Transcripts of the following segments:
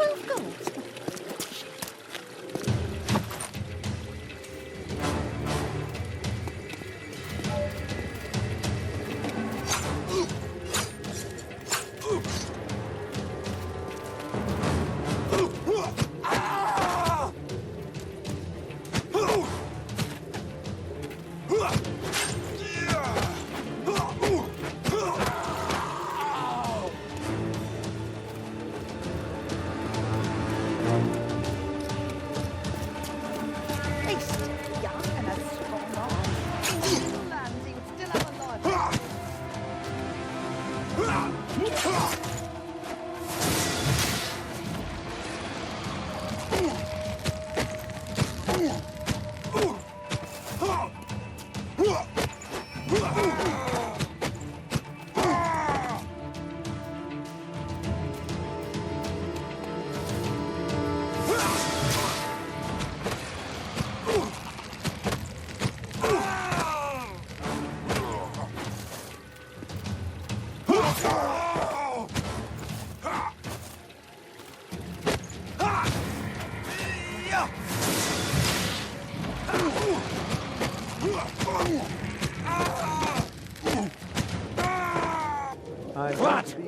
12 gold.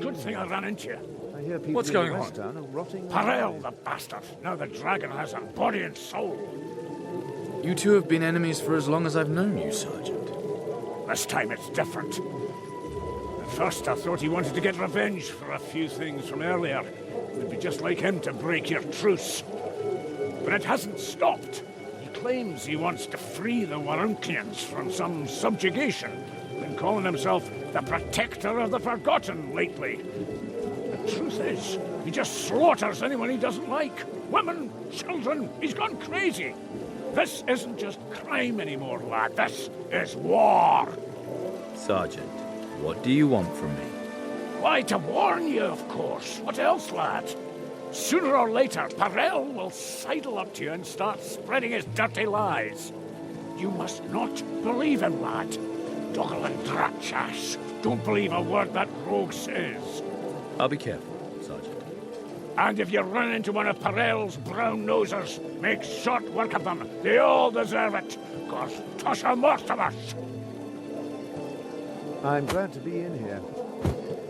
Good thing I ran into you. I hear people What's in going the on? West Town are rotting Parel, the bastard. Now the dragon has a body and soul. You two have been enemies for as long as I've known you, Sergeant. This time it's different. At first I thought he wanted to get revenge for a few things from earlier. It'd be just like him to break your truce. But it hasn't stopped. He claims he wants to free the Warunkians from some subjugation. Been calling himself the Protector of the Forgotten lately. The truth is, he just slaughters anyone he doesn't like. Women, children, he's gone crazy. This isn't just crime anymore, lad. This is war. Sergeant, what do you want from me? Why, to warn you, of course. What else, lad? Sooner or later, Parel will sidle up to you and start spreading his dirty lies. You must not believe him, lad. Doggle and Dratchas. Don't believe a word that rogue says. I'll be careful, Sergeant. And if you run into one of Parel's brown nosers, make short work of them. They all deserve it. Cause Tosha Mortimus. I'm glad to be in here.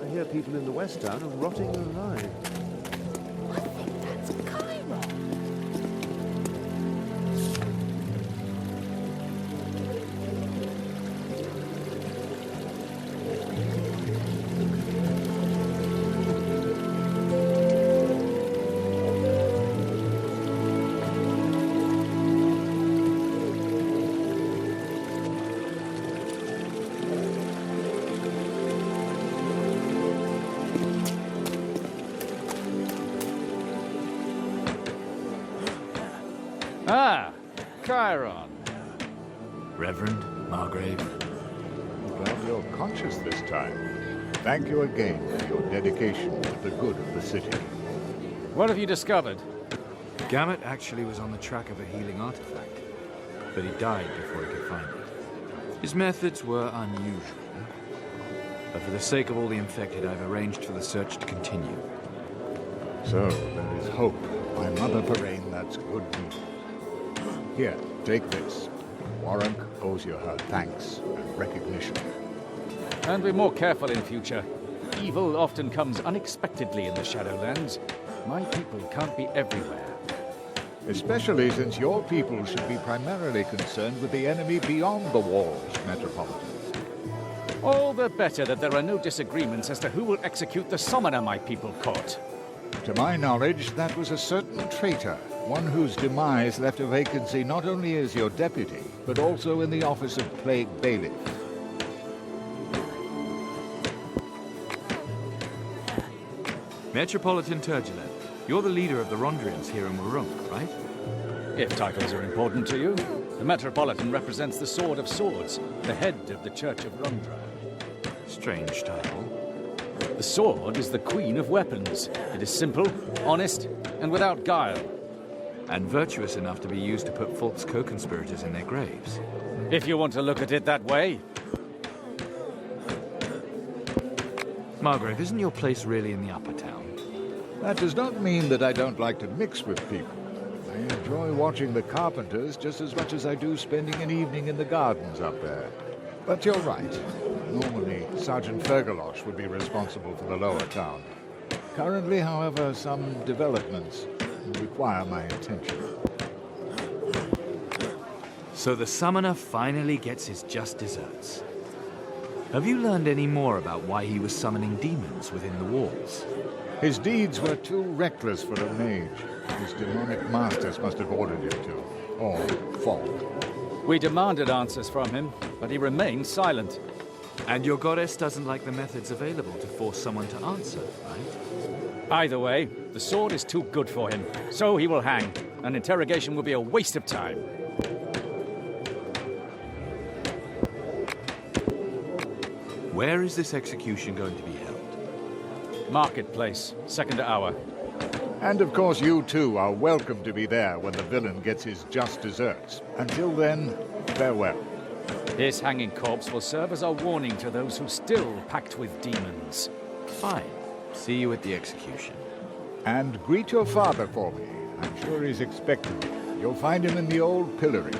I hear people in the West Town are rotting alive. I think that's Cairon. Ah, Cairon. Reverend, Margrave. I'm glad you're conscious this time. Thank you again for your dedication to the good of the city. What have you discovered? Ghamat actually was on the track of a healing artifact, but he died before he could find it. His methods were unusual, but for the sake of all the infected, I've arranged for the search to continue. So, there is hope. My mother Parain, that's good news. Here, take this. Warunk owes you her thanks and recognition. And be more careful in future. Evil often comes unexpectedly in the Shadowlands. My people can't be everywhere. Especially since your people should be primarily concerned with the enemy beyond the walls, Metropolitan. All the better that there are no disagreements as to who will execute the summoner my people caught. To my knowledge, that was a certain traitor, one whose demise left a vacancy not only as your deputy, but also in the office of Plague Bailiff. Metropolitan Turgulent, you're the leader of the Rondrians here in Warunk, right? If titles are important to you, the Metropolitan represents the Sword of Swords, the head of the Church of Rondra. Strange title. The sword is the queen of weapons. It is simple, honest, and without guile. And virtuous enough to be used to put false co-conspirators in their graves. If you want to look at it that way. Margrave, isn't your place really in the upper town? That does not mean that I don't like to mix with people. I enjoy watching the carpenters just as much as I do spending an evening in the gardens up there. But you're right. Normally, Sergeant Fergalosh would be responsible for the lower town. Currently, however, some developments require my attention. So the summoner finally gets his just desserts. Have you learned any more about why he was summoning demons within the walls? His deeds were too reckless for a mage. His demonic masters must have ordered him to. Or fault. We demanded answers from him, but he remained silent. And your goddess doesn't like the methods available to force someone to answer, right? Either way, the sword is too good for him, so he will hang. An interrogation will be a waste of time. Where is this execution going to be held? Marketplace, second hour. And of course you too are welcome to be there when the villain gets his just desserts. Until then, farewell. His hanging corpse will serve as a warning to those who still pact with demons. Fine. See you at the execution. And greet your father for me. I'm sure he's expecting me. You'll find him in the old pillory.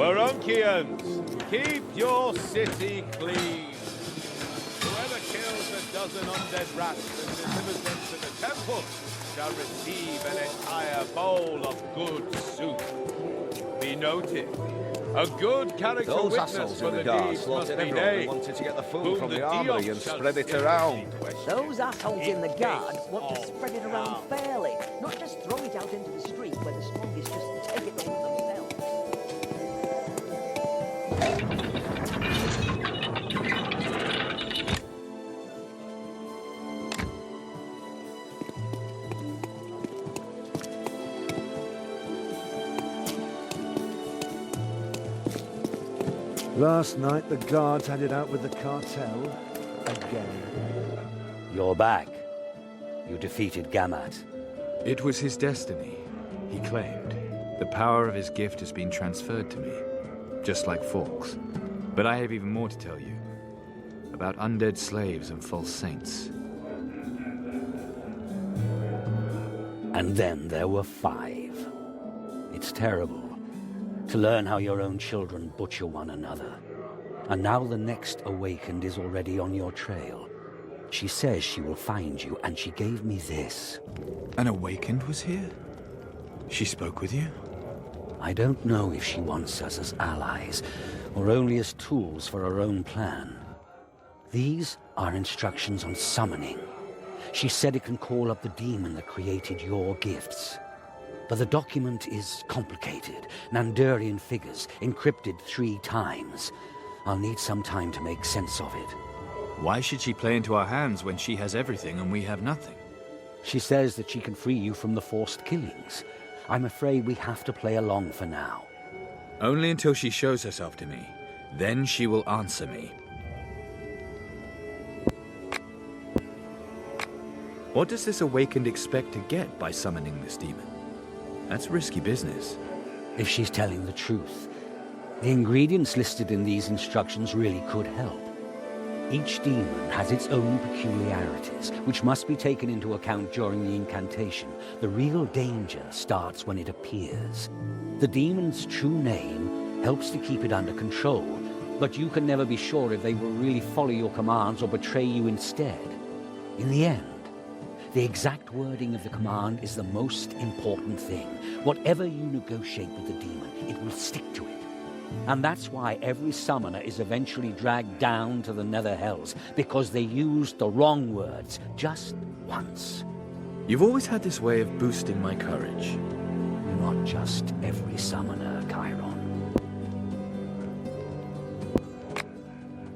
Warunkians, keep your city clean. Whoever kills a dozen undead rats and delivers them to the temple shall receive an entire bowl of good soup. Be noted, a good character Those witness assholes for in the the guard deeds must slaughtered be everyone who named. wanted to get the food Whom from the the armory Dios and shall spread it skip around. Those assholes in the guard want to spread it around fairly, not just throw it out into the street where the strongest just take it over themselves. Last night, the guards had it out with the cartel again. You're back. You defeated Ghamat. It was his destiny, he claimed. The power of his gift has been transferred to me, just like Falk's. But I have even more to tell you. About undead slaves and false saints. And then there were 5. It's terrible. To learn how your own children butcher one another. And now the next awakened is already on your trail. She says she will find you, and she gave me this. An awakened was here? She spoke with you? I don't know if she wants us as allies, or only as tools for her own plan. These are instructions on summoning. She said it can call up the demon that created your gifts. But the document is complicated. Nandurian figures, encrypted 3 times. I'll need some time to make sense of it. Why should she play into our hands when she has everything and we have nothing? She says that she can free you from the forced killings. I'm afraid we have to play along for now. Only until she shows herself to me. Then she will answer me. What does this awakened expect to get by summoning this demon? That's risky business. If she's telling the truth, The ingredients listed in these instructions really could help. Each demon has its own peculiarities, which must be taken into account during the incantation. The real danger starts when it appears. The demon's true name helps to keep it under control, but you can never be sure if they will really follow your commands or betray you instead. In the end, the exact wording of the command is the most important thing. Whatever you negotiate with the demon, it will stick to it. And that's why every summoner is eventually dragged down to the nether hells, because they used the wrong words just once. You've always had this way of boosting my courage. Not just every summoner, Cairon.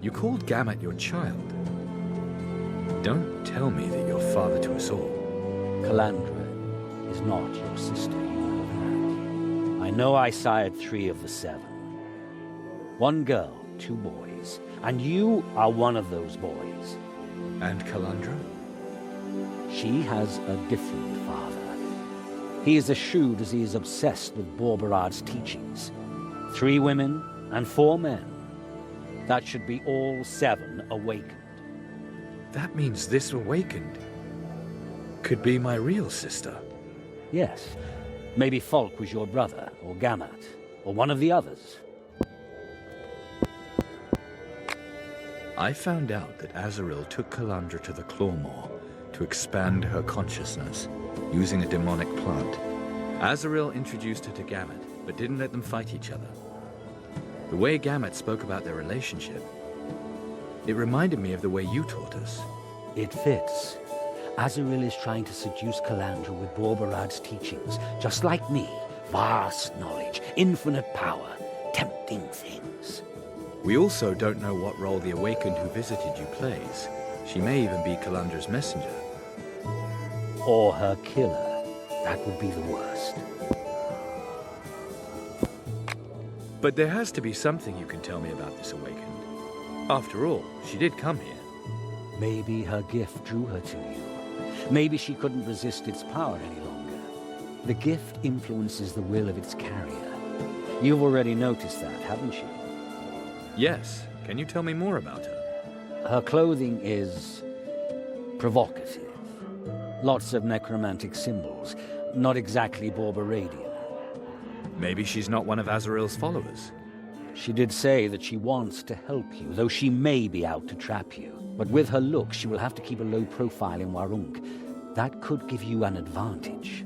You called Ghamat your child. Don't tell me that you're father to us all. Calandra is not your sister, you know that. I know I sired 3 of the 7. 1 girl, 2 boys, and you are one of those boys. And Calandra? She has a different father. He is as shrewd as he is obsessed with Borbarad's teachings. 3 women and 4 men. That should be all 7 awakened. That means this awakened could be my real sister. Yes. Maybe Falk was your brother, or Ghamat, or one of the others. I found out that Azaril took Calandra to the Clawmaw to expand her consciousness, using a demonic plant. Azaril introduced her to Ghamat, but didn't let them fight each other. The way Ghamat spoke about their relationship, it reminded me of the way you taught us. It fits. Azaril is trying to seduce Calandra with Borbarad's teachings, just like me. Vast knowledge, infinite power, tempting things. We also don't know what role the Awakened who visited you plays. She may even be Calandra's messenger. Or her killer. That would be the worst. But there has to be something you can tell me about this Awakened. After all, she did come here. Maybe her gift drew her to you. Maybe she couldn't resist its power any longer. The gift influences the will of its carrier. You've already noticed that, haven't you? Yes. Can you tell me more about her? Her clothing is provocative. Lots of necromantic symbols. Not exactly Borbaradian. Maybe she's not one of Azaril's followers. She did say that she wants to help you, though she may be out to trap you. But with her look, she will have to keep a low profile in Warunk. That could give you an advantage.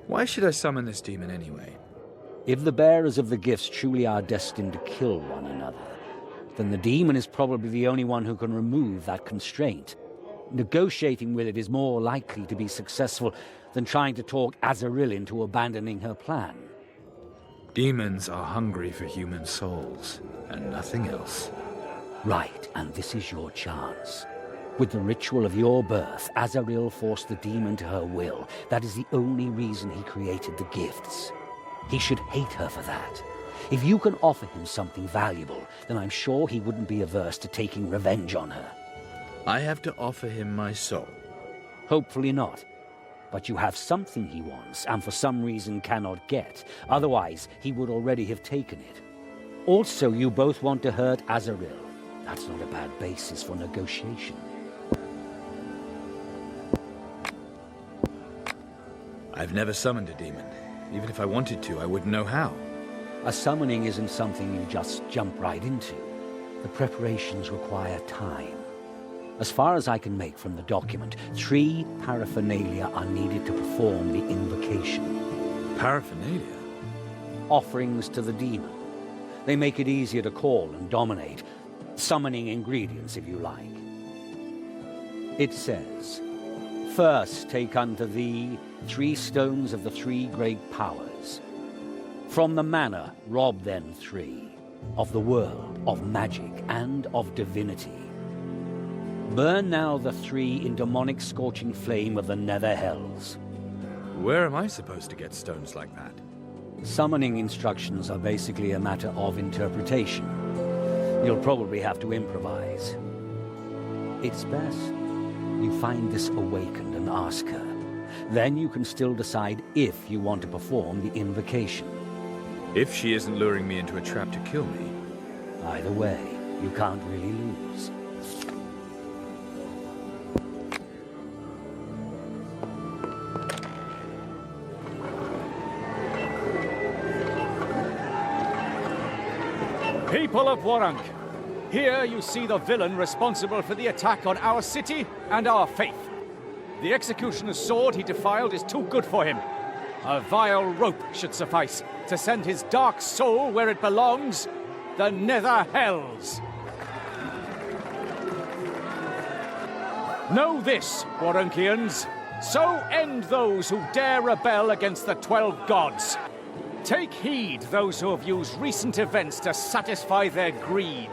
Why should I summon this demon anyway? If the bearers of the gifts truly are destined to kill one another, then the demon is probably the only one who can remove that constraint. Negotiating with it is more likely to be successful than trying to talk Azaril into abandoning her plan. Demons are hungry for human souls, and nothing else. Right, and this is your chance. With the ritual of your birth, Azaril forced the demon to her will. That is the only reason he created the gifts. He should hate her for that. If you can offer him something valuable, then I'm sure he wouldn't be averse to taking revenge on her. I have to offer him my soul. Hopefully not. But you have something he wants, and for some reason cannot get. Otherwise, he would already have taken it. Also, you both want to hurt Azaril. That's not a bad basis for negotiation. I've never summoned a demon. Even if I wanted to, I wouldn't know how. A summoning isn't something you just jump right into. The preparations require time. As far as I can make from the document, 3 paraphernalia are needed to perform the invocation. Paraphernalia? Offerings to the demon. They make it easier to call and dominate. Summoning ingredients, if you like. It says, "First take unto thee 3 stones of the 3 great powers. From the manor rob then 3, of the world, of magic, and of divinity. Burn now the 3 in demonic scorching flame of the nether hells." Where am I supposed to get stones like that? Summoning instructions are basically a matter of interpretation. You'll probably have to improvise. It's best you find this awakened and ask her. Then you can still decide if you want to perform the invocation. If she isn't luring me into a trap to kill me. Either way, you can't really lose. People of Warunk, here you see the villain responsible for the attack on our city and our faith. The executioner's sword he defiled is too good for him. A vile rope should suffice to send his dark soul where it belongs, the nether hells. Know this, Warunkians. So end those who dare rebel against the 12 gods. Take heed, those who have used recent events to satisfy their greed.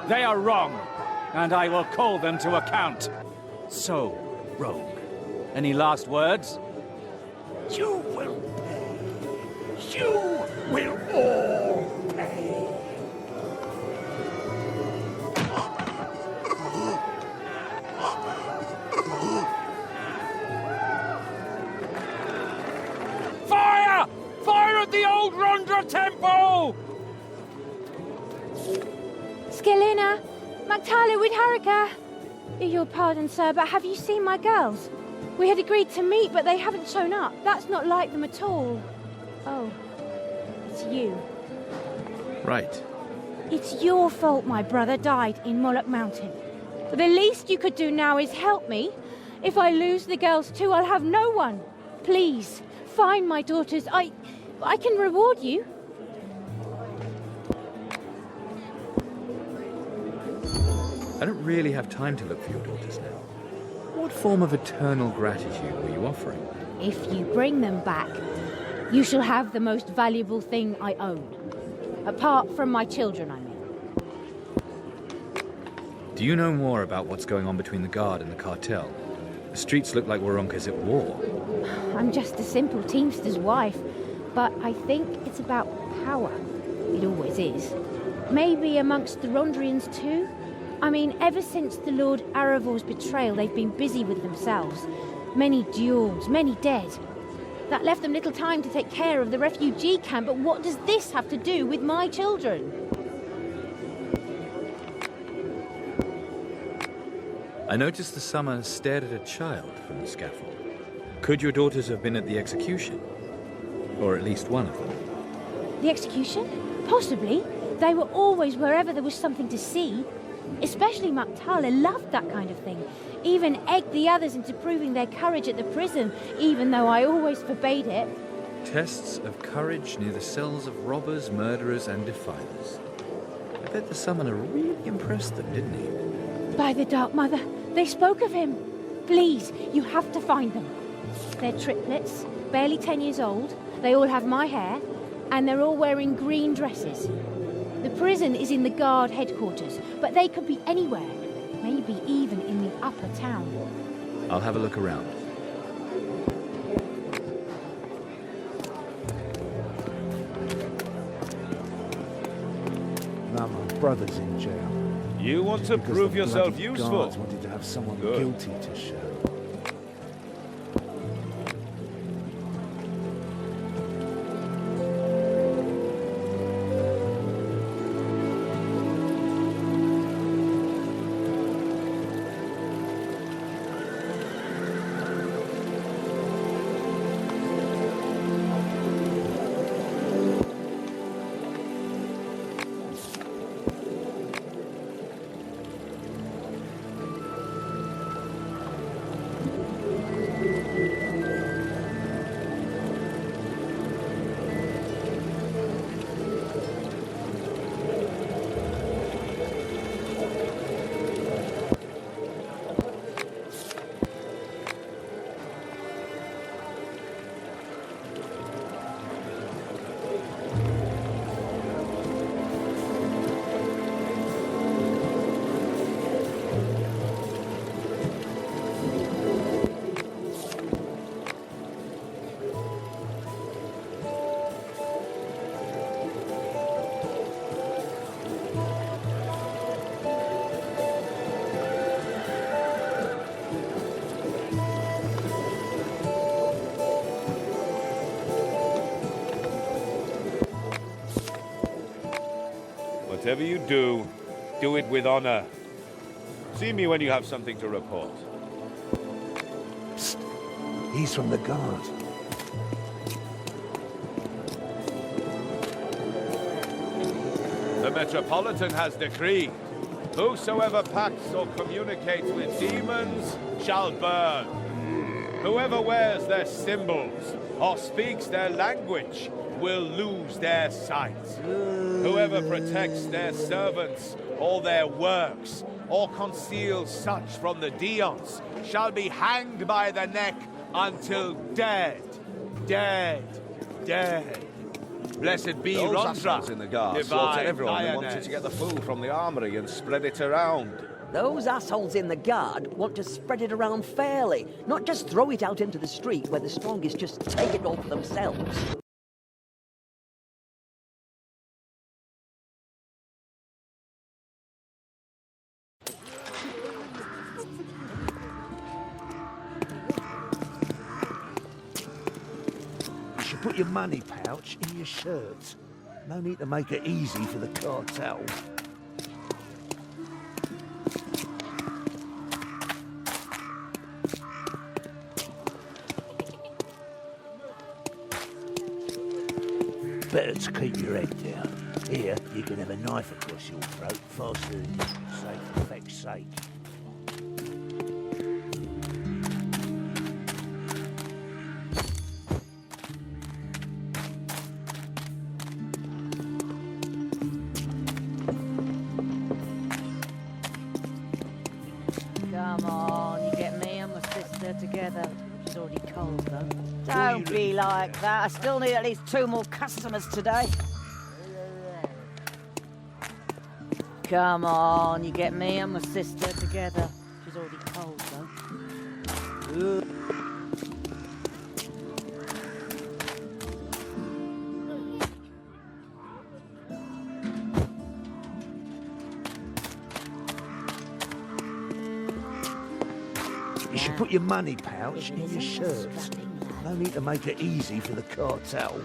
They are wrong, and I will call them to account. So, Rogue, any last words? You will pay. You will all pay. Fire! Fire at the old Rondra temple! Skilina, Maktala Widharika. Your pardon, sir, but have you seen my girls? We had agreed to meet, but they haven't shown up. That's not like them at all. Oh, it's you. Right. It's your fault my brother died in Moloch Mountain. But the least you could do now is help me. If I lose the girls too, I'll have no one. Please, find my daughters. I can reward you. I don't really have time to look for your daughters now. What form of eternal gratitude were you offering? If you bring them back, you shall have the most valuable thing I own. Apart from my children, I mean. Do you know more about what's going on between the Guard and the cartel? The streets look like Warunk is at war. I'm just a simple teamster's wife, but I think it's about power. It always is. Maybe amongst the Rondrians too? I mean, ever since the Lord Aravor's betrayal, they've been busy with themselves. Many duels, many dead. That left them little time to take care of the refugee camp, but what does this have to do with my children? I noticed the summer stared at a child from the scaffold. Could your daughters have been at the execution? Or at least one of them? The execution? Possibly. They were always wherever there was something to see. Especially Maktala loved that kind of thing. Even egged the others into proving their courage at the prison, even though I always forbade it. Tests of courage near the cells of robbers, murderers, and defilers. I bet the summoner really impressed them, didn't he? By the Dark Mother, they spoke of him. Please, you have to find them. They're triplets, barely 10 years old. They all have my hair, and they're all wearing green dresses. The prison is in the Guard headquarters, but they could be anywhere. Maybe even in the upper town. I'll have a look around. Now my brother's in jail. You want to Because prove the yourself bloody useful. guards wanted to have someone Good. guilty to show. Whatever you do, do it with honor. See me when you have something to report. Psst. He's from the guard. The Metropolitan has decreed, whosoever pacts or communicates with demons shall burn. Whoever wears their symbols or speaks their language will lose their sight. Whoever protects their servants or their works or conceals such from the Deons shall be hanged by the neck until dead, dead, dead. Blessed be Those Rondra, assholes in the guard divine slaughtered everyone who wanted lioness. to get the food from the armory and spread it around. Those assholes in the guard want to spread it around fairly, not just throw it out into the street where the strongest just take it all for themselves. You should put your money pouch in your shirt. No need to make it easy for the cartel. Better to keep your head down. Here, you can have a knife across your throat faster than you can say for effect's sake. Come on, you get me and my sister together. She's already cold, though. Don't be like that. I still need at least 2 more customers today. Come on, you get me and my sister together. She's already cold, though. You should put your money pouch in your shirt. No need to make it easy for the cartel.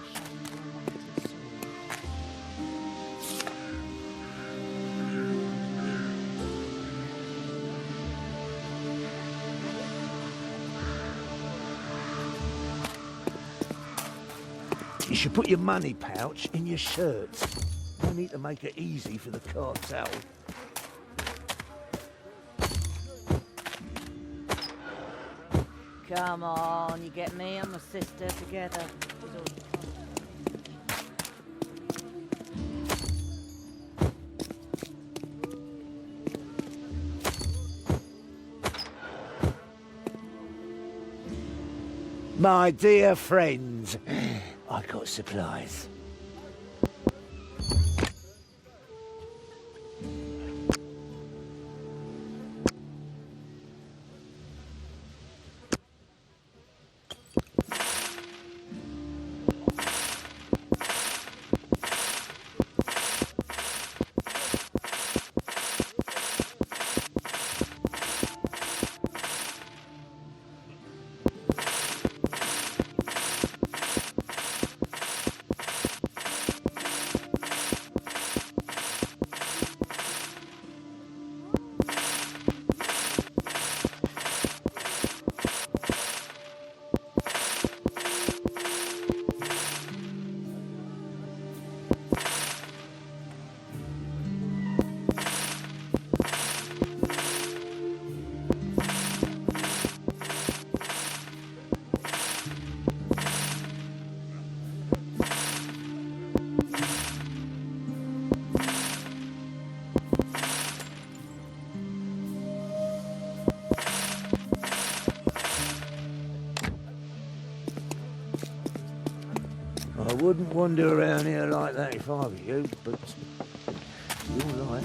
You should put your money pouch in your shirt. No need to make it easy for the cartel. Come on, you get me and my sister together. She's already cold. My dear friends, I got supplies. I wouldn't wander around here like that if I were you, but you're right.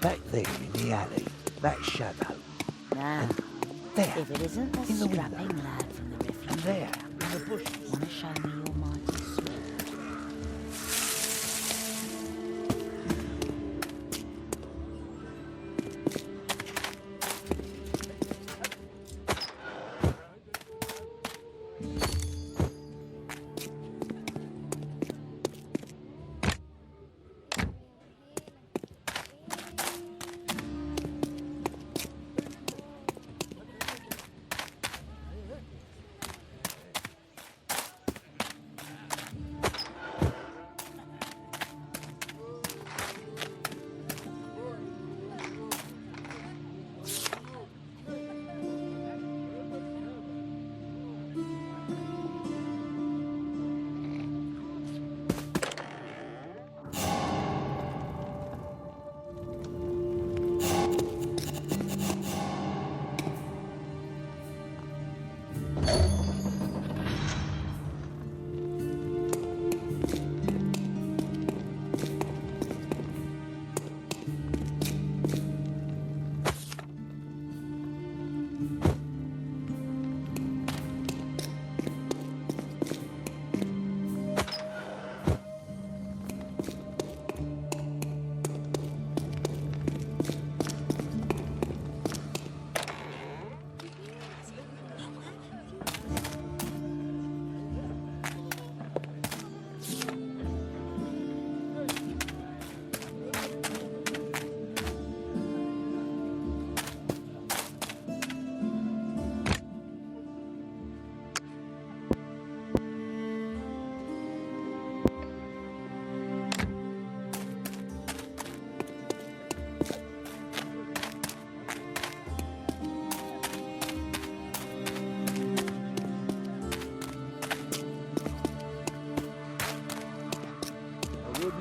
Back there in the alley, that shadow. Now, There, if it isn't the in the window. strapping lad from the refugee And there, camp, in the bushes. want to show me your mighty sword?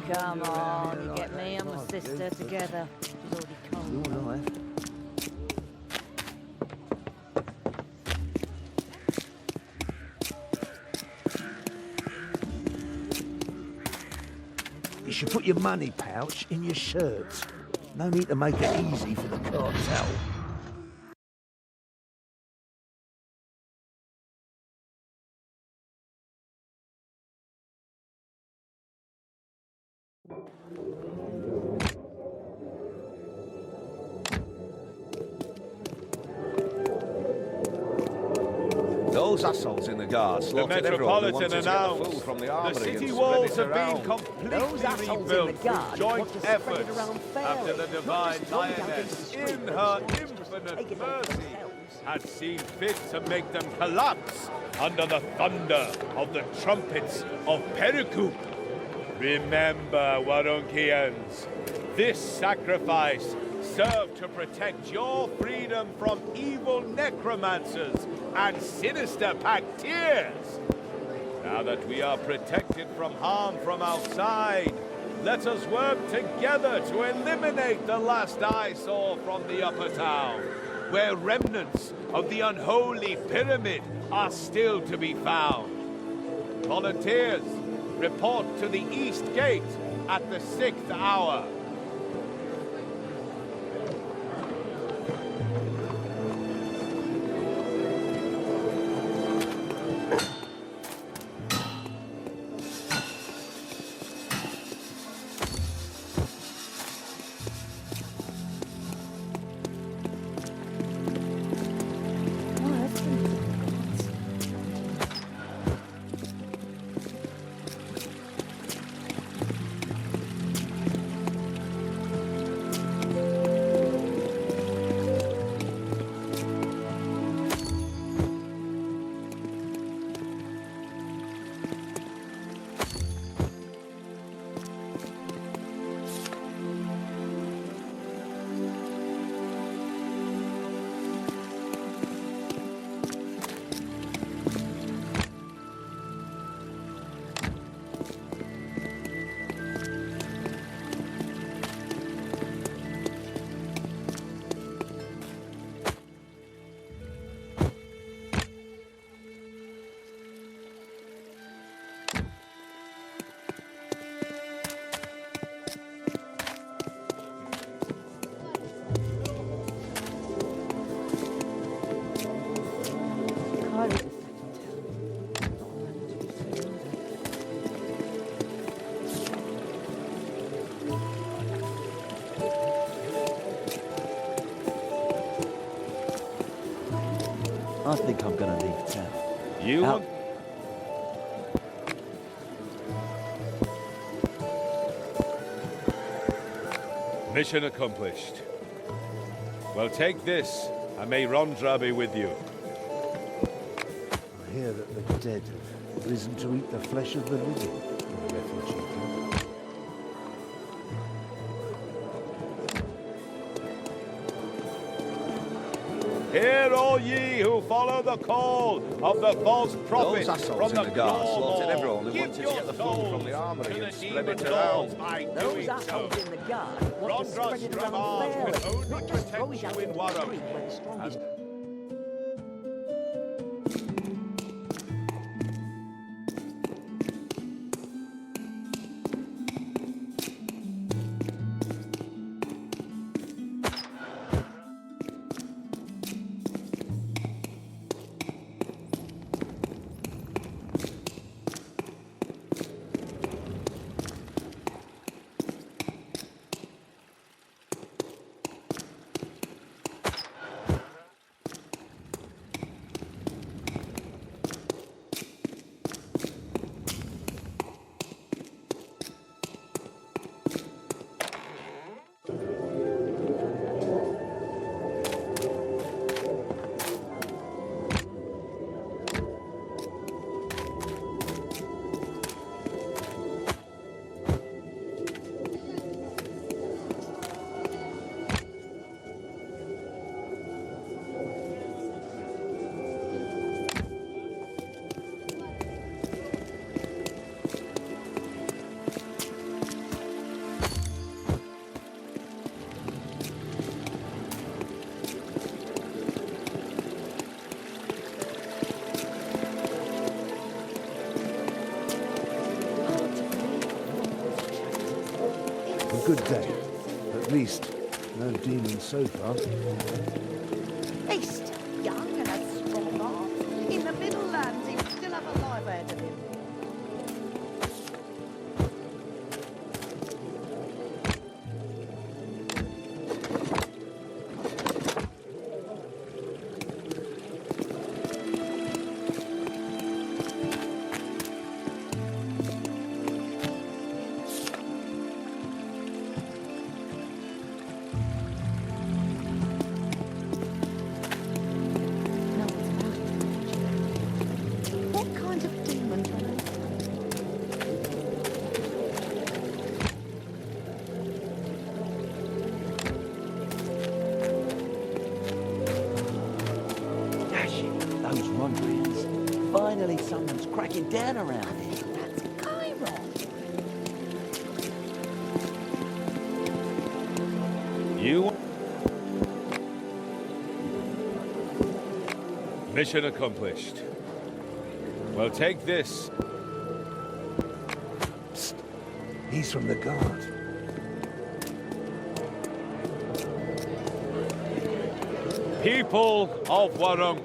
Come on, you get me and my sister together. She's already cold. Your life. You should put your money pouch in your shirts. No need to make it easy for the cartel. Those assholes in the guard The slaughtered everyone who wanted Metropolitan to get the announced food from the the armory city and walls spread have it been around. completely Those assholes in the rebuilt guard through joint want to spread it efforts around fairly, after the not divine just throw it out into the lioness, street in where her the swamps just infinite take it over mercy, themselves. had seen fit to make them collapse under the thunder of the trumpets of Perikup. Remember, Warunkians, this sacrifice served to protect your freedom from evil necromancers and sinister pacteers. Now that we are protected from harm from outside, let us work together to eliminate the last eyesore from the upper town, where remnants of the unholy pyramid are still to be found. Volunteers, report to the east gate at the 6th hour. think I'm gonna leave town. You Out. want... Mission accomplished. Well, take this, and may Rondra be with you. I hear that the dead have risen to eat the flesh of the living in the refugee camp. Hear all ye who follow the call of the false prophet Those assholes from in the the guard claw slaughtered law. everyone who Give wanted to your get the food from the souls armory to and the spread demon it dogs around. by Those doing assholes so. in the guard want to spread it Rondra's around Ghamat fairly, can only not just throw protect it out you in into the Warunk. street where the strongest... A good day. At least, no demons so far. He's still young and has strong arms. In the Middle Lands, he'll still have a life ahead of him. What kind of demon are they? Dash it, those Rondrians. Finally someone's cracking down around here. That's Cairon. You... Mission accomplished. Well, take this. Psst. He's from the guard. People of Warunk,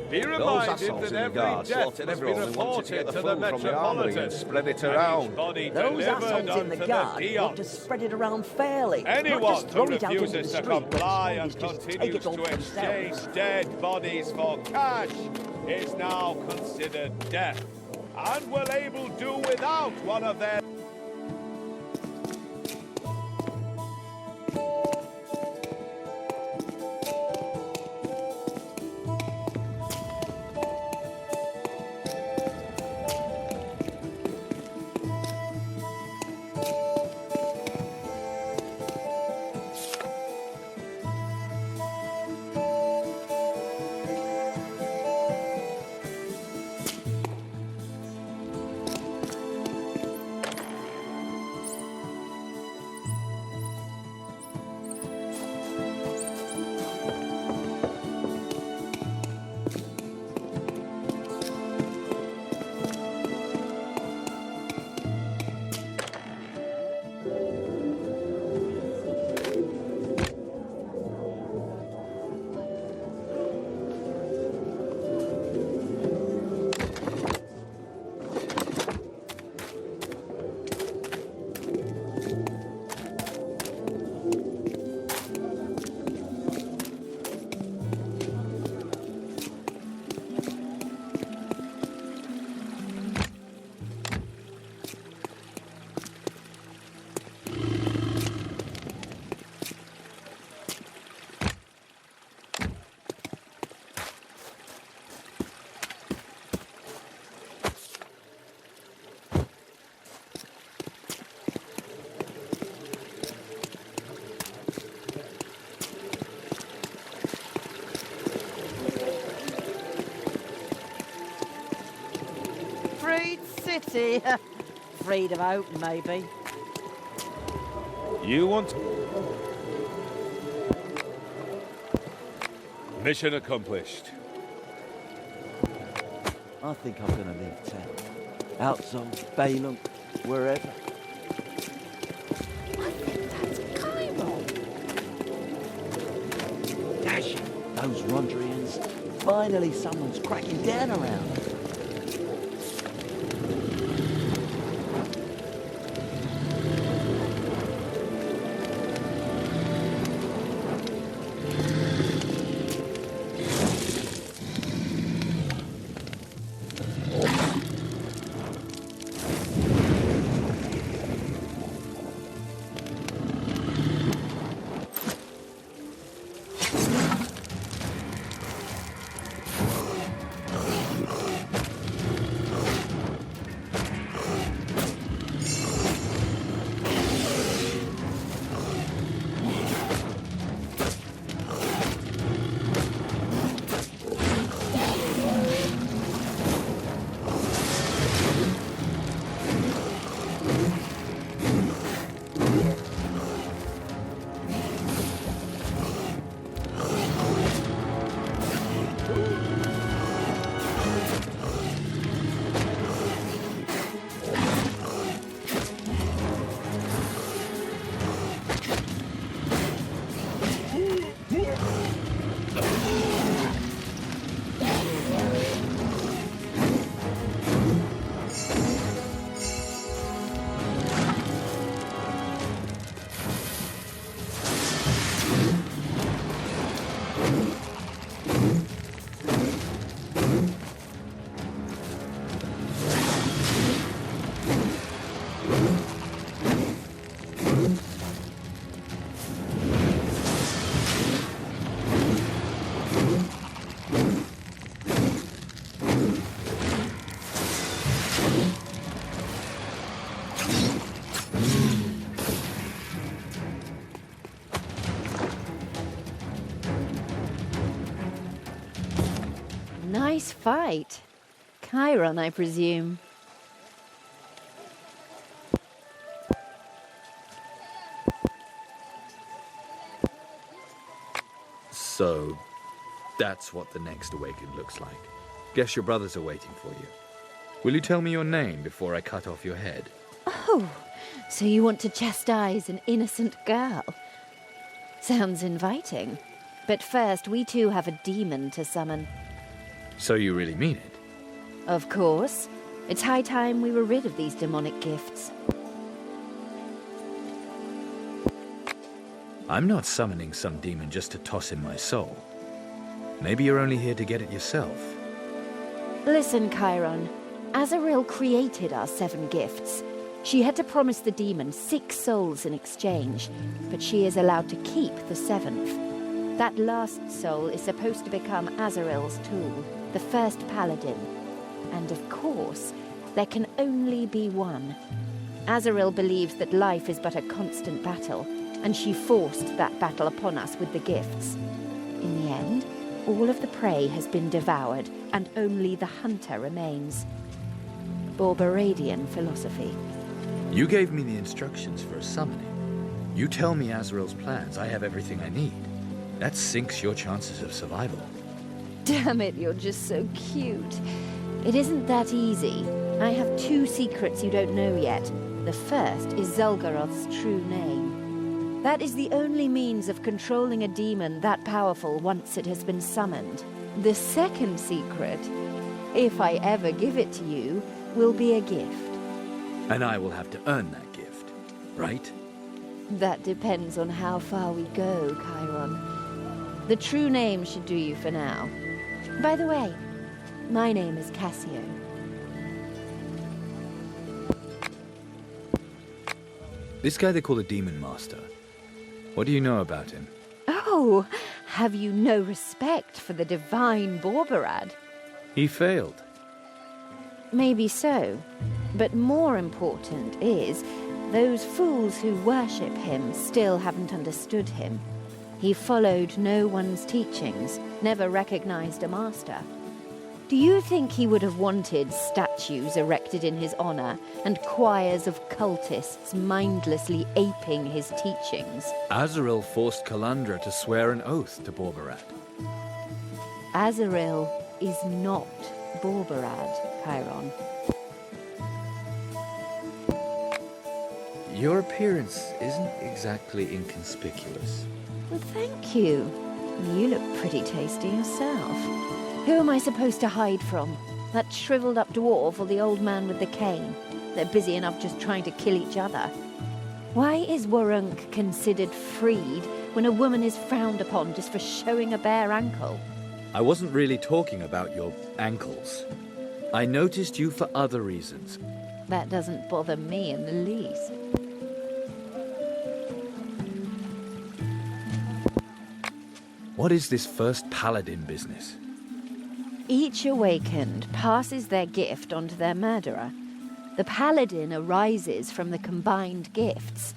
be Those reminded assholes that in the every guard death slaughtered must be everyone who wanted to reported get the to the food from the armory Metropolitan and spread it and around. each body Those delivered assholes in unto the the guard want to Deons. spread it around fairly, not Anyone just who throw it out into the refuses to street where the comply and strongest just take continues it all to for exchange themselves. dead bodies for cash is now considered death and will able do without one of their... freed city. Freed of open, maybe. You want... Mission accomplished. I think I'm gonna leave town. Outside, Balaam, wherever. I think that's Cairon. Dash it, those Rondrians. Finally someone's cracking down around. Nice fight. Cairon, I presume. So, that's what the next awakened looks like. Guess your brothers are waiting for you. Will you tell me your name before I cut off your head? Oh, so you want to chastise an innocent girl? Sounds inviting. But first, we too have a demon to summon. So you really mean it? Of course. It's high time we were rid of these demonic gifts. I'm not summoning some demon just to toss in my soul. Maybe you're only here to get it yourself. Listen, Cairon. Azaril created our 7 gifts. She had to promise the demon 6 souls in exchange, but she is allowed to keep the 7th. That last soul is supposed to become Azaril's tool, the first paladin. And of course, there can only be one. Azaril believes that life is but a constant battle, and she forced that battle upon us with the gifts. In the end, all of the prey has been devoured, and only the hunter remains. Borberadian philosophy. You gave me the instructions for a summoning. You tell me Azaril's plans, I have everything I need. That sinks your chances of survival. Damn it, you're just so cute. It isn't that easy. I have 2 secrets you don't know yet. The first is Zhulgaroth's true name. That is the only means of controlling a demon that powerful once it has been summoned. The second secret, if I ever give it to you, will be a gift. And I will have to earn that gift, right? That depends on how far we go, Cairon. The true name should do you for now. By the way, my name is Cassio. This guy they call the Demon Master. What do you know about him? Oh, have you no respect for the divine Borberad? He failed. Maybe so. But more important is, those fools who worship him still haven't understood him. He followed no one's teachings, never recognized a master. Do you think he would have wanted statues erected in his honor and choirs of cultists mindlessly aping his teachings? Azaril forced Calandra to swear an oath to Borbarad. Azaril is not Borbarad, Cairon. Your appearance isn't exactly inconspicuous. Well, thank you. You look pretty tasty yourself. Who am I supposed to hide from? That shriveled-up dwarf or the old man with the cane? They're busy enough just trying to kill each other. Why is Warunk considered freed when a woman is frowned upon just for showing a bare ankle? I wasn't really talking about your ankles. I noticed you for other reasons. That doesn't bother me in the least. What is this first paladin business? Each awakened passes their gift onto their murderer. The paladin arises from the combined gifts.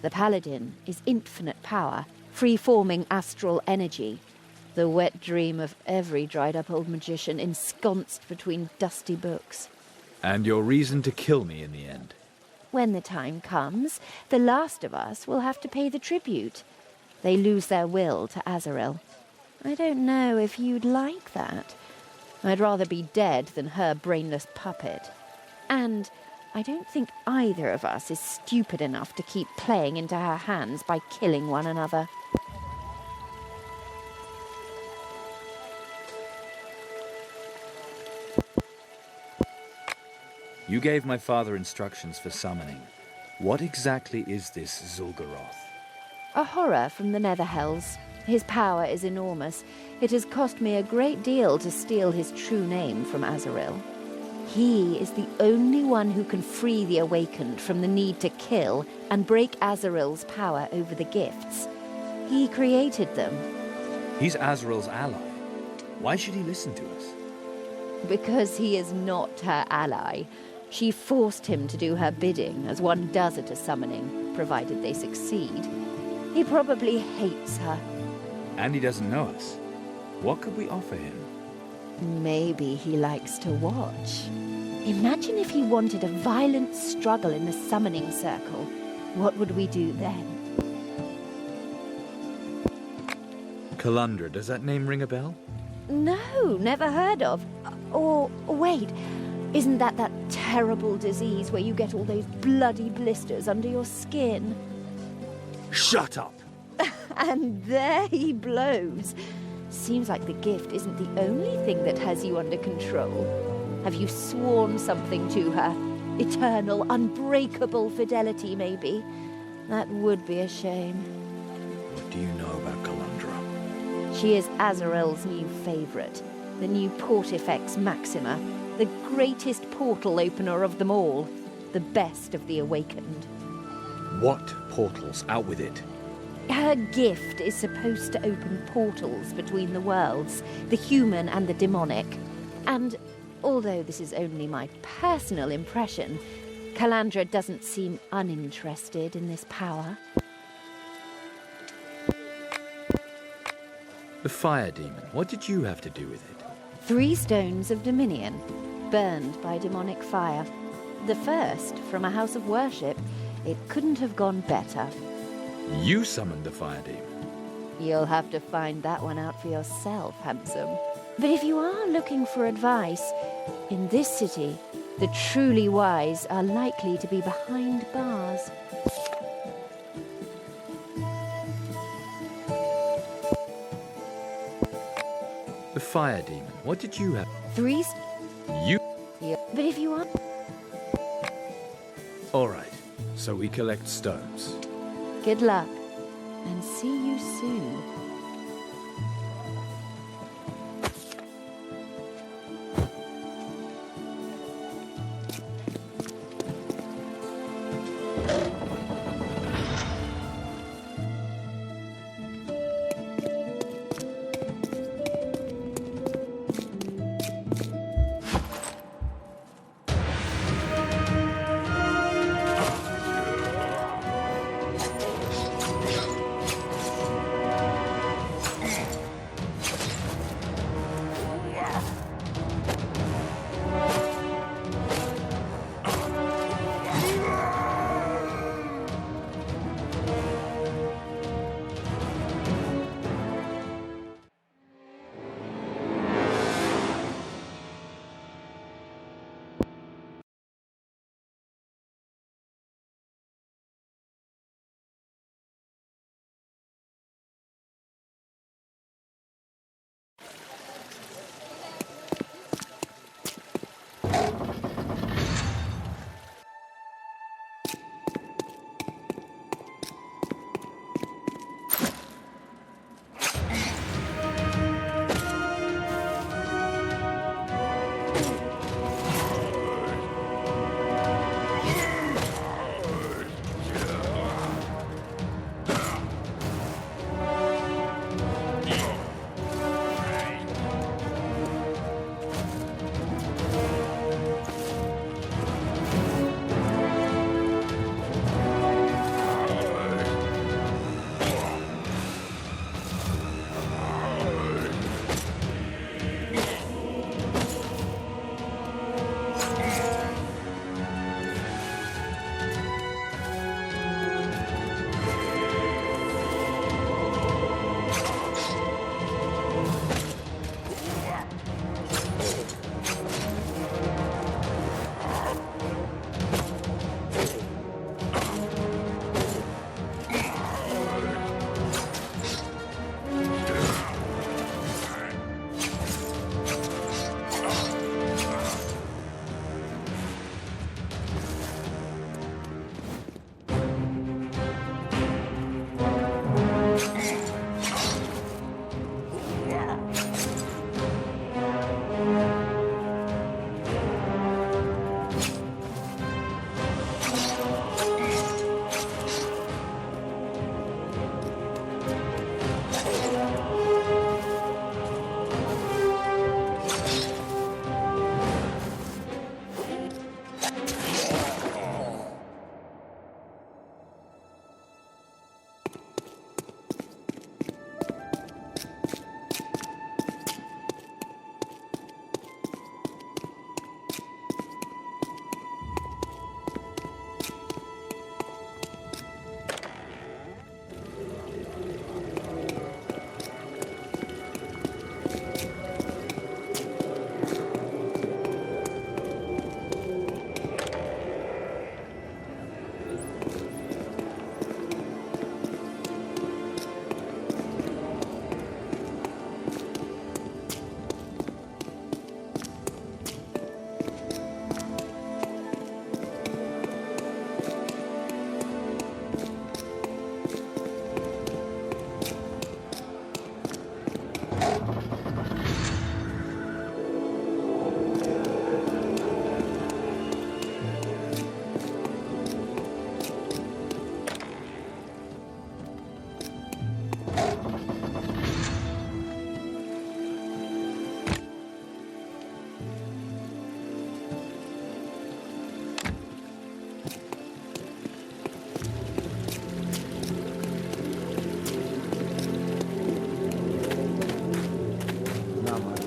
The paladin is infinite power, free-forming astral energy, the wet dream of every dried-up old magician ensconced between dusty books. And your reason to kill me in the end? When the time comes, the last of us will have to pay the tribute. They lose their will to Azaril. I don't know if you'd like that. I'd rather be dead than her brainless puppet. And I don't think either of us is stupid enough to keep playing into her hands by killing one another. You gave my father instructions for summoning. What exactly is this Zhulgaroth? A horror from the Netherhells. His power is enormous. It has cost me a great deal to steal his true name from Azaril. He is the only one who can free the Awakened from the need to kill and break Azaril's power over the gifts. He created them. He's Azaril's ally. Why should he listen to us? Because he is not her ally. She forced him to do her bidding, as one does at a summoning, provided they succeed. He probably hates her. And he doesn't know us. What could we offer him? Maybe he likes to watch. Imagine if he wanted a violent struggle in the summoning circle. What would we do then? Calandra, does that name ring a bell? No, never heard of. Or, wait, isn't that terrible disease where you get all those bloody blisters under your skin? Shut up! And there he blows. Seems like the gift isn't the only thing that has you under control. Have you sworn something to her? Eternal, unbreakable fidelity, maybe? That would be a shame. What do you know about Calandra? She is Azaril's new favorite, the new Portifex Maxima, the greatest portal opener of them all, the best of the Awakened. What portals? Out with it. Her gift is supposed to open portals between the worlds, the human and the demonic. And although this is only my personal impression, Calandra doesn't seem uninterested in this power. The fire demon, what did you have to do with it? 3 stones of dominion, burned by demonic fire. The first from a house of worship. It couldn't have gone better. You summoned the fire demon. You'll have to find that one out for yourself, handsome. But if you are looking for advice, in this city, the truly wise are likely to be behind bars. The fire demon, what did you have? 3 You... Yeah. But if you are... All right, so we collect stones. Good luck, and see you soon.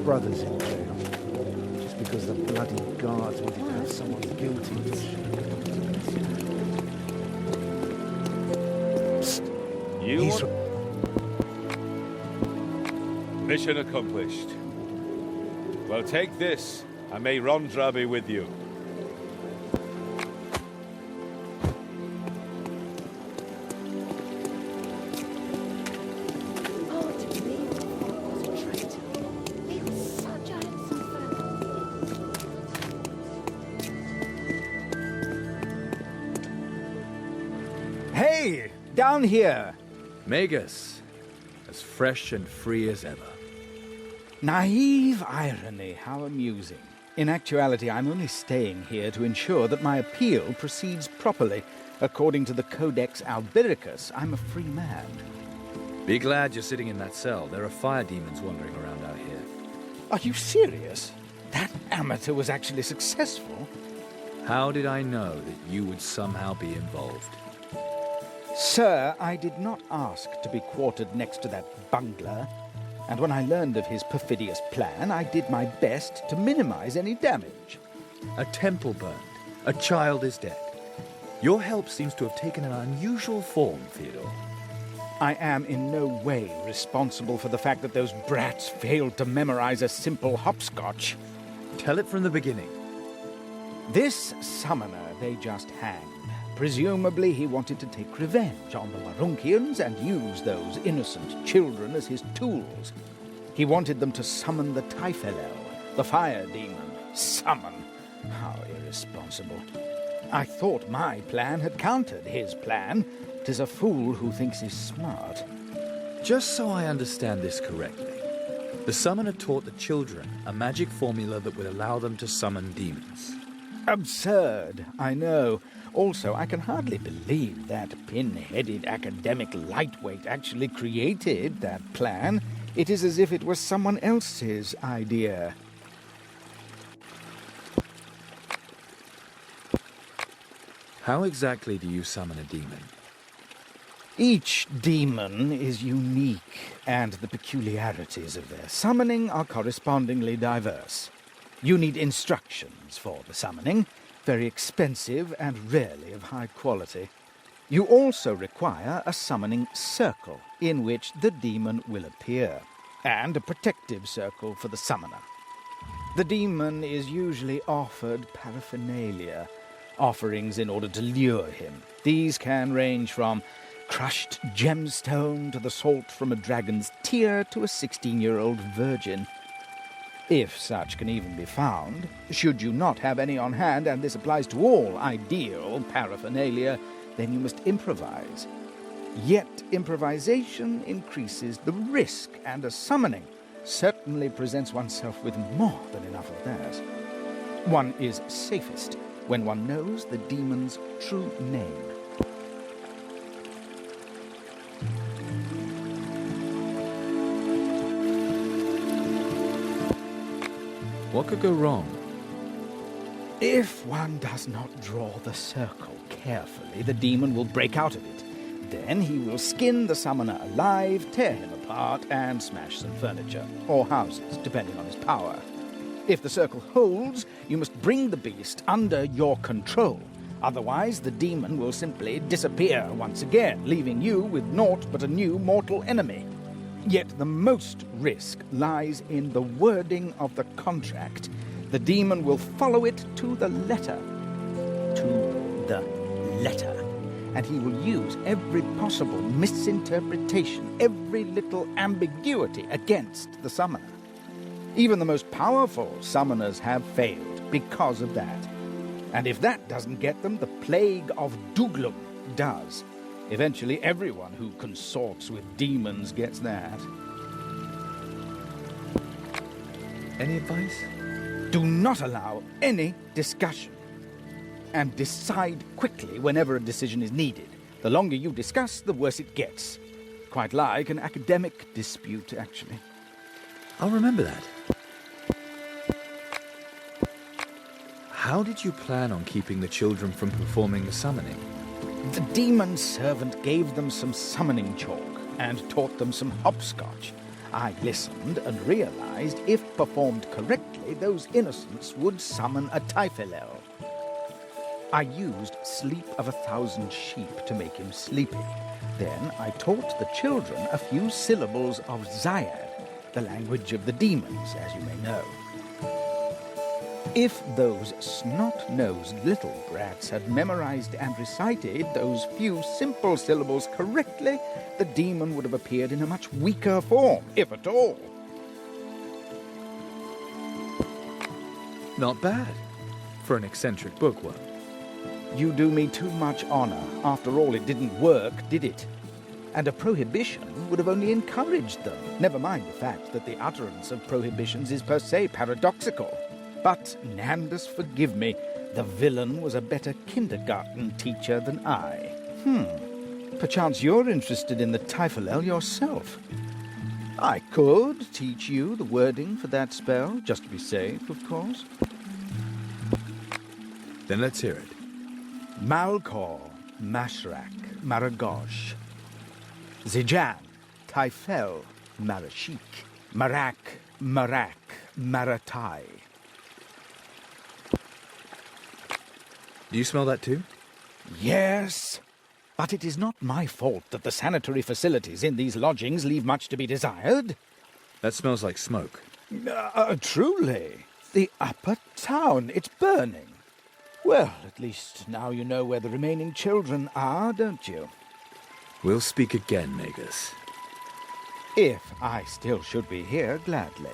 brother's in jail. Just because the bloody guards wanted to have someone guilty. Mission accomplished. Well, take this, and may Rondra be with you. Oh, to believe it was a traitor. He was such a handsome fellow. Hey! Down here! Magus, as fresh and free as ever. Naive irony, how amusing. In actuality, I'm only staying here to ensure that my appeal proceeds properly. According to the Codex Albiricus, I'm a free man. Be glad you're sitting in that cell. There are fire demons wandering around out here. Are you serious? That amateur was actually successful? How did I know that you would somehow be involved? Sir, I did not ask to be quartered next to that bungler. And when I learned of his perfidious plan, I did my best to minimize any damage. A temple burned. A child is dead. Your help seems to have taken an unusual form, Theodore. I am in no way responsible for the fact that those brats failed to memorize a simple hopscotch. Tell it from the beginning. This summoner they just hanged. Presumably he wanted to take revenge on the Warunkians and use those innocent children as his tools. He wanted them to summon the Typhelel, the fire demon. Summon? How irresponsible. I thought my plan had countered his plan. 'Tis a fool who thinks he's smart. Just so I understand this correctly, the summoner taught the children a magic formula that would allow them to summon demons. Absurd, I know. Also, I can hardly believe that pin-headed academic lightweight actually created that plan. It is as if it was someone else's idea. How exactly do you summon a demon? Each demon is unique, and the peculiarities of their summoning are correspondingly diverse. You need instructions for the summoning, very expensive and rarely of high quality. You also require a summoning circle in which the demon will appear, and a protective circle for the summoner. The demon is usually offered paraphernalia, offerings in order to lure him. These can range from crushed gemstone to the salt from a dragon's tear to a 16-year-old virgin. If such can even be found, should you not have any on hand, and this applies to all ideal paraphernalia, then you must improvise. Yet improvisation increases the risk, and a summoning certainly presents oneself with more than enough of that. One is safest when one knows the demon's true name. What could go wrong? If one does not draw the circle carefully, the demon will break out of it. Then he will skin the summoner alive, tear him apart, and smash some furniture, or houses, depending on his power. If the circle holds, you must bring the beast under your control. Otherwise, the demon will simply disappear once again, leaving you with naught but a new mortal enemy. Yet the most risk lies in the wording of the contract. The demon will follow it to the letter. To the letter. And he will use every possible misinterpretation, every little ambiguity against the summoner. Even the most powerful summoners have failed because of that. And if that doesn't get them, the plague of Duglum does. Eventually, everyone who consorts with demons gets that. Any advice? Do not allow any discussion. And decide quickly whenever a decision is needed. The longer you discuss, the worse it gets. Quite like an academic dispute, actually. I'll remember that. How did you plan on keeping the children from performing the summoning? The demon servant gave them some summoning chalk and taught them some hopscotch. I listened and realized if performed correctly, those innocents would summon a Typhilel. I used Sleep of 1,000 Sheep to make him sleepy. Then I taught the children a few syllables of Zyad, the language of the demons, as you may know. If those snot-nosed little brats had memorized and recited those few simple syllables correctly, the demon would have appeared in a much weaker form, if at all. Not bad for an eccentric bookworm. You do me too much honor. After all, it didn't work, did it? And a prohibition would have only encouraged them. Never mind the fact that the utterance of prohibitions is per se paradoxical. But, Nandus, forgive me, the villain was a better kindergarten teacher than I. Perchance you're interested in the Typhilel yourself. I could teach you the wording for that spell, just to be safe, of course. Then let's hear it. Malkor, Mashrak, Maragosh. Zijan, Typhel, Marashik. Marak, Maratai. Do you smell that too? Yes, but it is not my fault that the sanitary facilities in these lodgings leave much to be desired. That smells like smoke. Truly. The upper town, it's burning. Well, at least now you know where the remaining children are, don't you? We'll speak again, Magus. If I still should be here, gladly.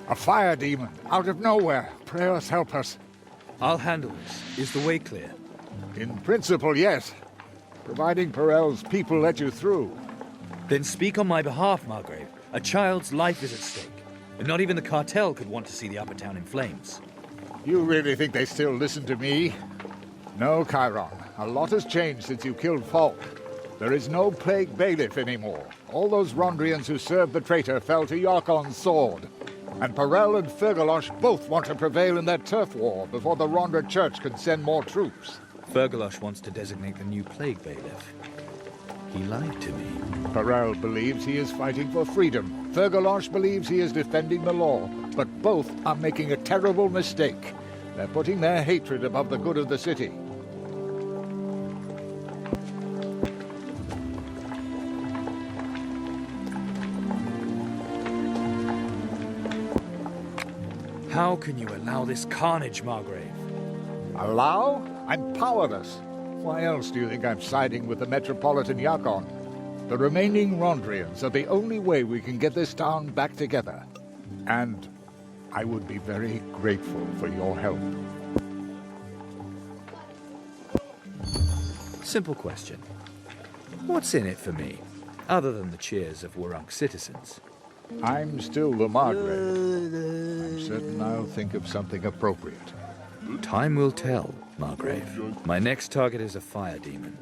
A fire demon, out of nowhere. Pray us, help us. I'll handle this. Is the way clear? In principle, yes. Providing Perel's people let you through. Then speak on my behalf, Margrave. A child's life is at stake. And not even the cartel could want to see the upper town in flames. You really think they still listen to me? No, Cairon. A lot has changed since you killed Falk. There is no plague bailiff anymore. All those Rondrians who served the traitor fell to Yarkon's sword. And Perel and Fergalosh both want to prevail in their turf war before the Rondra Church can send more troops. Fergalosh wants to designate the new plague bailiff. He lied to me. Perel believes he is fighting for freedom. Fergalosh believes he is defending the law. But both are making a terrible mistake. They're putting their hatred above the good of the city. How can you allow this carnage, Margrave? Allow? I'm powerless. Why else do you think I'm siding with the Metropolitan Yarkon? The remaining Rondrians are the only way we can get this town back together. And I would be very grateful for your help. Simple question. What's in it for me, other than the cheers of Warunk citizens? I'm still the Margrave. I'm certain I'll think of something appropriate. Time will tell, Margrave. My next target is a fire demon.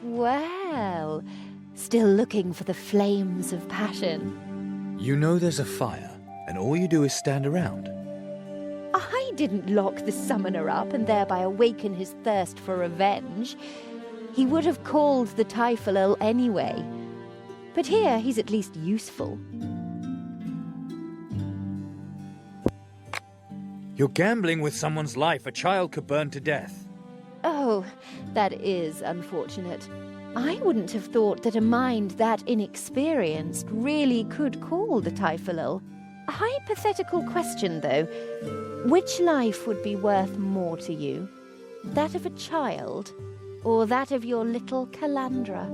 Well, still looking for the flames of passion. You know there's a fire, and all you do is stand around. I didn't lock the summoner up and thereby awaken his thirst for revenge. He would have called the Typhonal anyway. But here he's at least useful. You're gambling with someone's life. A child could burn to death. Oh, that is unfortunate. I wouldn't have thought that a mind that inexperienced really could call the Typhonal. A hypothetical question, though. Which life would be worth more to you? That of a child, or that of your little Calandra?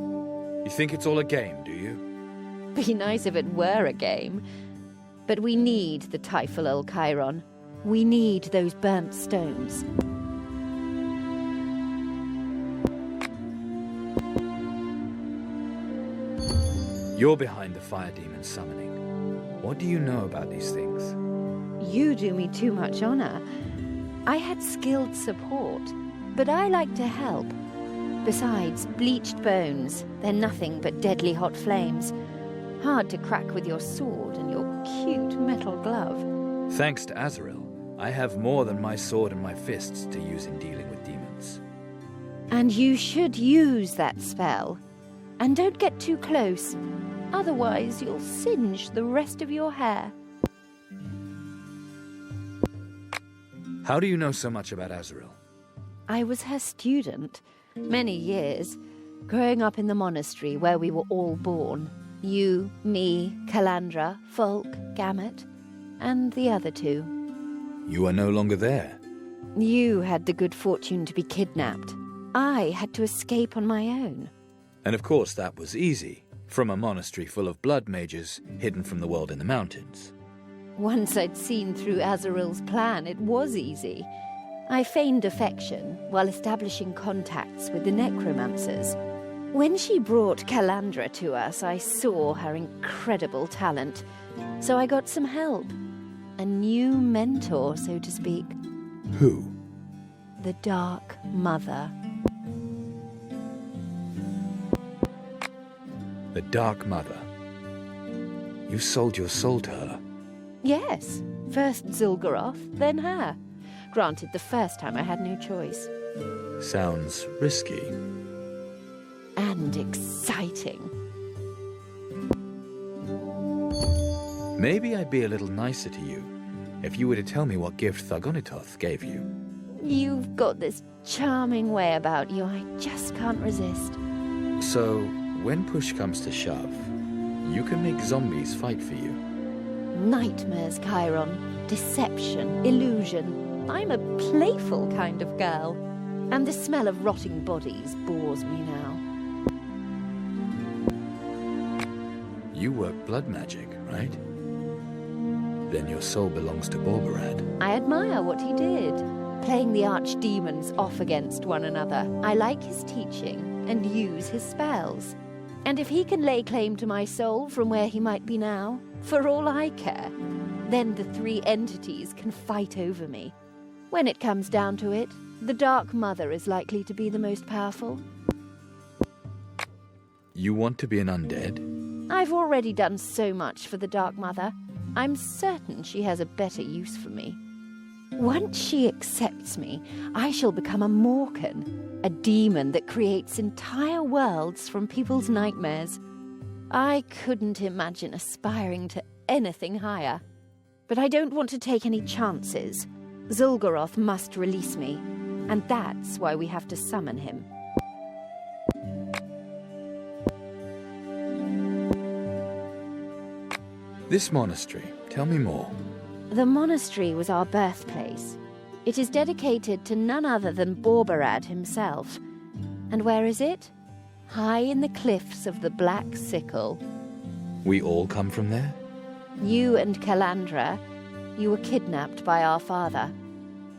You think it's all a game, do you? Be nice if it were a game. But we need the Typhonal, Cairon. We need those burnt stones. You're behind the fire demon summoning. What do you know about these things? You do me too much honor. I had skilled support, but I like to help. Besides, bleached bones, they're nothing but deadly hot flames. Hard to crack with your sword and your cute metal glove. Thanks to Azaril, I have more than my sword and my fists to use in dealing with demons. And you should use that spell. And don't get too close, otherwise you'll singe the rest of your hair. How do you know so much about Azaril? I was her student, many years, growing up in the monastery where we were all born. You, me, Calandra, Folk, Ghamat, and the other two. You are no longer there. You had the good fortune to be kidnapped. I had to escape on my own. And of course that was easy, from a monastery full of blood mages hidden from the world in the mountains. Once I'd seen through Azaril's plan, it was easy. I feigned affection while establishing contacts with the necromancers. When she brought Calandra to us, I saw her incredible talent. So I got some help. A new mentor, so to speak. Who? The Dark Mother. The Dark Mother. You sold your soul to her. Yes. First Zhulgaroth, then her. Granted, the first time I had no choice. Sounds risky. And exciting. Maybe I'd be a little nicer to you if you were to tell me what gift Thargonitoth gave you. You've got this charming way about you I just can't resist. So, when push comes to shove, you can make zombies fight for you. Nightmares, Cairon. Deception, illusion. I'm a playful kind of girl. And the smell of rotting bodies bores me now. You work blood magic, right? Then your soul belongs to Borbarad. I admire what he did. Playing the archdemons off against one another. I like his teaching and use his spells. And if he can lay claim to my soul from where he might be now, for all I care, then the three entities can fight over me. When it comes down to it, the Dark Mother is likely to be the most powerful. You want to be an undead? I've already done so much for the Dark Mother. I'm certain she has a better use for me. Once she accepts me, I shall become a Morkan, a demon that creates entire worlds from people's nightmares. I couldn't imagine aspiring to anything higher. But I don't want to take any chances. Zhulgaroth must release me, and that's why we have to summon him. This monastery, tell me more. The monastery was our birthplace. It is dedicated to none other than Borbarad himself. And where is it? High in the cliffs of the Black Sickle. We all come from there? You and Calandra, you were kidnapped by our father.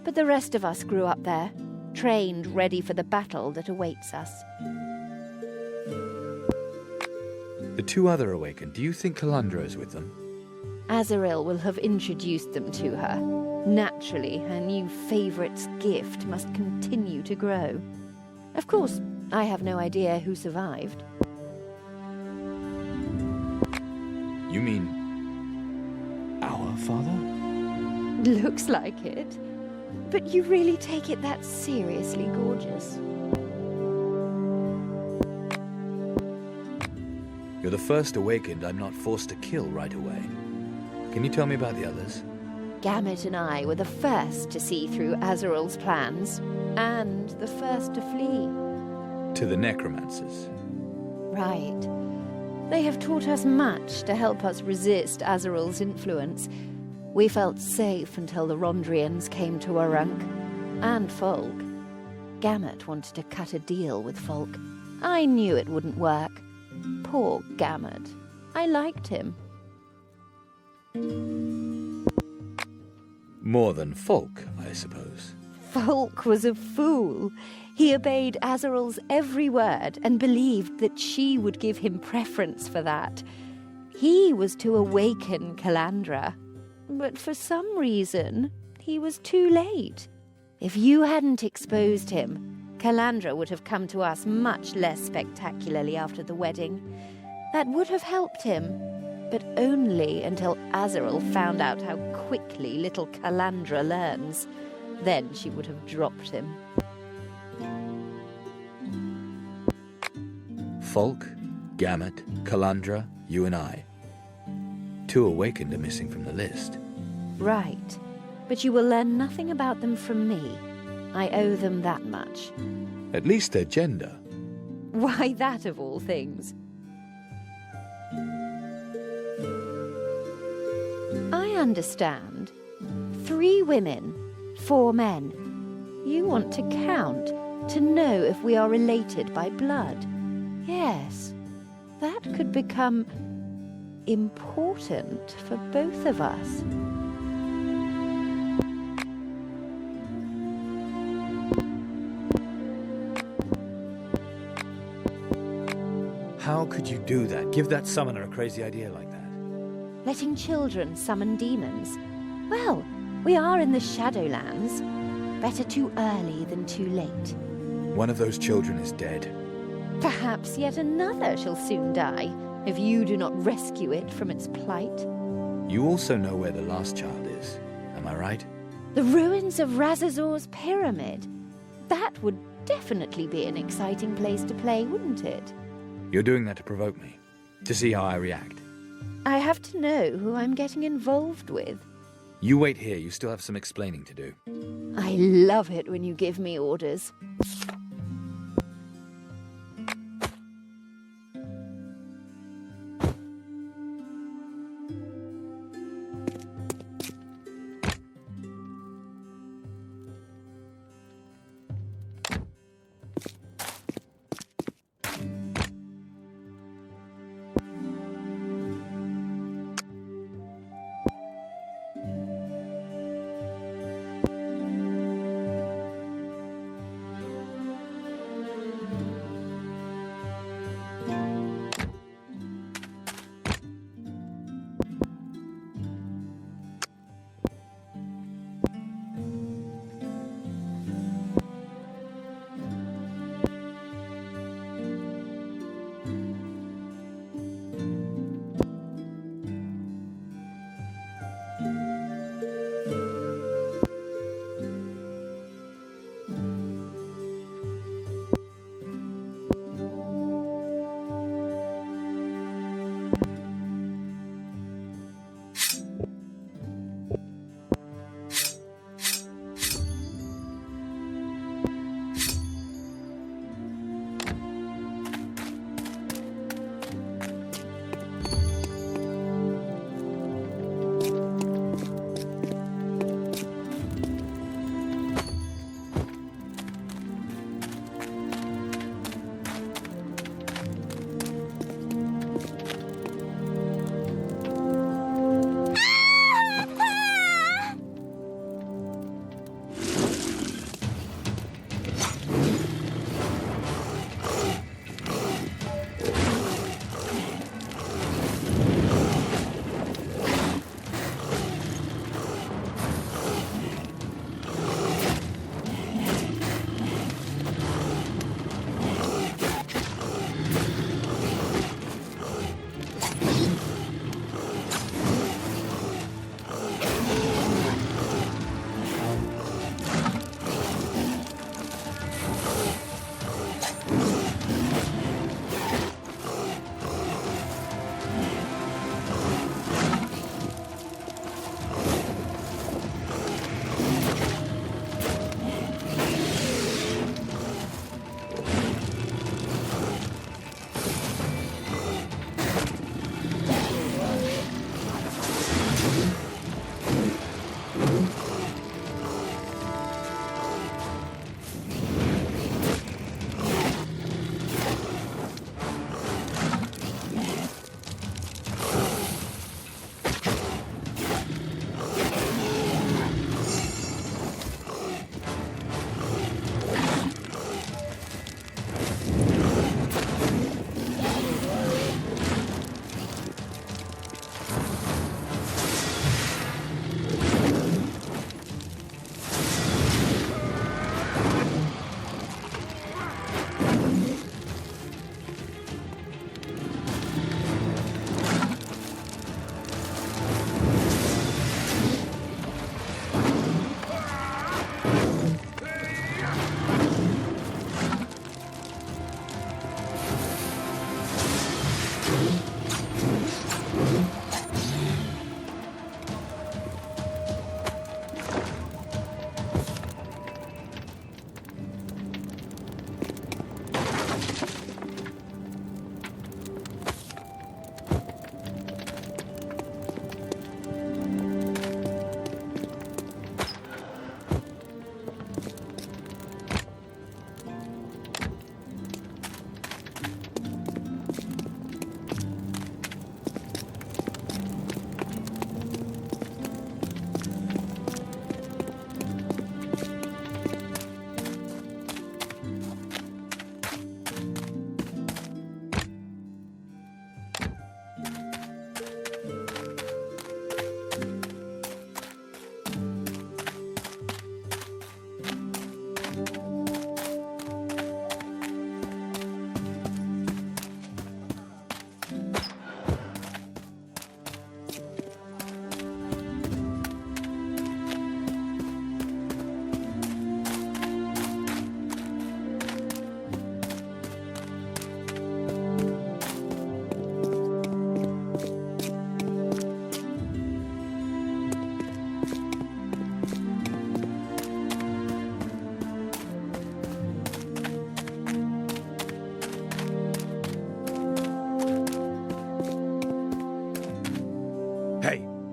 But the rest of us grew up there, trained ready for the battle that awaits us. The two other awakened, do you think Calandra is with them? Azaril will have introduced them to her. Naturally, her new favourite's gift must continue to grow. Of course, I have no idea who survived. You mean our father? Looks like it. But you really take it that seriously, gorgeous. You're the first awakened I'm not forced to kill right away. Can you tell me about the others? Ghamat and I were the first to see through Azaril's plans, and the first to flee. To the necromancers. Right. They have taught us much to help us resist Azaril's influence. We felt safe until the Rondrians came to Warunk, and Folk. Ghamat wanted to cut a deal with Folk. I knew it wouldn't work. Poor Ghamat. I liked him. More than Folk, I suppose. Folk was a fool. He obeyed Azaril's every word and believed that she would give him preference for that. He was to awaken Calandra. But for some reason, he was too late. If you hadn't exposed him, Calandra would have come to us much less spectacularly after the wedding. That would have helped him, but only until Azaril found out how quickly little Calandra learns. Then she would have dropped him. Folk, Ghamat, Calandra, you and I. Two awakened are missing from the list. Right. But you will learn nothing about them from me. I owe them that much. At least their gender. Why that of all things? I understand. 3 women, 4 men. You want to count, to know if we are related by blood. Yes, that could become important for both of us. How could you do that? Give that summoner a crazy idea like that? Letting children summon demons. Well, we are in the Shadowlands. Better too early than too late. One of those children is dead. Perhaps yet another shall soon die, if you do not rescue it from its plight. You also know where the last child is, am I right? The ruins of Razazor's pyramid. That would definitely be an exciting place to play, wouldn't it? You're doing that to provoke me, to see how I react. I have to know who I'm getting involved with. You wait here, you still have some explaining to do. I love it when you give me orders.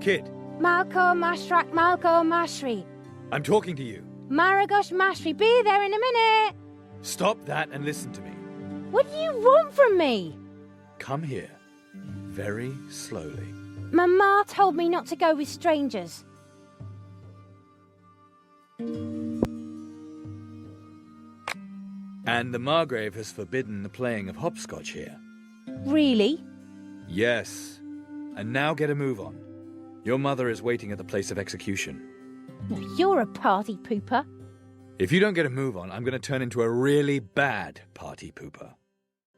Kid, Malko Mashrak, Malko Mashri. I'm talking to you. Maragosh Mashri, be there in a minute. Stop that and listen to me. What do you want from me? Come here. Very slowly. Mama told me not to go with strangers. And the Margrave has forbidden the playing of hopscotch here. Really? Yes. And now get a move on. Your mother is waiting at the place of execution. You're a party pooper. If you don't get a move on, I'm going to turn into a really bad party pooper.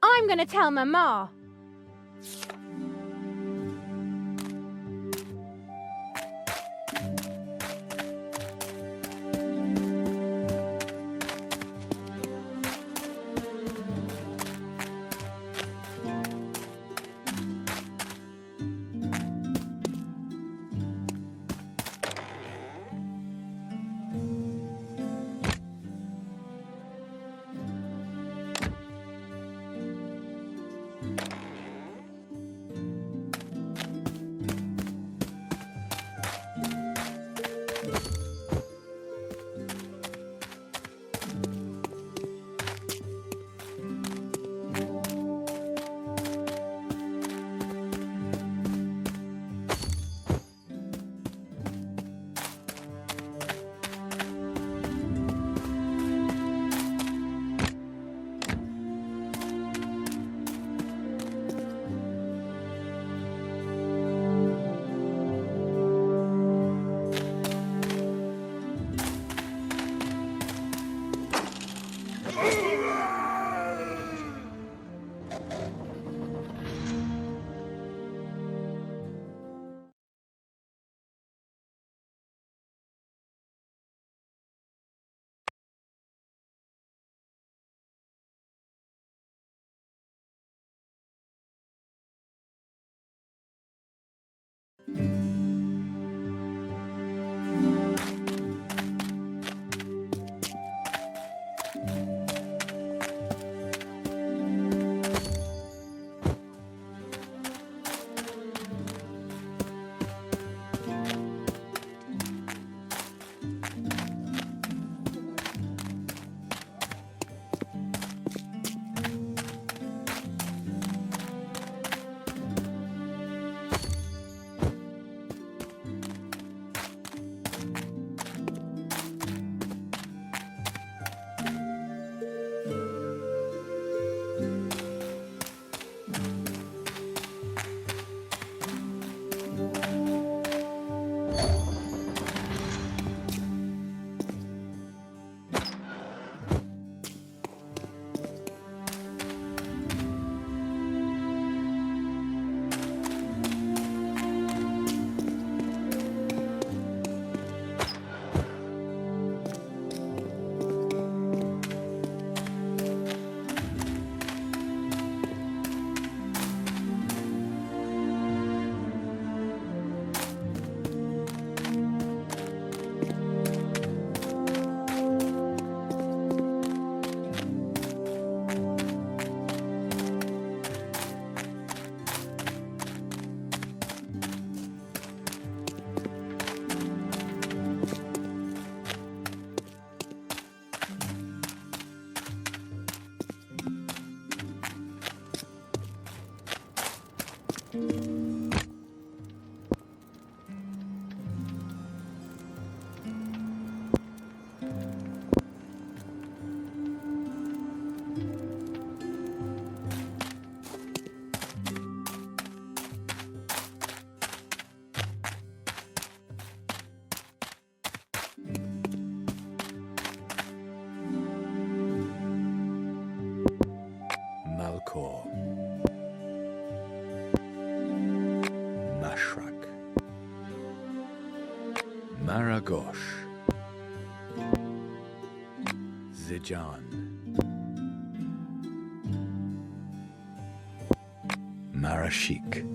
I'm going to tell Mama. Maragosh, Zijan, Marashik.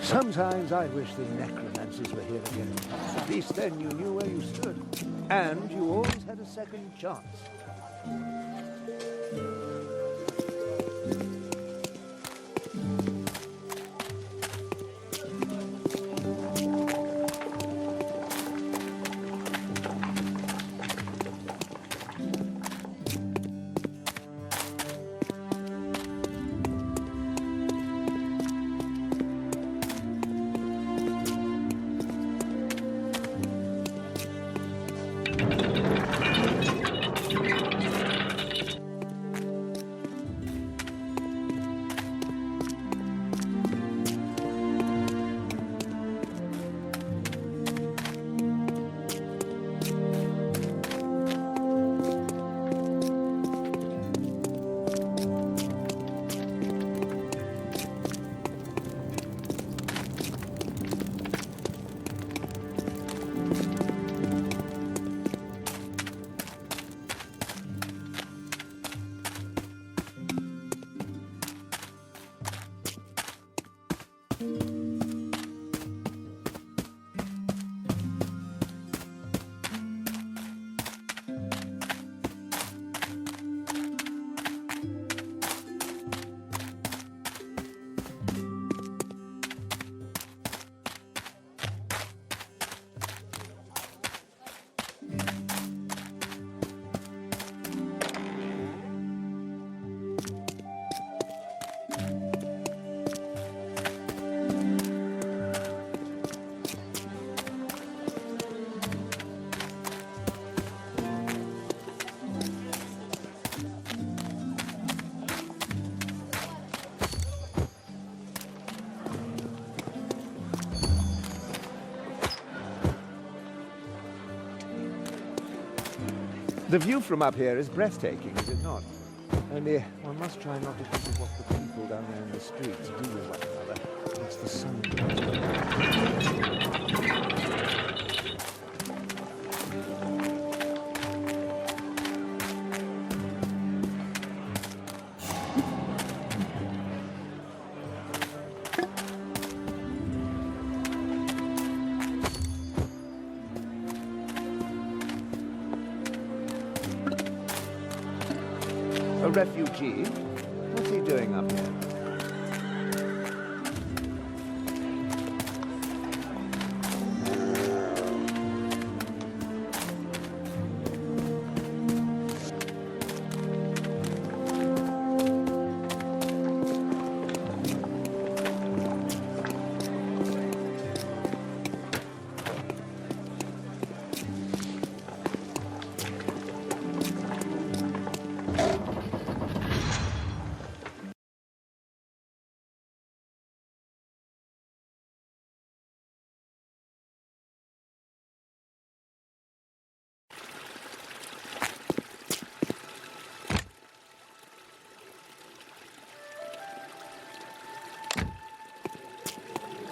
Sometimes I wish the necromancers were here again. At least then you knew where you stood. And you always had a second chance. The view from up here is breathtaking, is it not? Only one must try not to think of what the people down there in the streets do with one another. It's the sun. A refugee? What's he doing up here?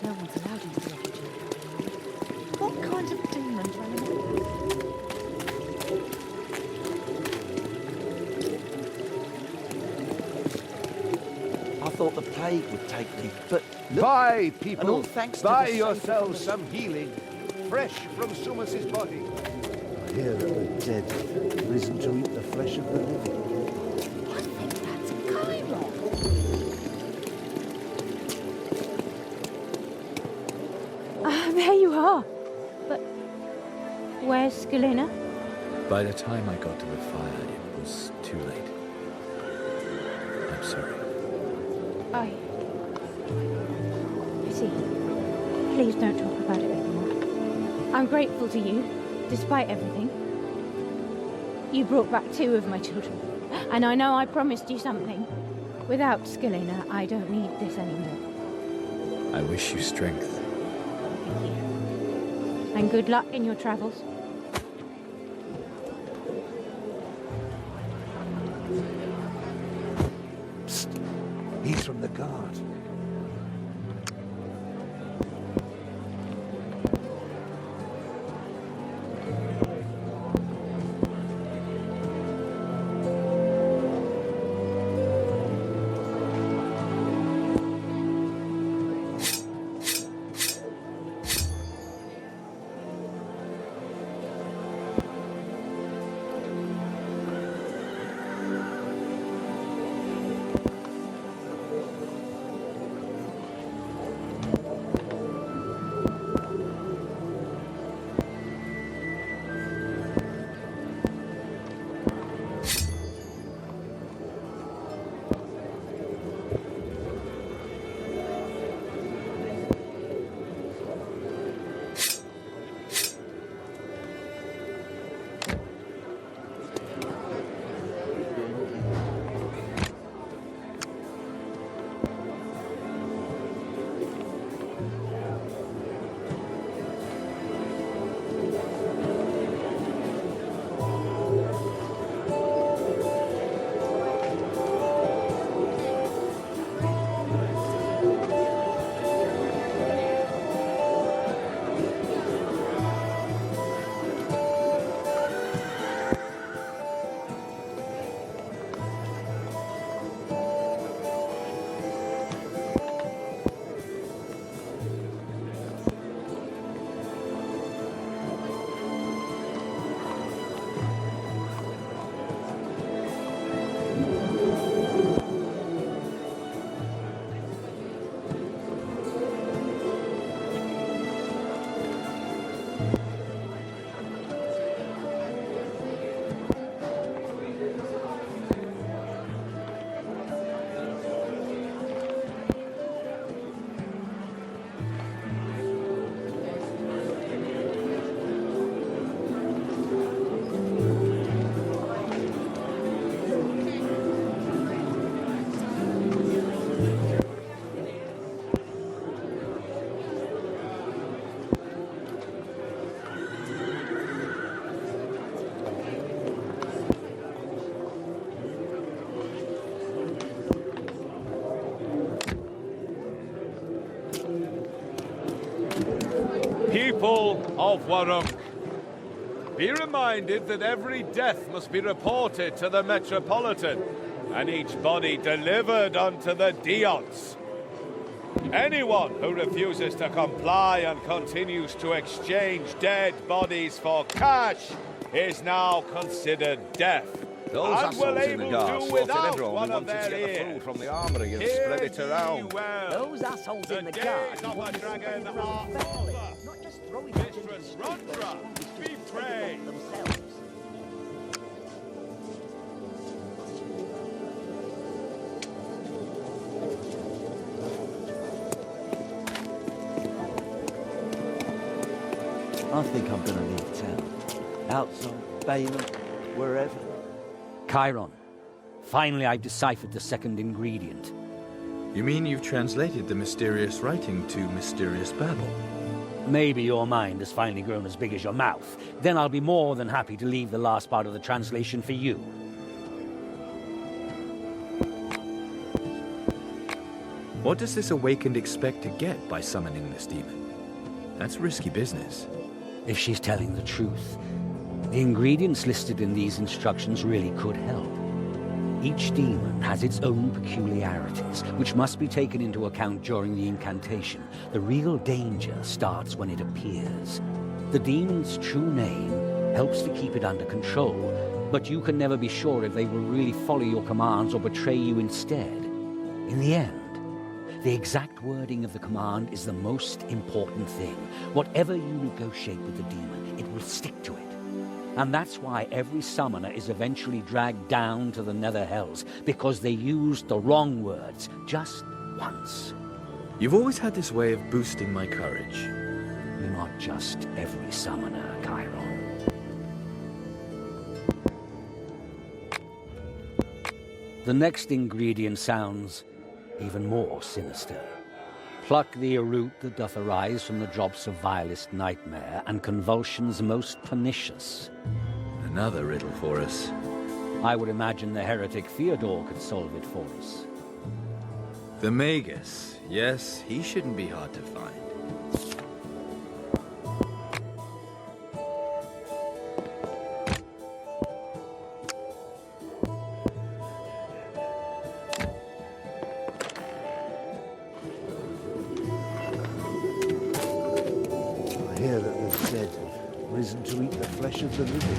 No one's allowed into the refugee camp. What kind of demons running I thought the plague would take me, but look, Buy, and people! all thanks to Buy the yourselves Savior some healing, fresh from Sumus's body. I hear that the dead have risen to eat the flesh of the living. I think that's Cairon. There you are. But where's Scalina? By the time I got to the fire, it was too late. I I'm sorry. I see. Please don't talk about it anymore. I'm grateful to you, despite everything. You brought back 2 of my children, and I know I promised you something. Without Skelena, I don't need this anymore. I wish you strength. Thank you. And good luck in your travels. Psst. He's from the guard. People of Warunk, be reminded that every death must be reported to the Metropolitan, and each body delivered unto the Deots. Anyone who refuses to comply and continues to exchange dead bodies for cash is now considered deaf. Those and assholes will in the able guard do slaughtered without everyone one who of wanted to their get the ears. food from the armory and Hear spread it ye around. well. Those assholes in the days guard of want the to spread dragon it are around fairly, over. not just throw it out into the Mistress street where the Rondra, strongest be just take it praised. themselves. I think I'm gonna leave town. Outside, Balaam, wherever. Cairon. Finally, I've deciphered the second ingredient. You mean you've translated the mysterious writing to mysterious babble? Maybe your mind has finally grown as big as your mouth. Then I'll be more than happy to leave the last part of the translation for you. What does this awakened expect to get by summoning this demon? That's risky business. If she's telling the truth, the ingredients listed in these instructions really could help. Each demon has its own peculiarities, which must be taken into account during the incantation. The real danger starts when it appears. The demon's true name helps to keep it under control, but you can never be sure if they will really follow your commands or betray you instead. In the end, the exact wording of the command is the most important thing. Whatever you negotiate with the demon, it will stick to it. And that's why every summoner is eventually dragged down to the Nether Hells, because they used the wrong words just once. You've always had this way of boosting my courage. Not just every summoner, Cairon. The next ingredient sounds even more sinister. Pluck thee a root that doth arise from the drops of vilest nightmare and convulsions most pernicious. Another riddle for us. I would imagine the heretic Theodore could solve it for us. The Magus. Yes, he shouldn't be hard to find. I hear that the dead have risen to eat the flesh of the living.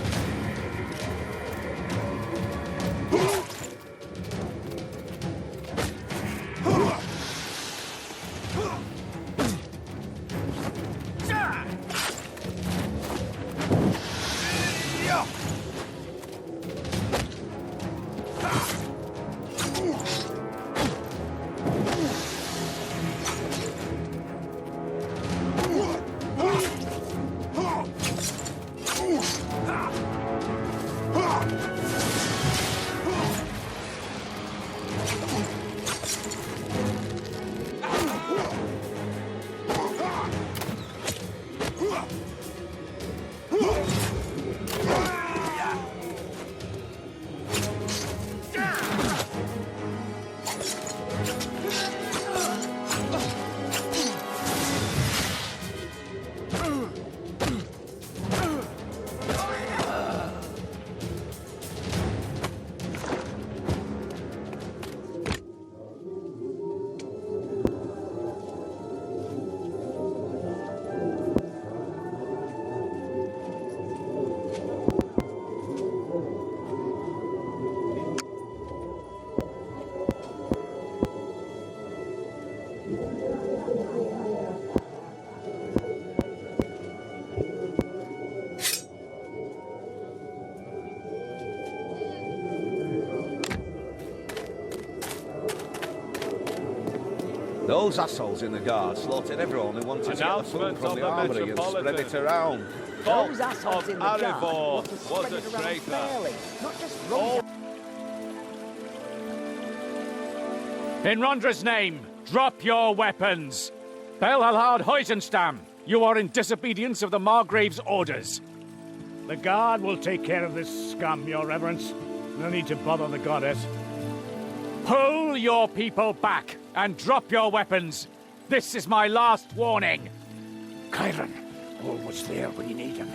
Those assholes in the guard slaughtered everyone who wanted to get the food from the armory and spread it around. Those assholes in the guard Arivor want to spread was a it around traitor. fairly, not just throw it. In Rondra's name, drop your weapons. Belhalhard Heusenstam, you are in disobedience of the Margrave's orders. The guard will take care of this scum, your reverence. No need to bother the goddess. Pull your people back and drop your weapons. This is my last warning. Cairon, always there when you need him.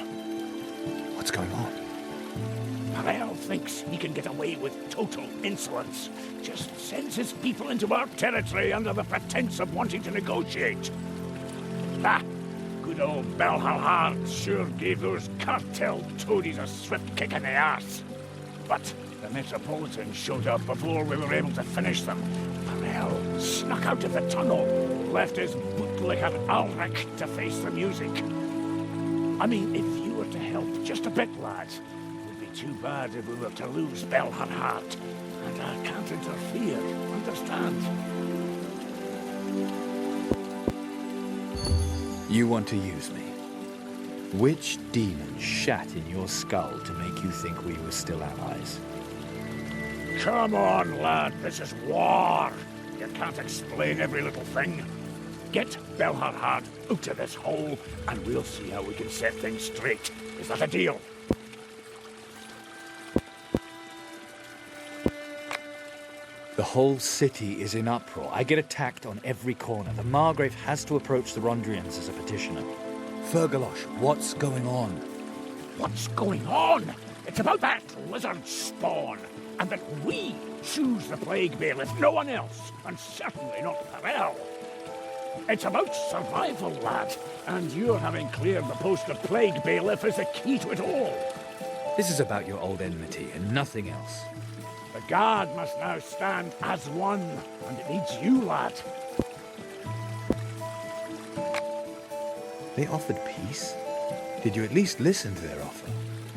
What's going on? Parel thinks he can get away with total insolence. Just sends his people into our territory under the pretense of wanting to negotiate. Ah, good old Belhalhard sure gave those cartel toadies a swift kick in the arse. But the Metropolitan showed up before we were able to finish them. Parel snuck out of the tunnel, left his bootlicker Ulrich to face the music. I mean, if you were to help just a bit, lads, it would be too bad if we were to lose Belhalhard. And I can't interfere, understand? You want to use me? Which demon shat in your skull to make you think we were still allies? Come on, lad, this is war. You can't explain every little thing. Get Belhalhard out of this hole, and we'll see how we can set things straight. Is that a deal? The whole city is in uproar. I get attacked on every corner. The Margrave has to approach the Rondrians as a petitioner. Fergalosh, what's going on? What's going on? It's about that lizard spawn, and that we choose the Plague Bailiff, no one else, and certainly not Parel. It's about survival, lad, and your having cleared the post of Plague Bailiff is the key to it all. This is about your old enmity and nothing else. The guard must now stand as one, and it needs you, lad. They offered peace? Did you at least listen to their offer?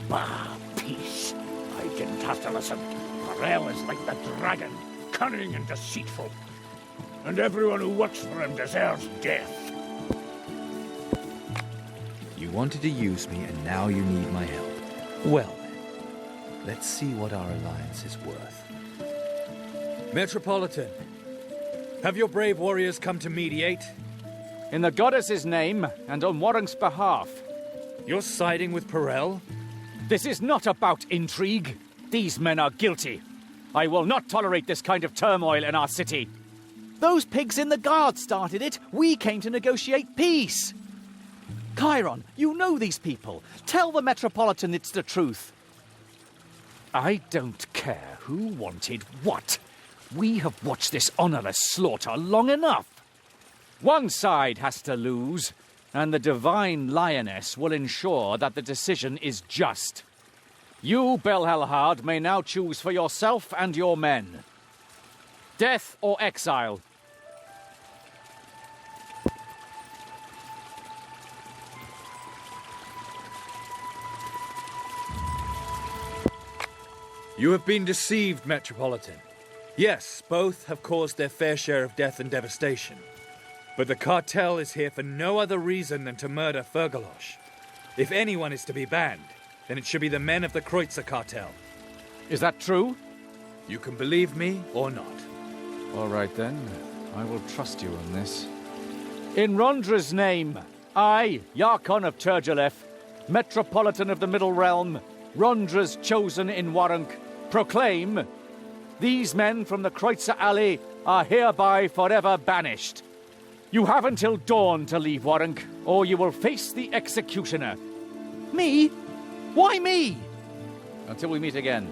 Bah, peace. I didn't have to listen. Varel is like the dragon, cunning and deceitful. And everyone who works for him deserves death. You wanted to use me, and now you need my help. Well, then, let's see what our alliance is worth. Metropolitan, have your brave warriors come to mediate? In the goddess's name, and on Warunk's behalf. You're siding with Perel? This is not about intrigue. These men are guilty. I will not tolerate this kind of turmoil in our city. Those pigs in the guard started it. We came to negotiate peace. Cairon, you know these people. Tell the Metropolitan it's the truth. I don't care who wanted what. We have watched this honorless slaughter long enough. One side has to lose, and the Divine Lioness will ensure that the decision is just. You, Belhelhard, may now choose for yourself and your men. Death or exile. You have been deceived, Metropolitan. Yes, both have caused their fair share of death and devastation. But the cartel is here for no other reason than to murder Fergalosh. If anyone is to be banned, then it should be the men of the Kreutz cartel. Is that true? You can believe me or not. All right, then. I will trust you on this. In Rondra's name, I, Yarkon of Turgelef, Metropolitan of the Middle Realm, Rondra's chosen in Warunk, proclaim, these men from the Kreutz Alley are hereby forever banished. You have until dawn to leave Warunk, or you will face the executioner. Me? Why me? Until we meet again.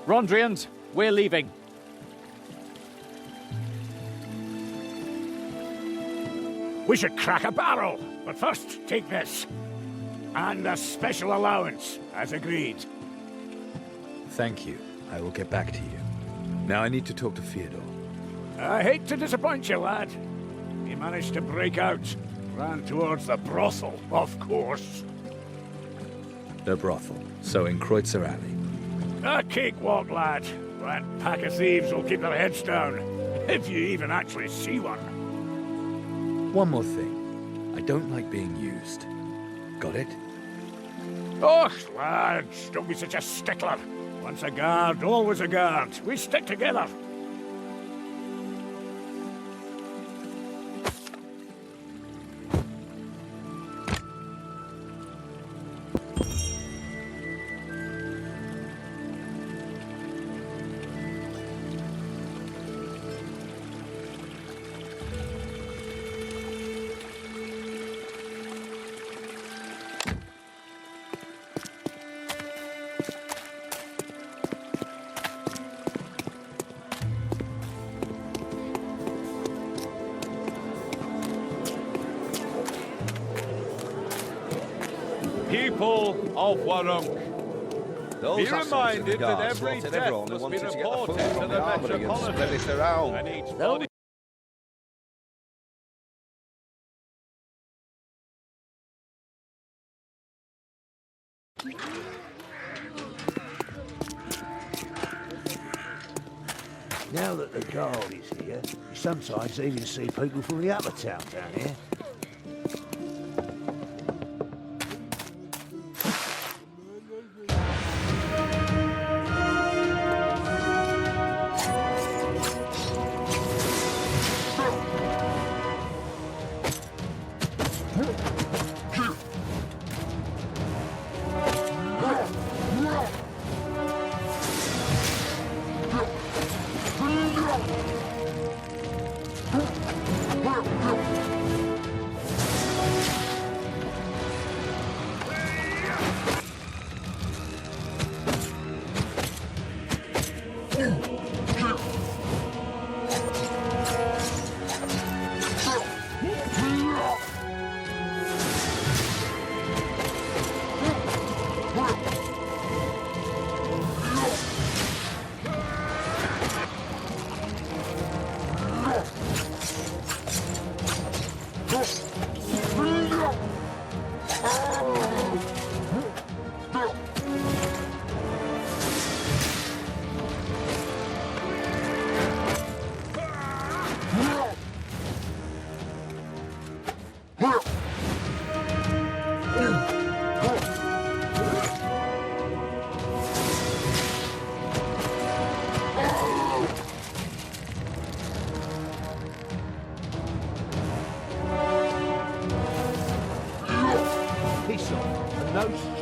Rondrians, we're leaving. We should crack a barrel, but first, take this. And a special allowance, as agreed. Thank you. I will get back to you. Now I need to talk to Fyodor. I hate to disappoint you, lad. He managed to break out. Ran towards the brothel, of course. The brothel. So in Kreutz Alley. A cakewalk, lad. That pack of thieves will keep their heads down. If you even actually see one. One more thing. I don't like being used. Got it? Oh, lads, don't be such a stickler. Once a guard, always a guard. We stick together. People of Warunk, be Those reminded that guards every slaughtered death everyone who must be wanted to get the reported food to from the the armory and spread it Metropolitan. around. And each body Now that the guard is here, you sometimes even see people from the upper town down here.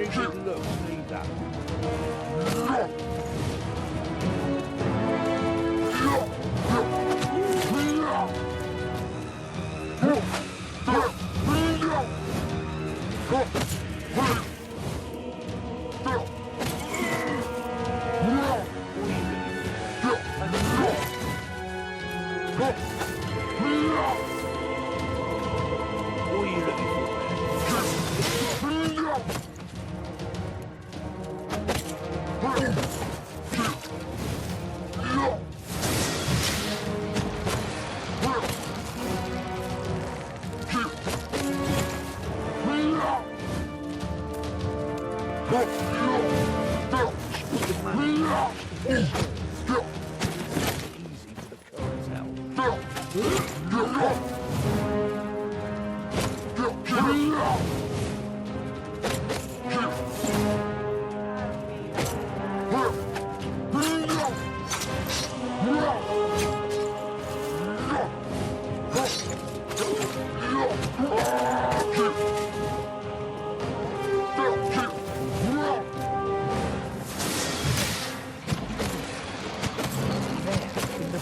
as it looks, neither.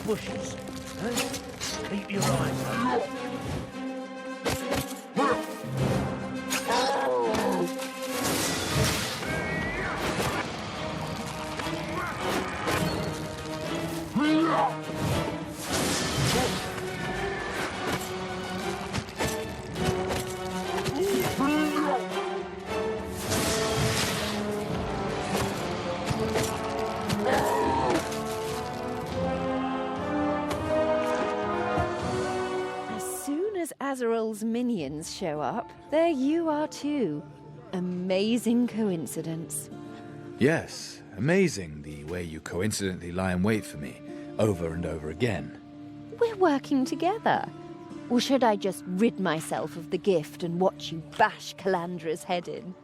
Bushes. Huh? Keep your eyes open. Azaril's minions show up, there you are too. Amazing coincidence. Yes, amazing the way you coincidentally lie in wait for me, over and over again. We're working together. Or should I just rid myself of the gift and watch you bash Calandra's head in?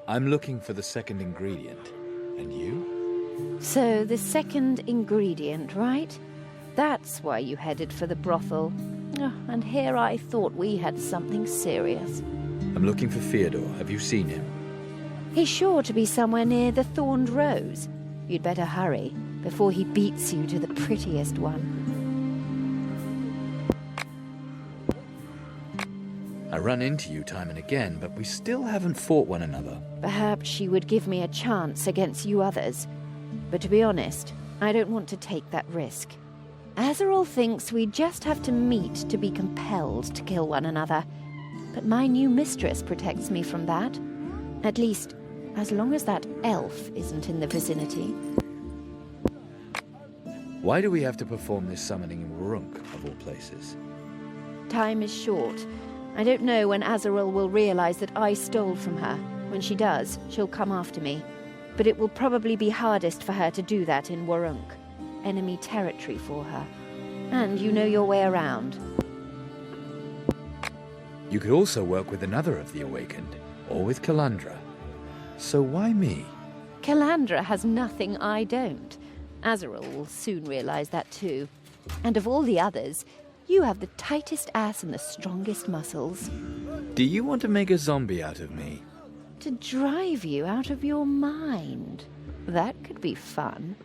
I'm looking for the second ingredient. And you? So, the second ingredient, right? That's why you headed for the brothel. Oh, and here I thought we had something serious. I'm looking for Theodore. Have you seen him? He's sure to be somewhere near the Thorned Rose. You'd better hurry, before he beats you to the prettiest one. I run into you time and again, but we still haven't fought one another. Perhaps she would give me a chance against you others. But to be honest, I don't want to take that risk. Azaril thinks we just have to meet to be compelled to kill one another. But my new mistress protects me from that. At least, as long as that elf isn't in the vicinity. Why do we have to perform this summoning in Warunk, of all places? Time is short. I don't know when Azaril will realize that I stole from her. When she does, she'll come after me. But it will probably be hardest for her to do that in Warunk. Enemy territory for her. And you know your way around. You could also work with another of the Awakened, or with Calandra. So why me? Calandra has nothing I don't. Azaril will soon realize that too. And of all the others, you have the tightest ass and the strongest muscles. Do you want to make a zombie out of me? To drive you out of your mind. That could be fun.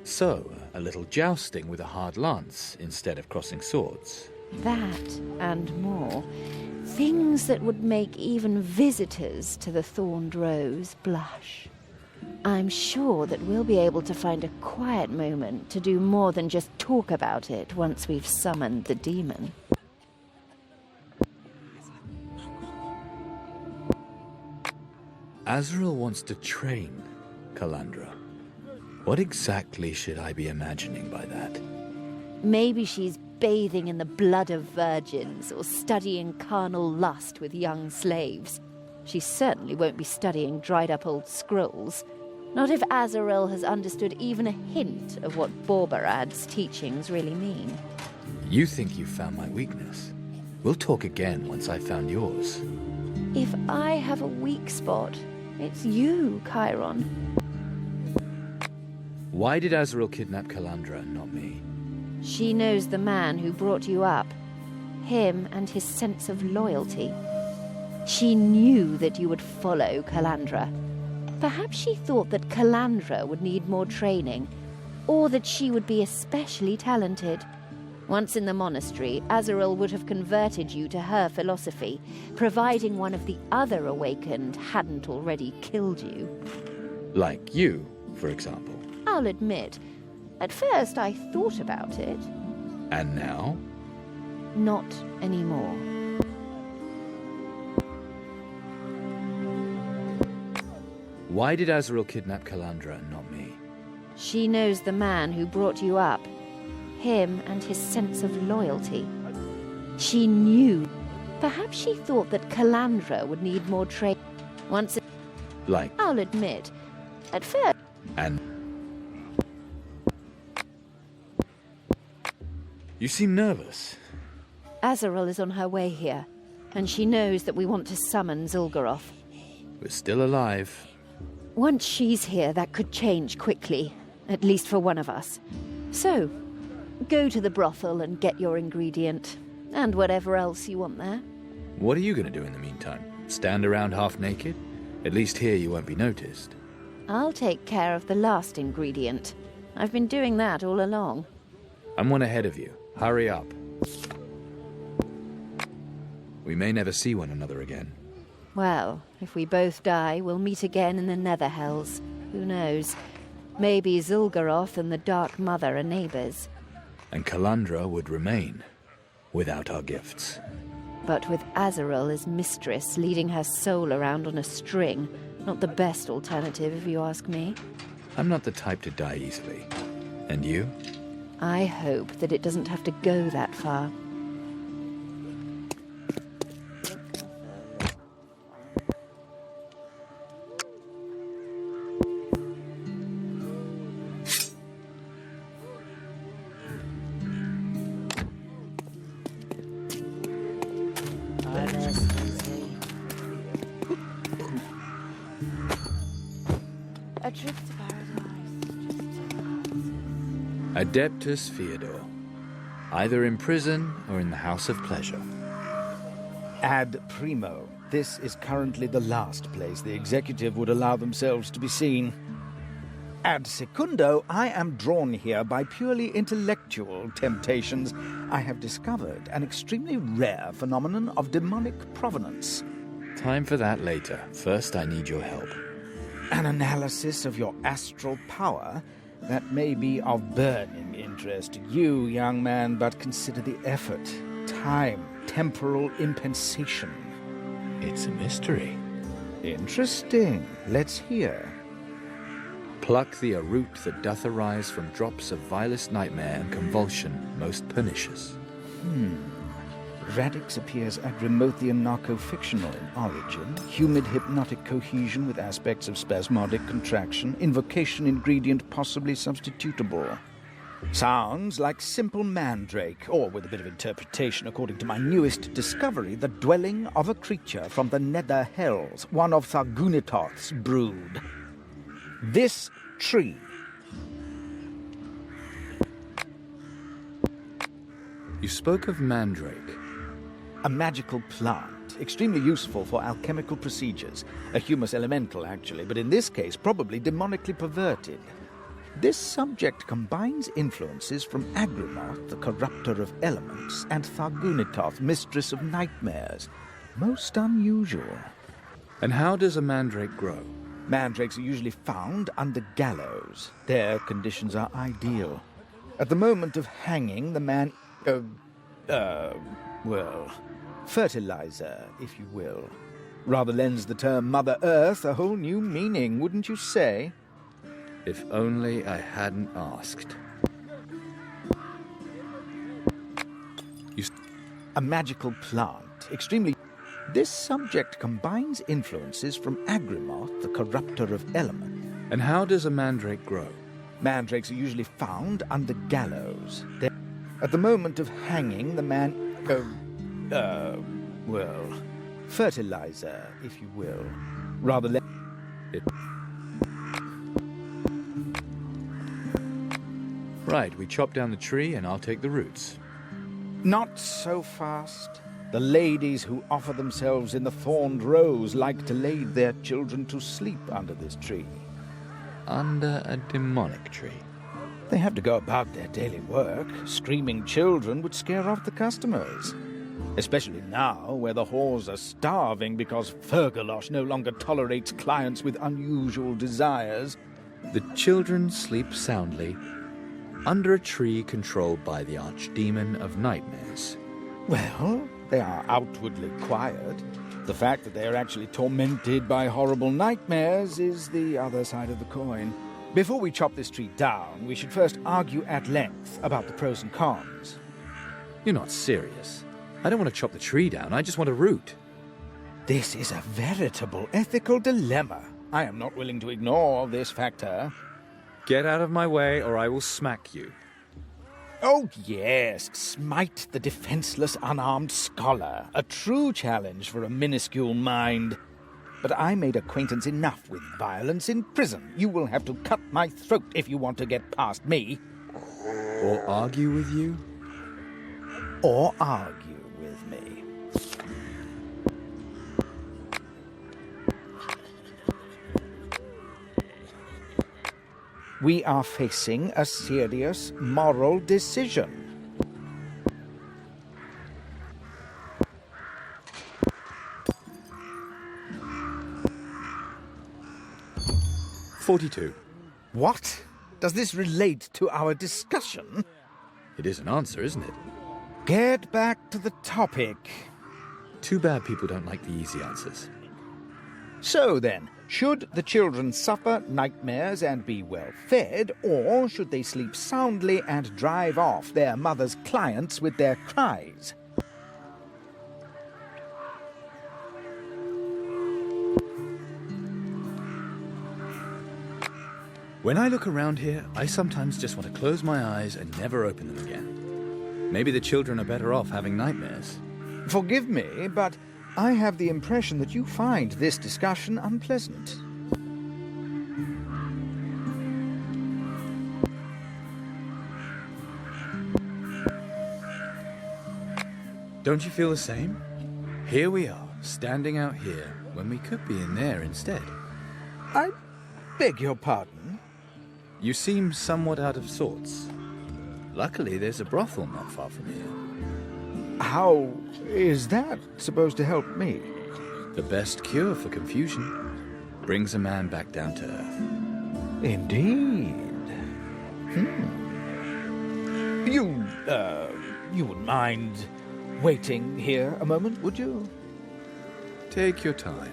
So, a little jousting with a hard lance instead of crossing swords. That and more. Things that would make even visitors to the Thorned Rose blush. I'm sure that we'll be able to find a quiet moment to do more than just talk about it once we've summoned the demon. Azaril wants to train Calandra. What exactly should I be imagining by that? Maybe she's bathing in the blood of virgins or studying carnal lust with young slaves. She certainly won't be studying dried-up old scrolls. Not if Azaril has understood even a hint of what Borbarad's teachings really mean. You think you've found my weakness. We'll talk again once I've found yours. If I have a weak spot, it's you, Cairon. Why did Azaril kidnap Calandra and not me? She knows the man who brought you up. Him and his sense of loyalty. She knew that you would follow Calandra. Perhaps she thought that Calandra would need more training, or that she would be especially talented. Once in the monastery, Azaril would have converted you to her philosophy, providing one of the other awakened hadn't already killed you. Like you, for example. I'll admit, at first I thought about it. And now? Not anymore. Why did Azaril kidnap Calandra and not me? She knows the man who brought you up. Him and his sense of loyalty. She knew. Perhaps she thought that Calandra would need more training. Once. Like. I'll admit, at first. And. You seem nervous. Azaril is on her way here, and she knows that we want to summon Zhulgaroth. We're still alive. Once she's here, that could change quickly, at least for one of us. So, go to the brothel and get your ingredient, and whatever else you want there. What are you going to do in the meantime? Stand around half naked? At least here you won't be noticed. I'll take care of the last ingredient. I've been doing that all along. I'm one ahead of you. Hurry up. We may never see one another again. Well, if we both die, we'll meet again in the Nether Hells. Who knows? Maybe Zhulgaroth and the Dark Mother are neighbors. And Calandra would remain, without our gifts. But with Azaril as mistress, leading her soul around on a string, not the best alternative, if you ask me. I'm not the type to die easily. And you? I hope that it doesn't have to go that far. Adeptus Feodor. Either in prison or in the House of Pleasure. Ad primo. This is currently the last place the executive would allow themselves to be seen. Ad secundo, I am drawn here by purely intellectual temptations. I have discovered an extremely rare phenomenon of demonic provenance. Time for that later. First, I need your help. An analysis of your astral power? That may be of burning interest to you, young man, but consider the effort, time, temporal impensation. It's a mystery. Interesting. Let's hear. Pluck the a root that doth arise from drops of vilest nightmare and convulsion, most pernicious. Radix appears Agrimothian narco-fictional in origin, humid hypnotic cohesion with aspects of spasmodic contraction, invocation ingredient possibly substitutable. Sounds like simple mandrake, or with a bit of interpretation according to my newest discovery, the dwelling of a creature from the Nether Hells, one of Thargunitoth's brood. This tree. You spoke of mandrake. A magical plant, extremely useful for alchemical procedures. A humus elemental, actually, but in this case, probably demonically perverted. This subject combines influences from Agrimoth, the corrupter of elements, and Thargunitoth, mistress of nightmares. Most unusual. And how does a mandrake grow? Mandrakes are usually found under gallows. Their conditions are ideal. At the moment of hanging, the man... fertilizer, if you will. Rather lends the term Mother Earth a whole new meaning, wouldn't you say? If only I hadn't asked. A magical plant, extremely... This subject combines influences from Agrimoth, the corrupter of elements. And how does a mandrake grow? Mandrakes are usually found under gallows. At the moment of hanging, the man... fertilizer, if you will. Rather Right, we chop down the tree and I'll take the roots. Not so fast. The ladies who offer themselves in the thorned rose like to lay their children to sleep under this tree. Under a demonic tree? They have to go about their daily work. Screaming children would scare off the customers. Especially now, where the whores are starving because Fergalosh no longer tolerates clients with unusual desires. The children sleep soundly under a tree controlled by the archdemon of nightmares. Well, they are outwardly quiet. The fact that they are actually tormented by horrible nightmares is the other side of the coin. Before we chop this tree down, we should first argue at length about the pros and cons. You're not serious. I don't want to chop the tree down, I just want a root. This is a veritable ethical dilemma. I am not willing to ignore this factor. Get out of my way or I will smack you. Oh yes, smite the defenseless unarmed scholar. A true challenge for a minuscule mind. But I made acquaintance enough with violence in prison. You will have to cut my throat if you want to get past me. Or argue with you? Or argue with me. We are facing a serious moral decision. $42. What? Does this relate to our discussion? It is an answer, isn't it? Get back to the topic. Too bad people don't like the easy answers. So then, should the children suffer nightmares and be well fed, or should they sleep soundly and drive off their mother's clients with their cries? When I look around here, I sometimes just want to close my eyes and never open them again. Maybe the children are better off having nightmares. Forgive me, but I have the impression that you find this discussion unpleasant. Don't you feel the same? Here we are, standing out here, when we could be in there instead. I beg your pardon? You seem somewhat out of sorts. Luckily, there's a brothel not far from here. How is that supposed to help me? The best cure for confusion. Brings a man back down to earth. Indeed. You wouldn't mind waiting here a moment, would you? Take your time.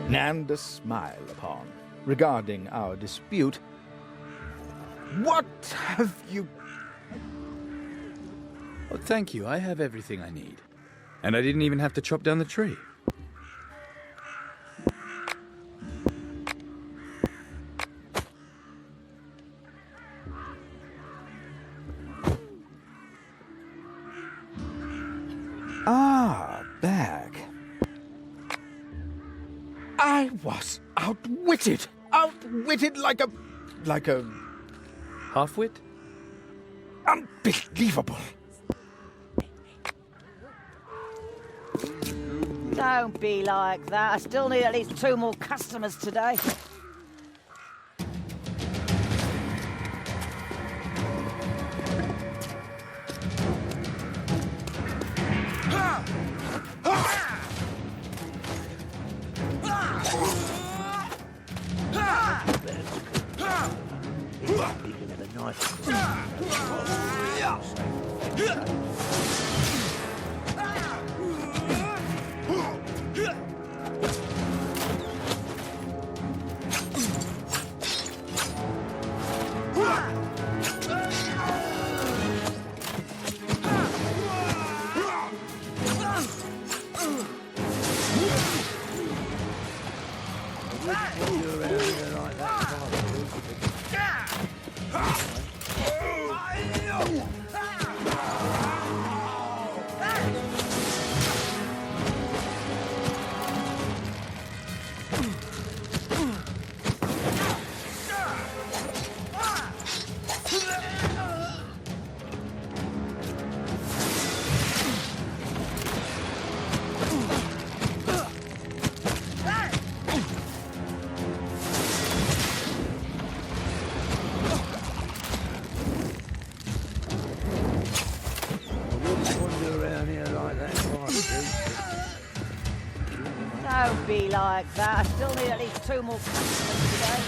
And a smile upon. Regarding our dispute, what have you... Oh, thank you. I have everything I need. And I didn't even have to chop down the tree. Ah, bag. I was outwitted! Outwitted like a... Half-wit? Unbelievable! Don't be like that. I still need at least 2 more customers today. like that. I still need at least 2 more customers today.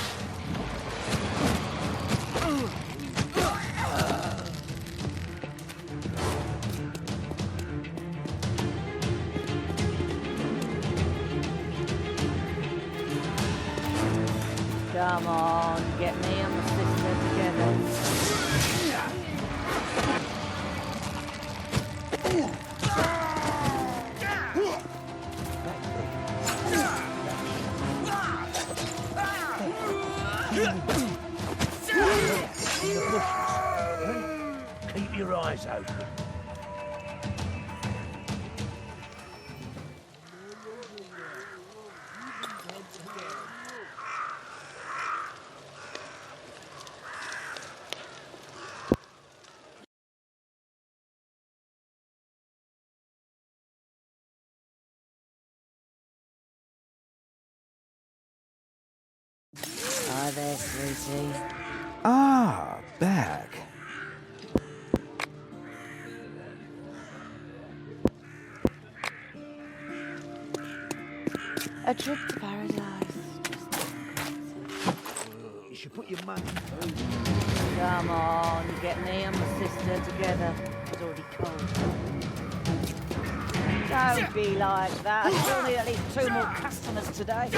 Come on, get me and my sister together. Keep your eyes open. Hi there, sweetie. Ah, back. A trip to paradise. You should put your money. Come on, get me and my sister together. It's already cold. Don't be like that. I still need at least 2 more customers today.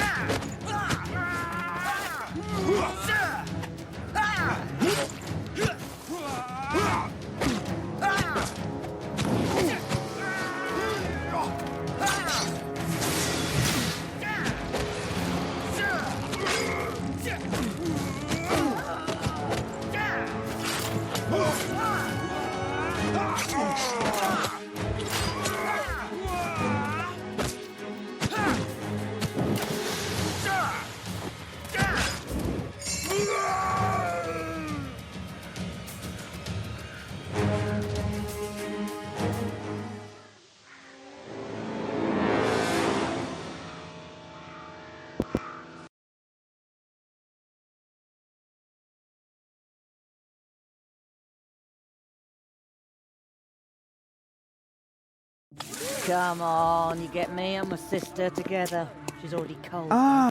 Come on, you get me and my sister together. She's already cold. Ah.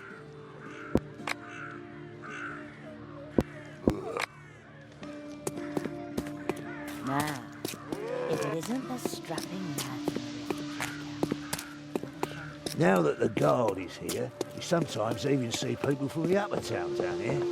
Now, if it isn't the strapping lad. Now that the guard is here, you sometimes even see people from the upper town down here.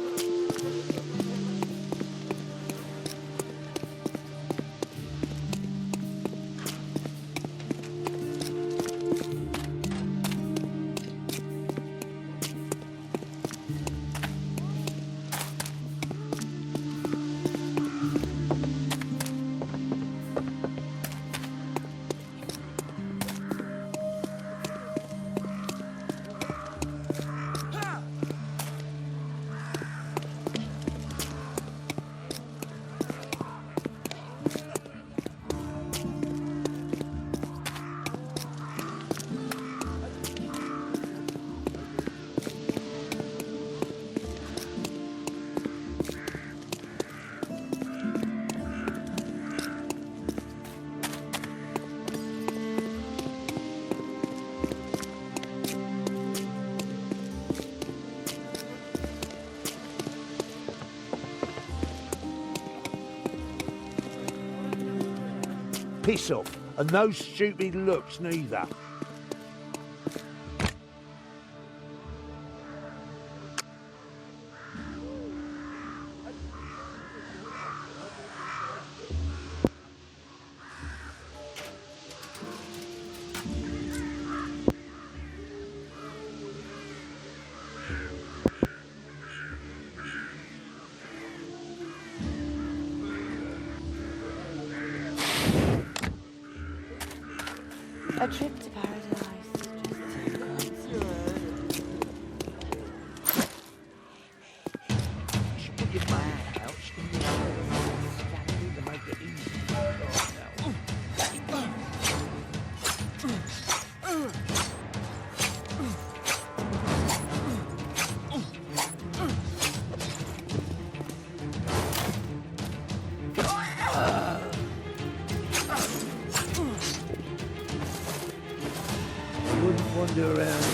Piss off, and no stupid looks neither. A trip to paradise. Put your money pouch in your strategy to make it easy. Wander around.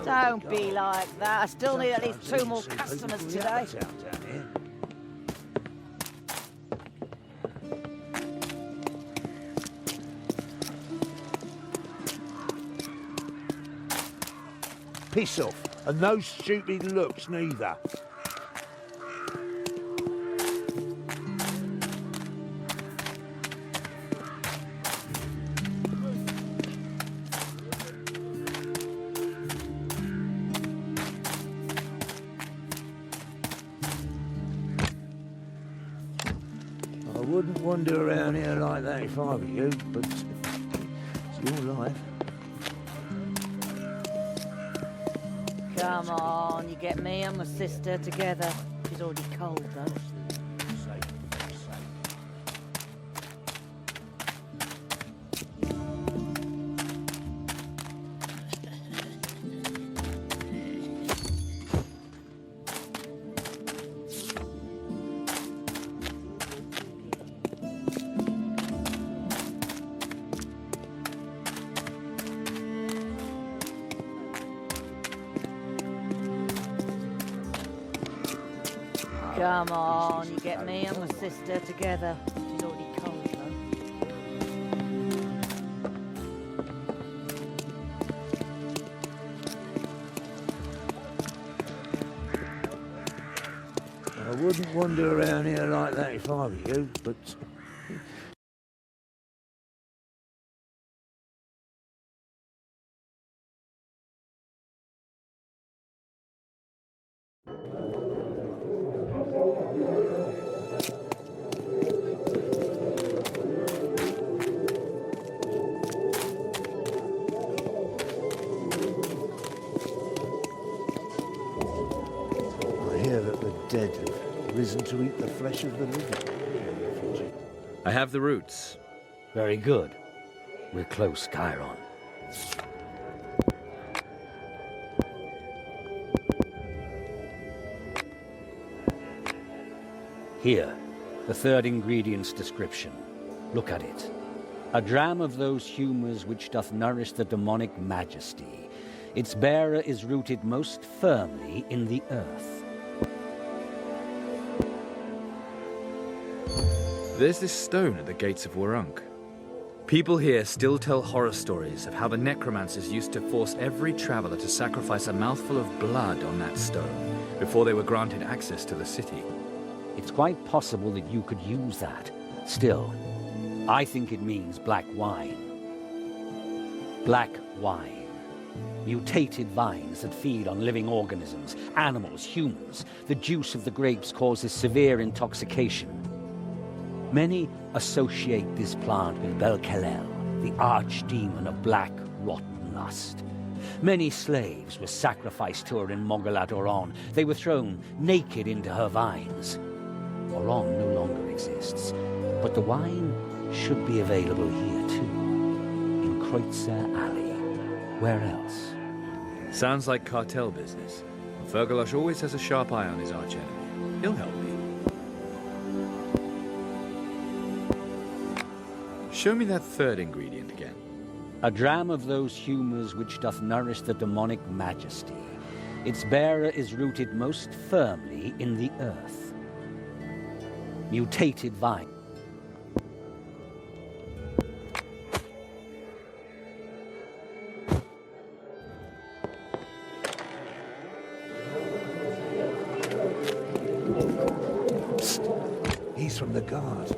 Don't be like that. I still need at least 2 more customers today. Piss off, and no stupid looks neither. I wouldn't wander around here like that if I were you, but it's your life. Come on, you get me and my sister together. She's already cold, though. Come on, you get me and my sister together. She's already cold, though. I wouldn't wander around here like that if I were you, but... dead have risen to eat the flesh of the living. I have the roots. Very good. We're close, Cairon. Here, the third ingredient's description. Look at it. A dram of those humours which doth nourish the demonic majesty. Its bearer is rooted most firmly in the earth. There's this stone at the gates of Warunk. People here still tell horror stories of how the necromancers used to force every traveler to sacrifice a mouthful of blood on that stone before they were granted access to the city. It's quite possible that you could use that. Still, I think it means black wine. Black wine. Mutated vines that feed on living organisms, animals, humans. The juice of the grapes causes severe intoxication. Many associate this plant with Bel-Kelel, the archdemon of black, rotten lust. Many slaves were sacrificed to her in Mogalat Oron. They were thrown naked into her vines. Oron no longer exists, but the wine should be available here too, in Kreutz Alley. Where else? Sounds like cartel business. Fergalosh always has a sharp eye on his archenemy. He'll help me. Show me that third ingredient again. A dram of those humours which doth nourish the demonic majesty. Its bearer is rooted most firmly in the earth. Mutated vine. He's from the guard.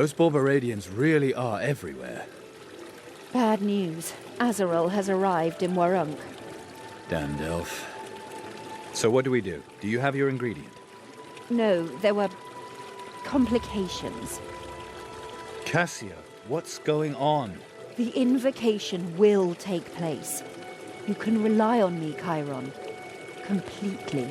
Those Borbaradians really are everywhere. Bad news. Azaril has arrived in Warunk. Damned elf. So what do we do? Do you have your ingredient? No, there were complications. Cassio, what's going on? The invocation will take place. You can rely on me, Cairon. Completely.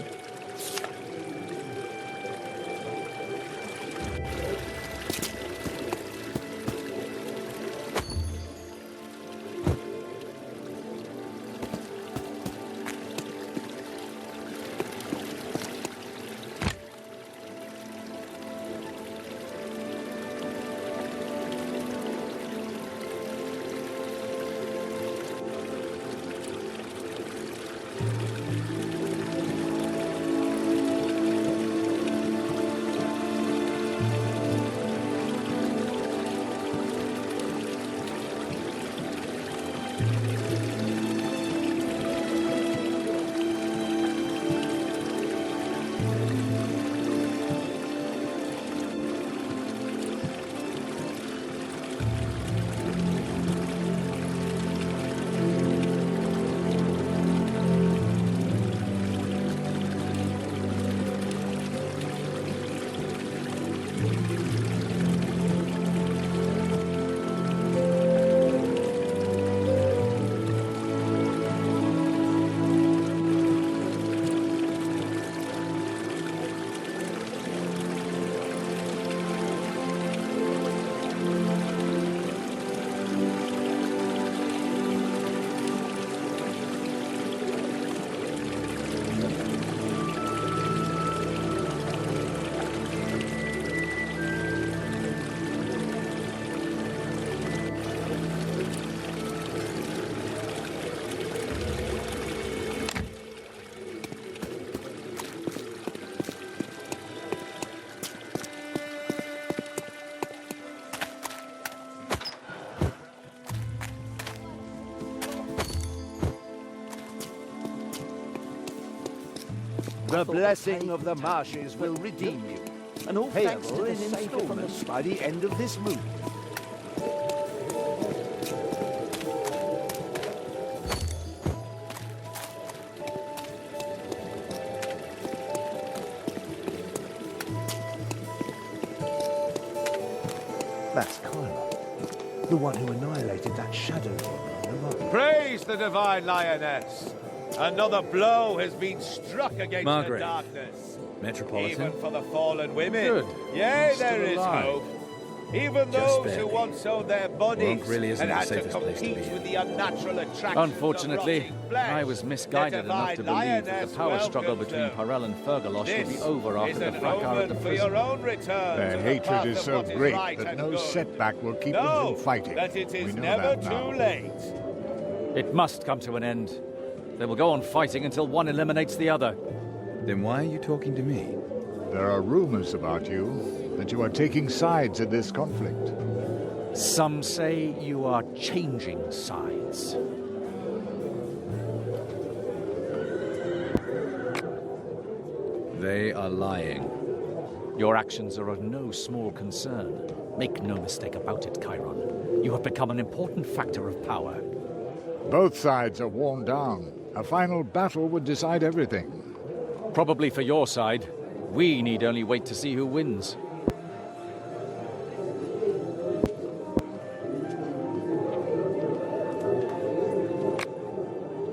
The blessing of the marshes will redeem you. And all thanks to Payable the in savior from the installments by the end of this moon. That's Cairon, the one who annihilated that shadow on the rock. Praise the divine lioness! Another blow has been struck against Margaret. the darkness. Metropolitan. Even for the fallen women. Good. Yea, Still there is alive. hope. Even Just those barely. who once sold their bodies Warunk really isn't and the had to safest place to compete be in. with the unnatural attraction Unfortunately, of rotting flesh. I was misguided enough to believe that the power struggle between Parel and Fergalosh would be over after the fracas at the for your prison. own return Their to the hatred path is of so what is great right that and no good. setback will keep Know them from fighting. that it We is know never that now. too late. It must come to an end. They will go on fighting until one eliminates the other. Then why are you talking to me? There are rumors about you, that you are taking sides in this conflict. Some say you are changing sides. They are lying. Your actions are of no small concern. Make no mistake about it, Cairon. You have become an important factor of power. Both sides are worn down. A final battle would decide everything. Probably for your side. We need only wait to see who wins.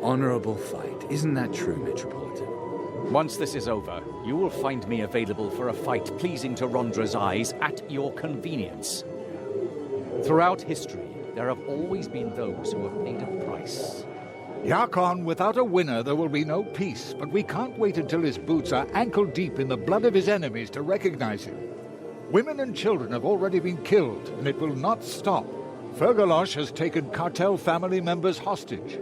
Honorable fight. Isn't that true, Metropolitan? Once this is over, you will find me available for a fight pleasing to Rondra's eyes at your convenience. Throughout history, there have always been those who have paid a price. Yakon, without a winner, there will be no peace. But we can't wait until his boots are ankle-deep in the blood of his enemies to recognize him. Women and children have already been killed, and it will not stop. Fergalosh has taken cartel family members hostage.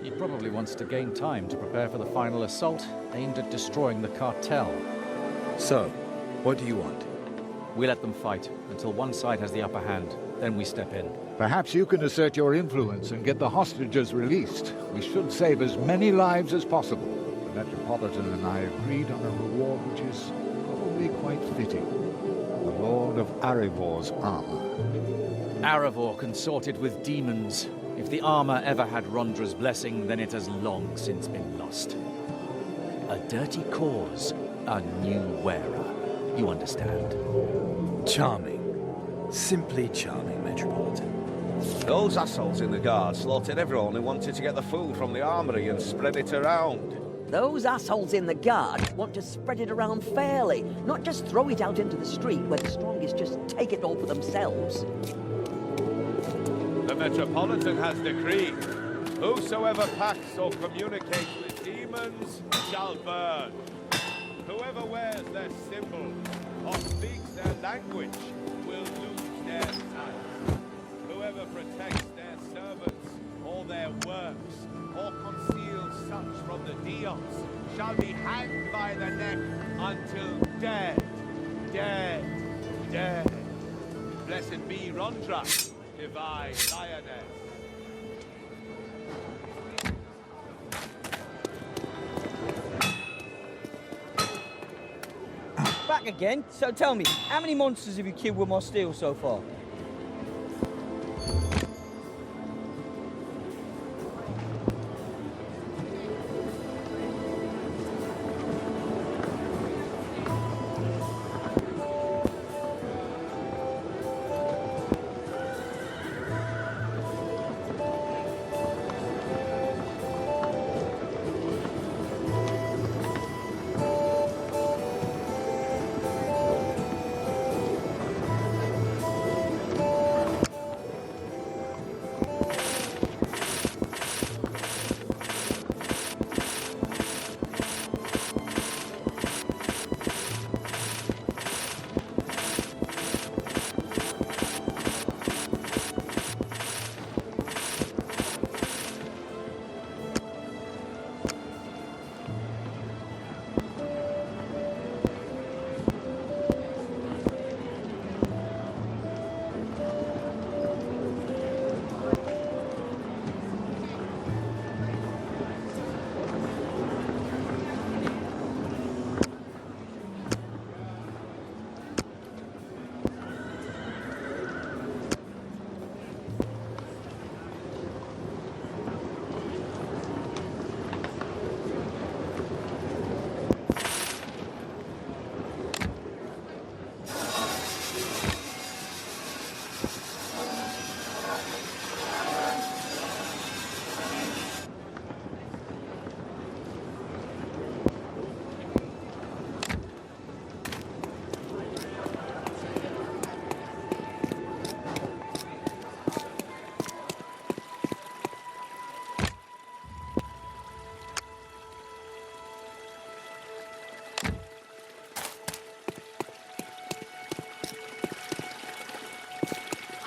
He probably wants to gain time to prepare for the final assault aimed at destroying the cartel. So, what do you want? We let them fight until one side has the upper hand. Then we step in. Perhaps you can assert your influence and get the hostages released. We should save as many lives as possible. The Metropolitan and I agreed on a reward which is probably quite fitting. The Lord of Arivor's armor. Arivor consorted with demons. If the armor ever had Rondra's blessing, then it has long since been lost. A dirty cause, a new wearer. You understand. Charming. Simply charming, Metropolitan. Those assholes in the guard slaughtered everyone who wanted to get the food from the armory and spread it around. Those assholes in the guard want to spread it around fairly, not just throw it out into the street where the strongest just take it all for themselves. The Metropolitan has decreed, whosoever pacts or communicates with demons shall burn. Whoever wears their symbol or speaks their language will lose their sight. Whoever protects their servants or their works or conceals such from the Dios shall be hanged by the neck until dead, dead, dead. Blessed be Rondra, divine lioness. Back again? So tell me, how many monsters have you killed with my steel so far?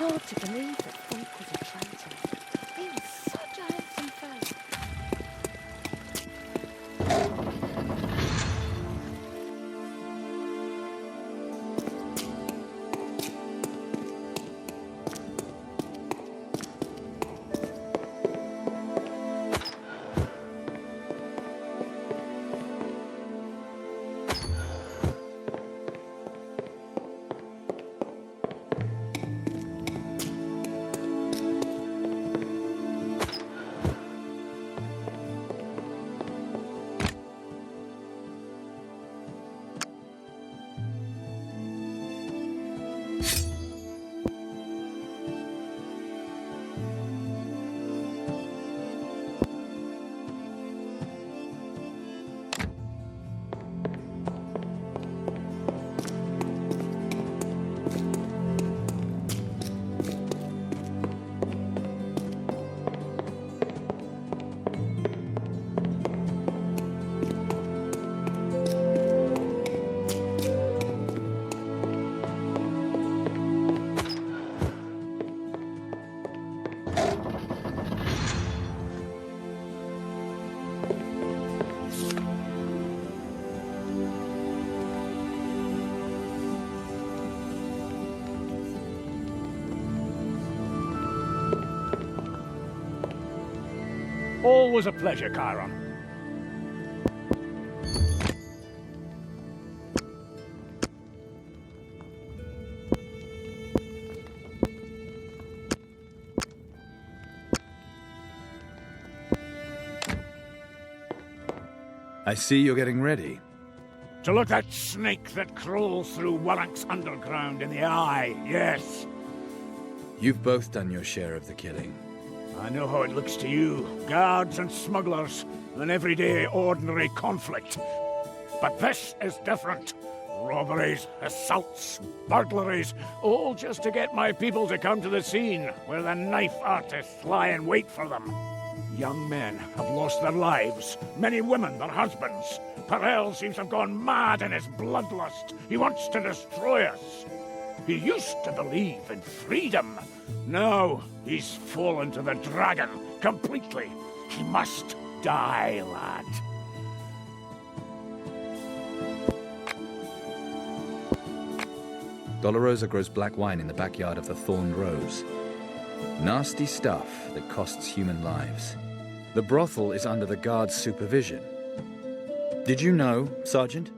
Hard to believe that Funk was a traitor. He was such a handsome fellow. Always a pleasure, Cairon. I see you're getting ready. To look that snake that crawls through Warunk's underground in the eye, yes. You've both done your share of the killing. I know how it looks to you, guards and smugglers, an everyday ordinary conflict. But this is different. Robberies, assaults, burglaries, all just to get my people to come to the scene, where the knife artists lie in wait for them. Young men have lost their lives, many women their husbands. Perel seems to have gone mad in his bloodlust. He wants to destroy us. He used to believe in freedom. Now he's fallen to the dragon completely. He must die, lad. Dolorosa grows black wine in the backyard of the Thorned Rose. Nasty stuff that costs human lives. The brothel is under the guard's supervision. Did you know, Sergeant?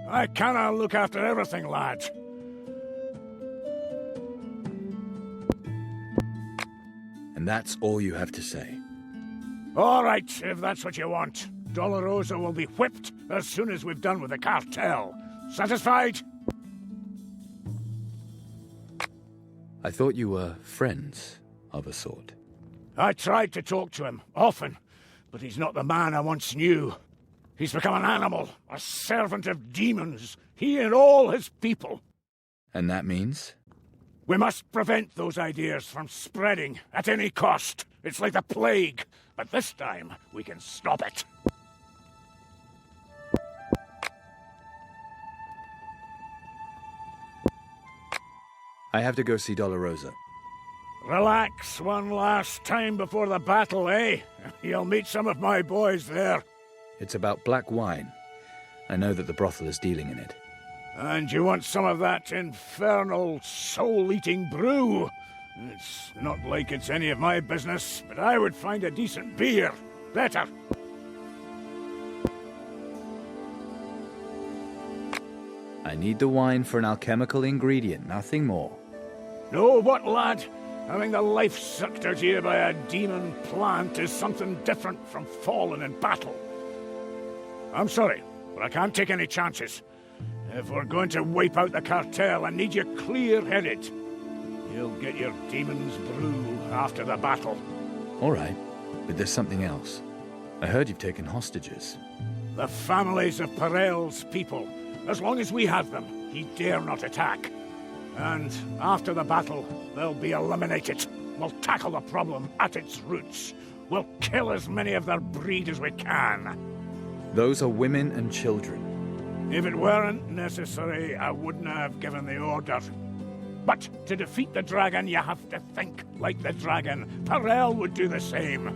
I cannot look after everything, lad. And that's all you have to say. All right, if that's what you want. Dolorosa will be whipped as soon as we've done with the cartel. Satisfied? I thought you were friends of a sort. I tried to talk to him, often, but he's not the man I once knew. He's become an animal, a servant of demons, he and all his people. And that means? We must prevent those ideas from spreading at any cost. It's like the plague, but this time we can stop it. I have to go see Dolorosa. Relax one last time before the battle, eh? You'll meet some of my boys there. It's about black wine. I know that the brothel is dealing in it. And you want some of that infernal, soul-eating brew? It's not like it's any of my business, but I would find a decent beer better. I need the wine for an alchemical ingredient, nothing more. Know what, lad? Having the life sucked out of you by a demon plant is something different from falling in battle. I'm sorry, but I can't take any chances. If we're going to wipe out the cartel, I need you clear-headed. You'll get your demon's brew after the battle. All right, but there's something else. I heard you've taken hostages. The families of Perel's people. As long as we have them, he dare not attack. And after the battle, they'll be eliminated. We'll tackle the problem at its roots. We'll kill as many of their breed as we can. Those are women and children. If it weren't necessary, I wouldn't have given the order. But to defeat the dragon, you have to think like the dragon. Perel would do the same.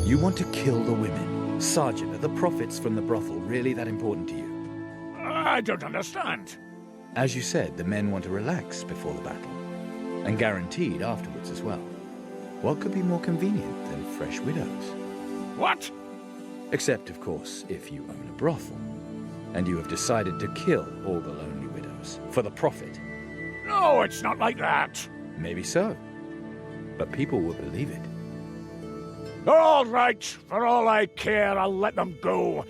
You want to kill the women? Sergeant, are the profits from the brothel really that important to you? I don't understand. As you said, the men want to relax before the battle. And guaranteed afterwards as well. What could be more convenient than fresh widows? What? Except, of course, if you own a brothel. And you have decided to kill all the lonely widows. For the profit. No, it's not like that. Maybe so. But people will believe it. All right. For all I care, I'll let them go.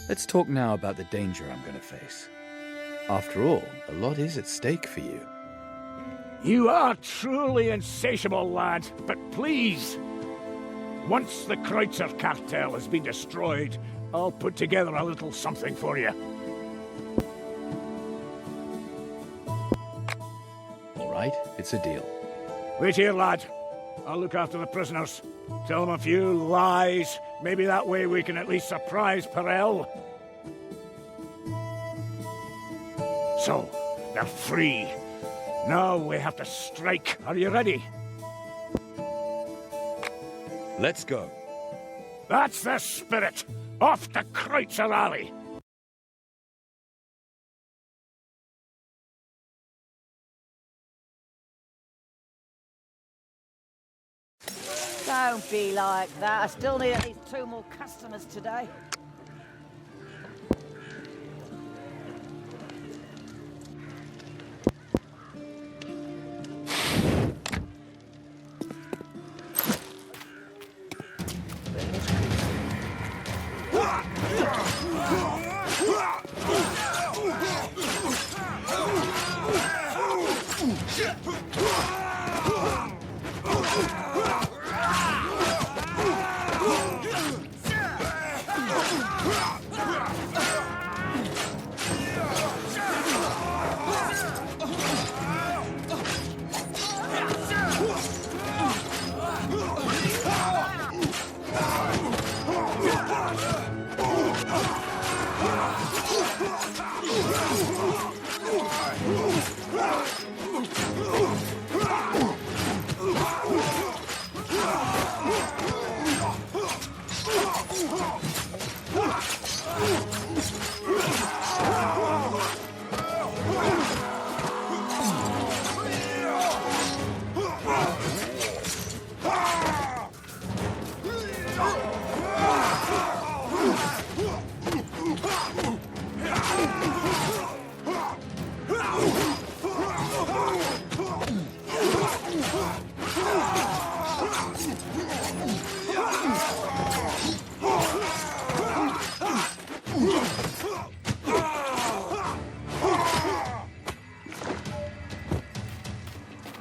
Let's talk now about the danger I'm going to face. After all, a lot is at stake for you. You are truly insatiable, lad. But please, once the Kreutz cartel has been destroyed, I'll put together a little something for you. All right, it's a deal. Wait here, lad. I'll look after the prisoners. Tell them a few lies. Maybe that way we can at least surprise Perel. So, they're free. Now we have to strike. Are you ready? Let's go. That's the spirit. Off to Kreutz Alley. Don't be like that. I still need at least 2 more customers today.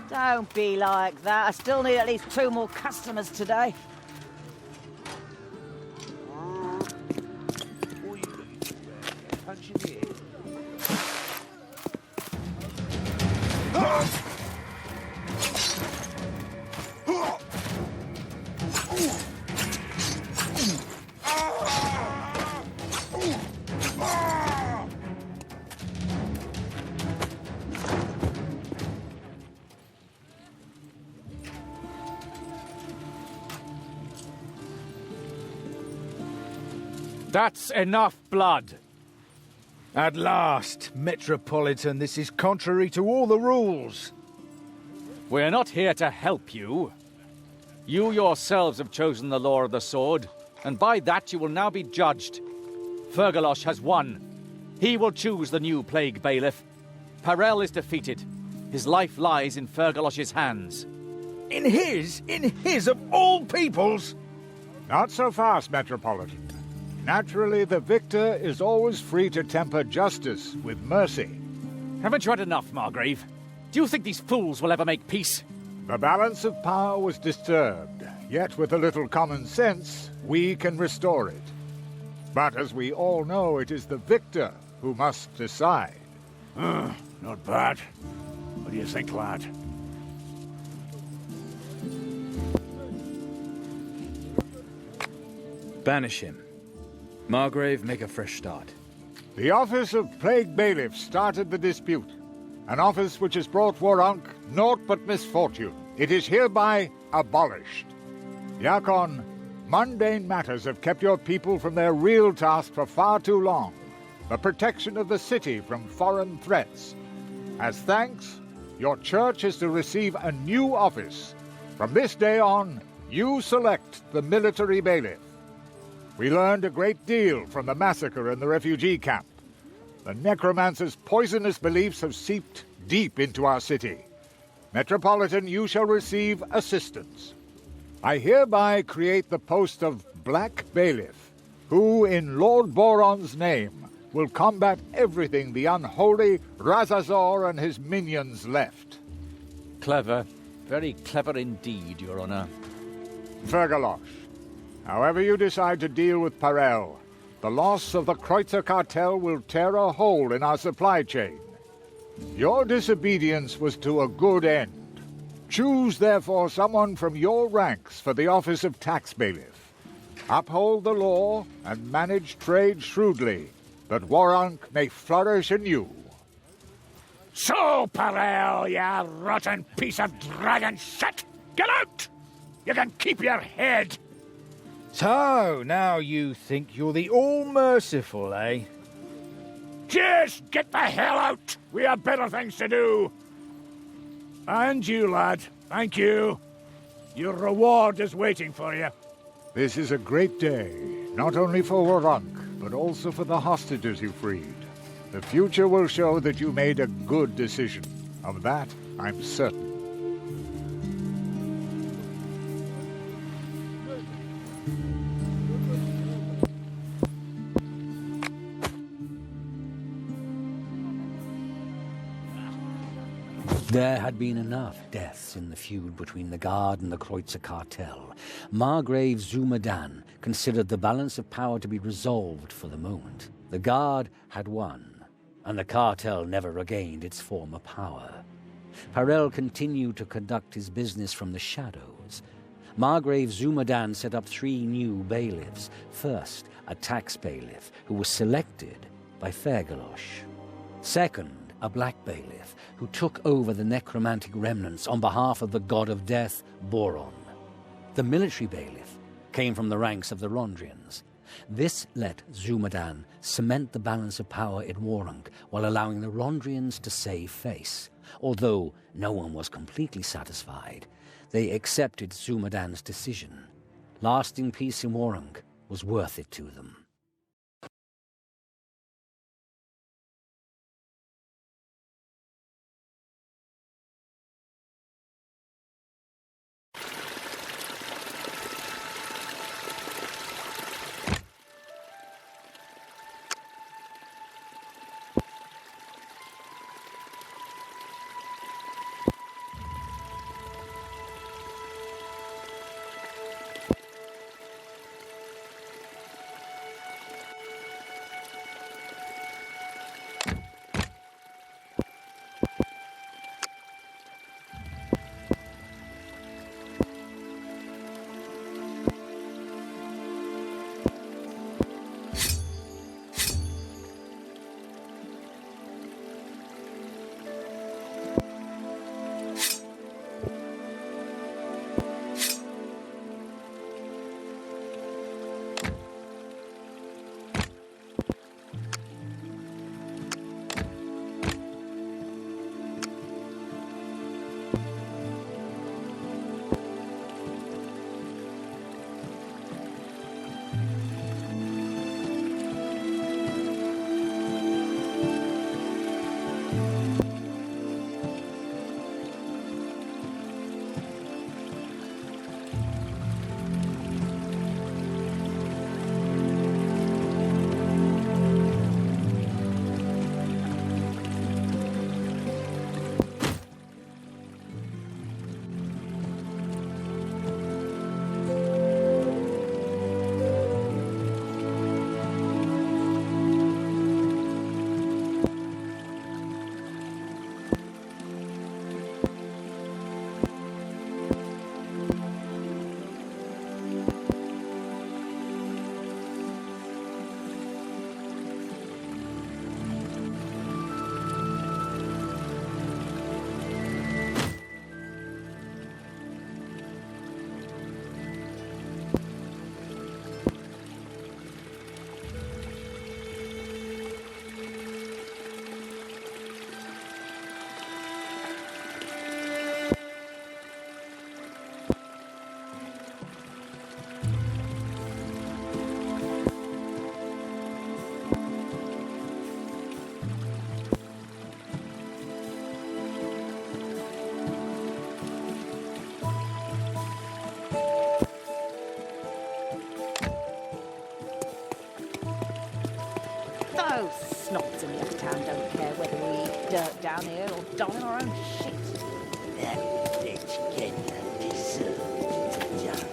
Don't be like that. I still need at least 2 more customers today. Punch in the ear. That's enough blood. At last, Metropolitan, this is contrary to all the rules. We're not here to help you. You yourselves have chosen the law of the sword, and by that you will now be judged. Fergalosh has won. He will choose the new plague bailiff. Parel is defeated. His life lies in Fergalosh's hands. In his of all peoples? Not so fast, Metropolitan. Naturally, the victor is always free to temper justice with mercy. Haven't you had enough, Margrave? Do you think these fools will ever make peace? The balance of power was disturbed, yet with a little common sense, we can restore it. But as we all know, it is the victor who must decide. Not bad. What do you think, lad? Banish him. Margrave, make a fresh start. The office of Plague Bailiff started the dispute. An office which has brought Warunk naught but misfortune. It is hereby abolished. Yakon, mundane matters have kept your people from their real task for far too long. The protection of the city from foreign threats. As thanks, your church is to receive a new office. From this day on, you select the military bailiff. We learned a great deal from the massacre in the refugee camp. The necromancer's poisonous beliefs have seeped deep into our city. Metropolitan, you shall receive assistance. I hereby create the post of Black Bailiff, who, in Lord Boron's name, will combat everything the unholy Razazor and his minions left. Clever. Very clever indeed, Your Honor. Fergalosh, however you decide to deal with Parel, the loss of the Kreutzer cartel will tear a hole in our supply chain. Your disobedience was to a good end. Choose, therefore, someone from your ranks for the office of tax bailiff. Uphold the law and manage trade shrewdly, that Warunk may flourish anew. So, Parel, you rotten piece of dragon shit! Get out! You can keep your head! So, now you think you're the all-merciful, eh? Just get the hell out! We have better things to do! And you, lad, thank you. Your reward is waiting for you. This is a great day, not only for Warunk, but also for the hostages you freed. The future will show that you made a good decision. Of that, I'm certain. There had been enough deaths in the feud between the Guard and the Kreutz cartel. Margrave Zumadan considered the balance of power to be resolved for the moment. The Guard had won, and the cartel never regained its former power. Perel continued to conduct his business from the shadows. Margrave Zumadan set up 3 new bailiffs. First, a tax bailiff who was selected by Fergalosh. Second, a black bailiff who took over the necromantic remnants on behalf of the god of death, Boron. The military bailiff came from the ranks of the Rondrians. This let Zumadan cement the balance of power in Warunk while allowing the Rondrians to save face. Although no one was completely satisfied, they accepted Zumadan's decision. Lasting peace in Warunk was worth it to them. Those snobs in the other town don't care whether we eat dirt down here or die in our own shit. That bitch Kenya deserves to die.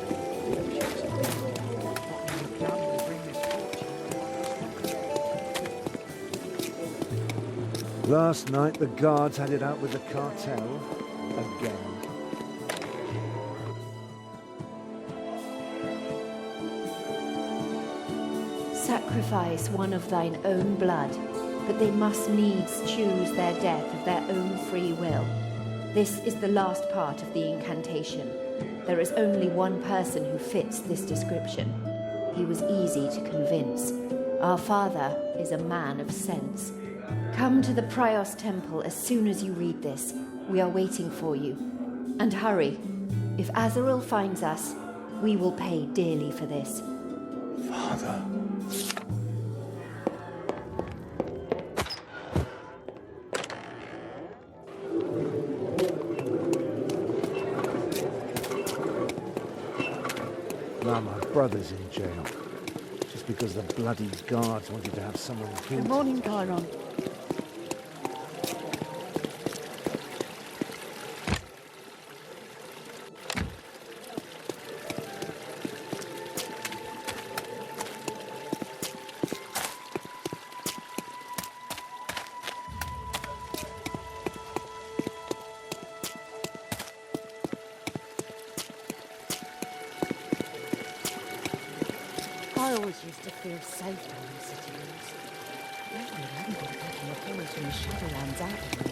Last night the guards had it out with the cartel again. Sacrifice one of thine own blood, but they must needs choose their death of their own free will. This is the last part of the incantation. There is only one person who fits this description. He was easy to convince. Our father is a man of sense. Come to the Prios Temple as soon as you read this. We are waiting for you. And hurry. If Azaril finds us, we will pay dearly for this. Father. Now my brother's in jail. Just because the bloody guards wanted to have someone killed. Good morning, Cairon. I always used to feel safe down in City Walls. Maybe I haven't got back in the halls when the Shadowlands out of me.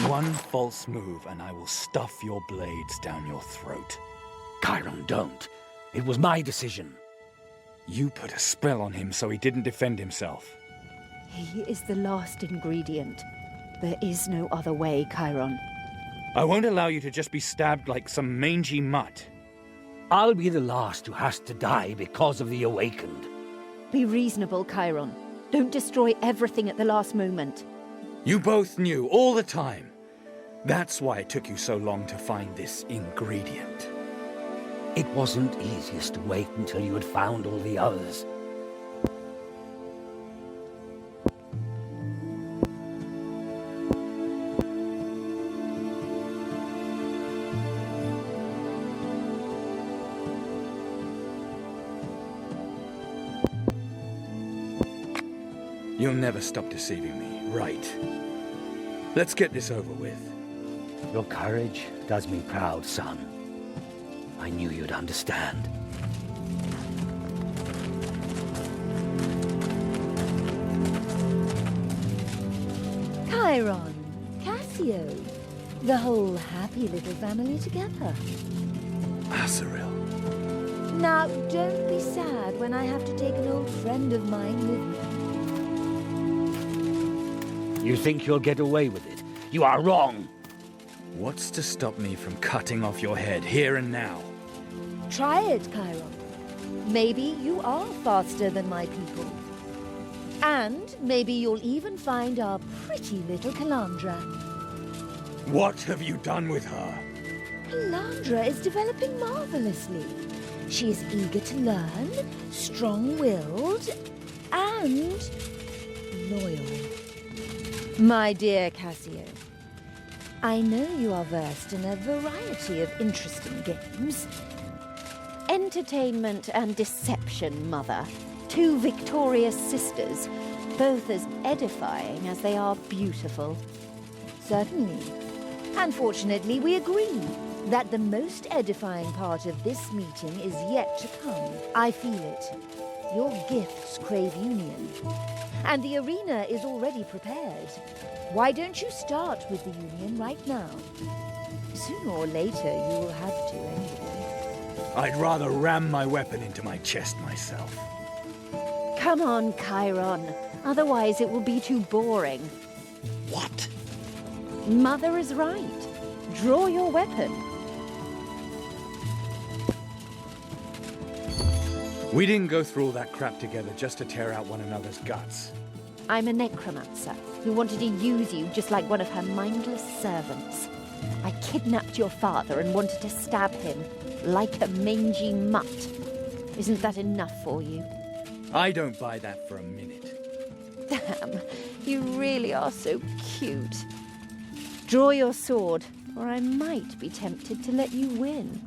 One false move and I will stuff your blades down your throat. Cairon, don't. It was my decision. You put a spell on him so he didn't defend himself. He is the last ingredient. There is no other way, Cairon. I won't allow you to just be stabbed like some mangy mutt. I'll be the last who has to die because of the Awakened. Be reasonable, Cairon. Don't destroy everything at the last moment. You both knew all the time. That's why it took you so long to find this ingredient. It wasn't easiest to wait until you had found all the others. You'll never stop deceiving me, right? Let's get this over with. Your courage does me proud, son. I knew you'd understand. Cairon, Cassio, the whole happy little family together. Azaril. Now, don't be sad when I have to take an old friend of mine with me. You think you'll get away with it? You are wrong! What's to stop me from cutting off your head here and now? Try it, Cairon. Maybe you are faster than my people. And maybe you'll even find our pretty little Calandra. What have you done with her? Calandra is developing marvelously. She is eager to learn, strong-willed, and loyal. My dear Cassio, I know you are versed in a variety of interesting games. Entertainment and deception, Mother. Two victorious sisters, both as edifying as they are beautiful. Certainly. Unfortunately, we agree that the most edifying part of this meeting is yet to come. I feel it. Your gifts crave union. And the arena is already prepared. Why don't you start with the union right now? Sooner or later, you will have to anyway. I'd rather ram my weapon into my chest myself. Come on, Cairon. Otherwise it will be too boring. What? Mother is right. Draw your weapon. We didn't go through all that crap together just to tear out one another's guts. I'm a necromancer who wanted to use you just like one of her mindless servants. I kidnapped your father and wanted to stab him like a mangy mutt. Isn't that enough for you? I don't buy that for a minute. Damn, you really are so cute. Draw your sword, or I might be tempted to let you win.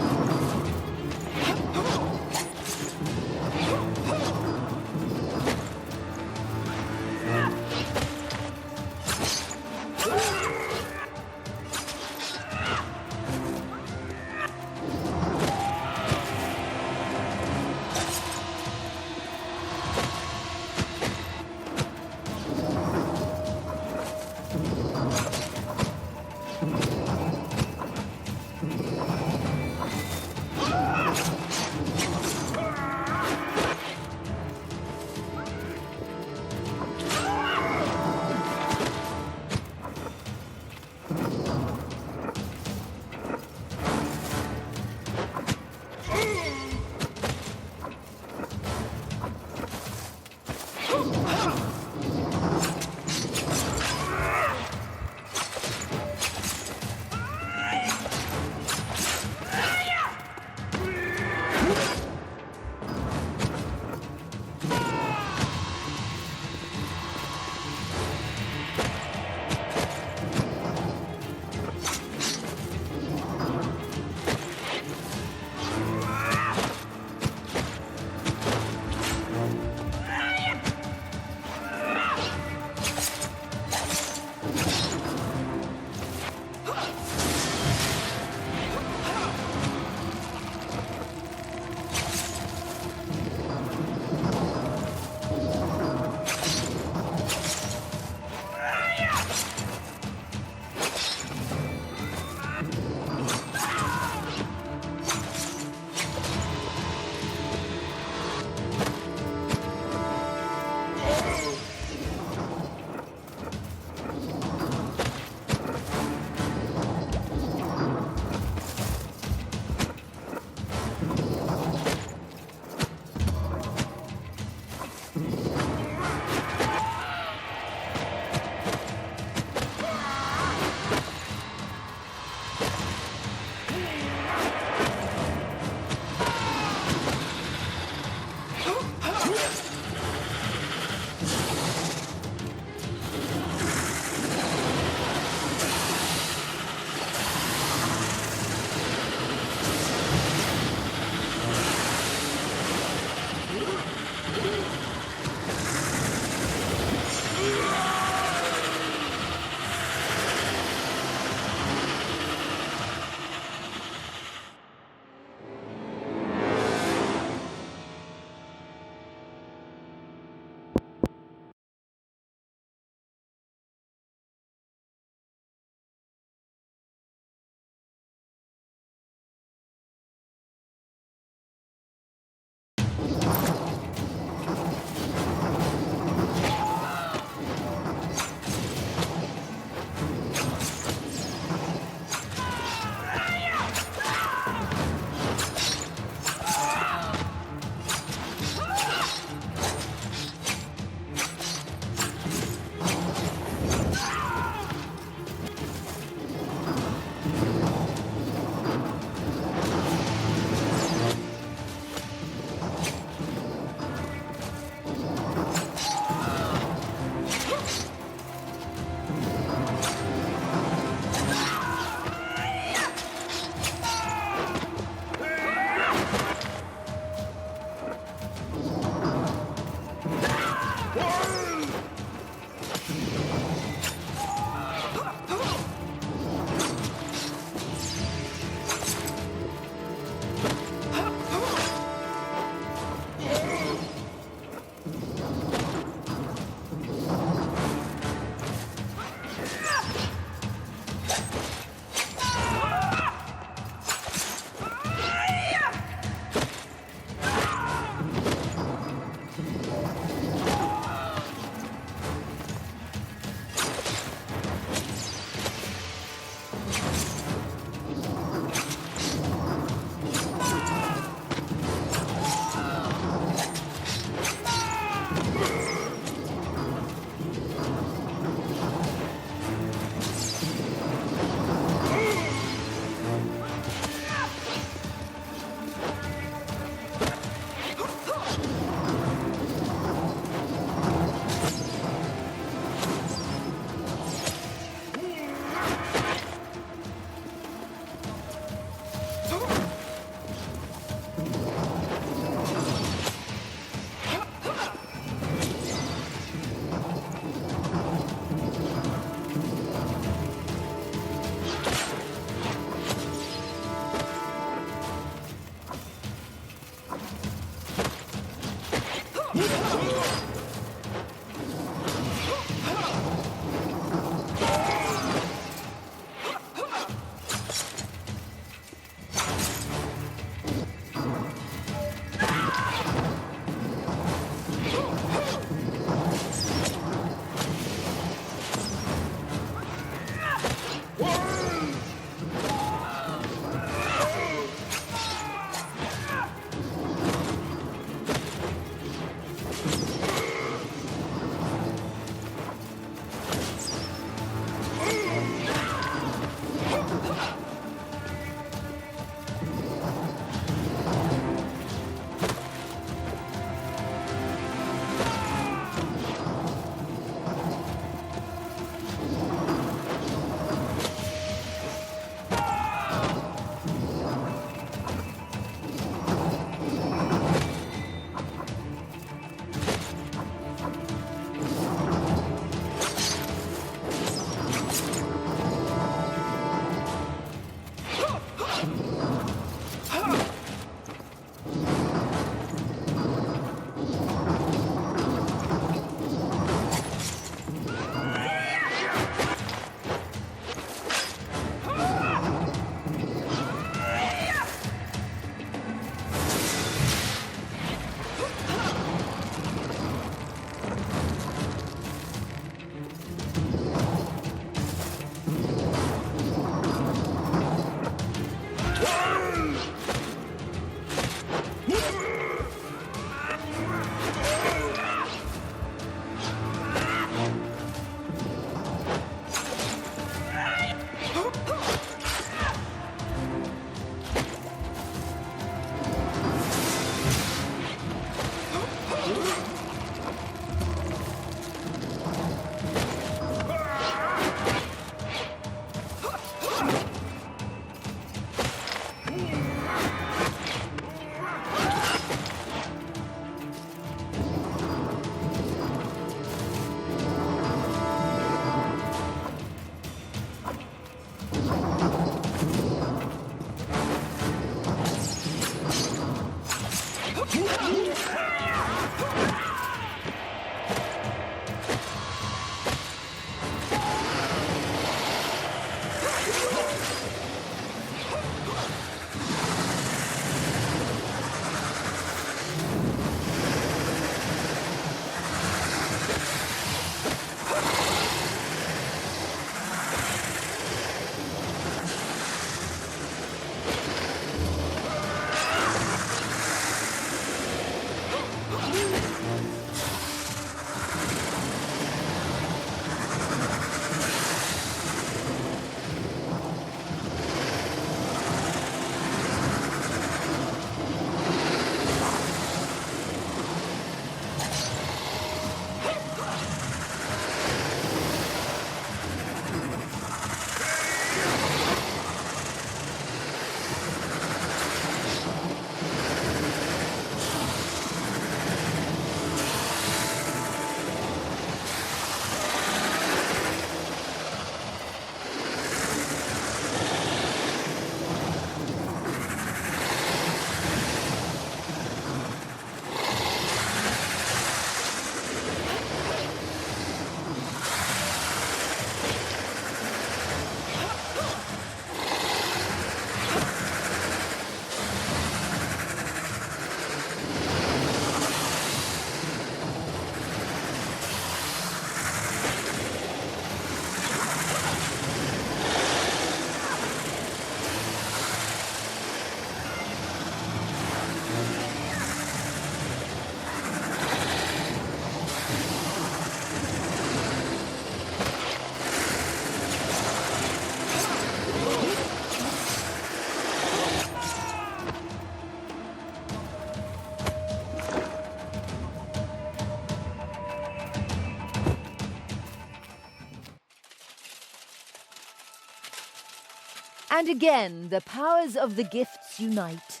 And again, the powers of the gifts unite.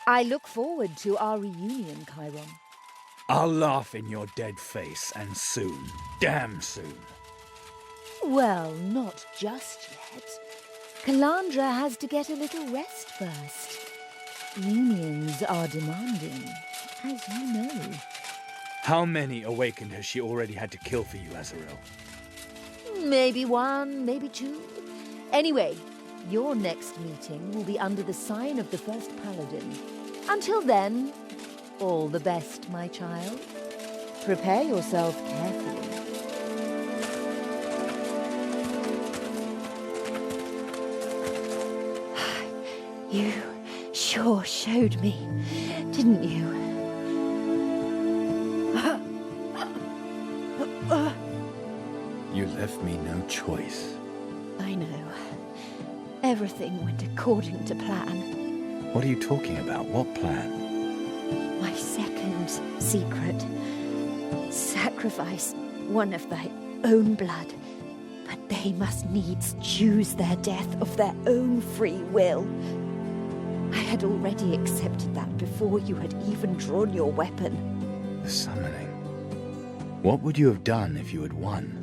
I look forward to our reunion, Cairon. I'll laugh in your dead face, and soon. Damn soon. Well, not just yet. Calandra has to get a little rest first. Unions are demanding, as you know. How many awakened has she already had to kill for you, Azaril? Maybe one, maybe two. Anyway, your next meeting will be under the sign of the First Paladin. Until then, all the best, my child. Prepare yourself carefully. You sure showed me, didn't you? You left me no choice. I know. Everything went according to plan. What are you talking about? What plan? My second secret. Sacrifice one of thy own blood. But they must needs choose their death of their own free will. I had already accepted that before you had even drawn your weapon. The summoning. What would you have done if you had won?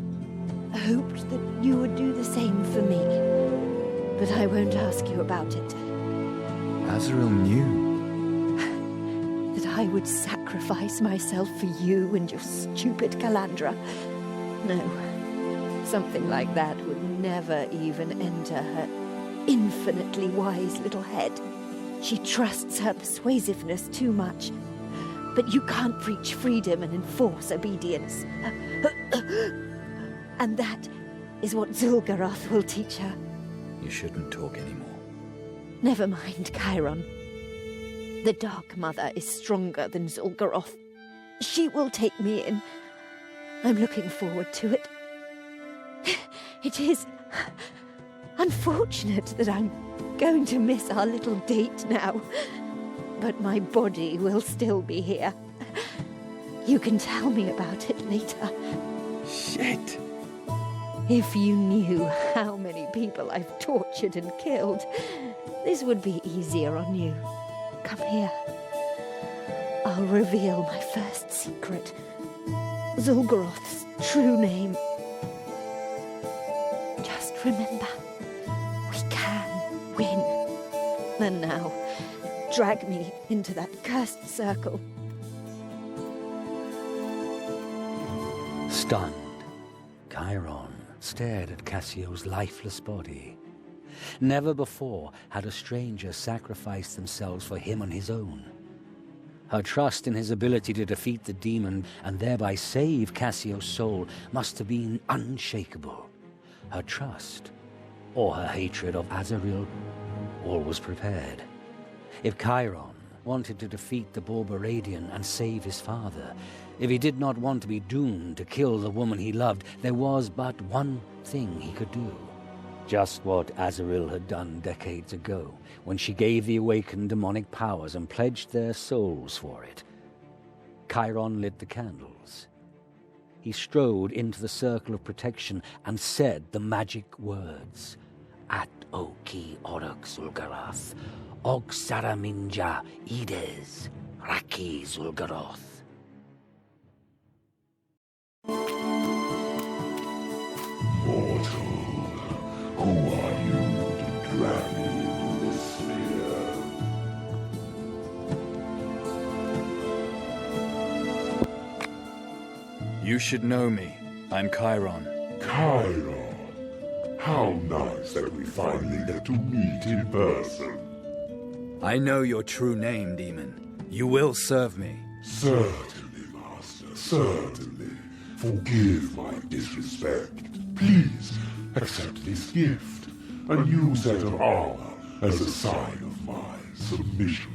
Hoped that you would do the same for me. But I won't ask you about it. Azaril knew. That I would sacrifice myself for you and your stupid Calandra. No, something like that would never even enter her infinitely wise little head. She trusts her persuasiveness too much. But you can't preach freedom and enforce obedience. And that is what Zhulgaroth will teach her. You shouldn't talk anymore. Never mind, Cairon. The Dark Mother is stronger than Zhulgaroth. She will take me in. I'm looking forward to it. It is unfortunate that I'm going to miss our little date now. But my body will still be here. You can tell me about it later. Shit. If you knew how many people I've tortured and killed, this would be easier on you. Come here. I'll reveal my first secret. Zhulgaroth's true name. Just remember, we can win. And now, drag me into that cursed circle. Stunned, Cairon stared at Cassio's lifeless body. Never before had a stranger sacrificed themselves for him on his own. Her trust in his ability to defeat the demon and thereby save Cassio's soul must have been unshakable. Her trust, or her hatred of Azaril, all was prepared. If Cairon wanted to defeat the Borberadian and save his father, if he did not want to be doomed to kill the woman he loved, there was but one thing he could do. Just what Azaril had done decades ago, when she gave the awakened demonic powers and pledged their souls for it. Cairon lit the candles. He strode into the circle of protection and said the magic words. At Oki Orok Zhulgaroth, Og Saraminja Ides, Raki Zhulgaroth. Mortal, who are you to drag me into this sphere? You should know me. I'm Cairon. Cairon. How nice that we finally get to meet in person. I know your true name, demon. You will serve me. Certainly, Master, certainly. Forgive my disrespect. Please accept this gift, a new set of armor as a sign of my submission.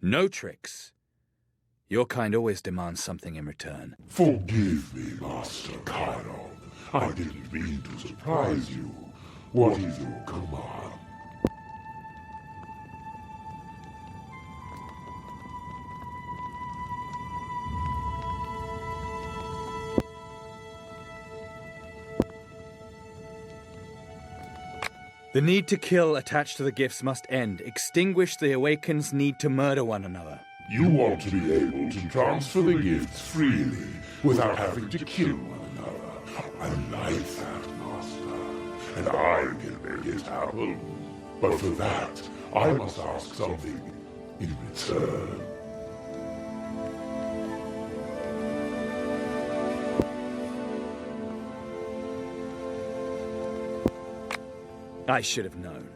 No tricks. Your kind always demands something in return. Forgive me, Master Cairon. I didn't mean to surprise you. What is your command? The need to kill attached to the gifts must end. Extinguish the Awakened's need to murder one another. You want to be able to transfer the gifts freely without having to kill one another. I like that, Master, and I can make it happen. But for that, I must ask something in return. I should have known.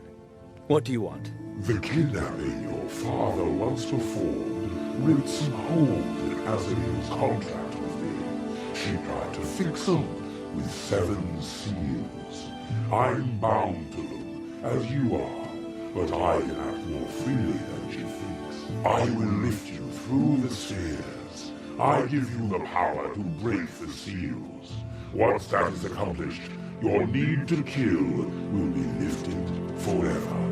What do you want? The kidnapping your father once performed ripped some hole in Azaril's contract with me. She tried to fix them with 7 seals. I'm bound to them, as you are, but I can act more freely than she thinks. I will lift you through the spheres. I give you the power to break the seals. Once that is accomplished, your need to kill will be lifted forever.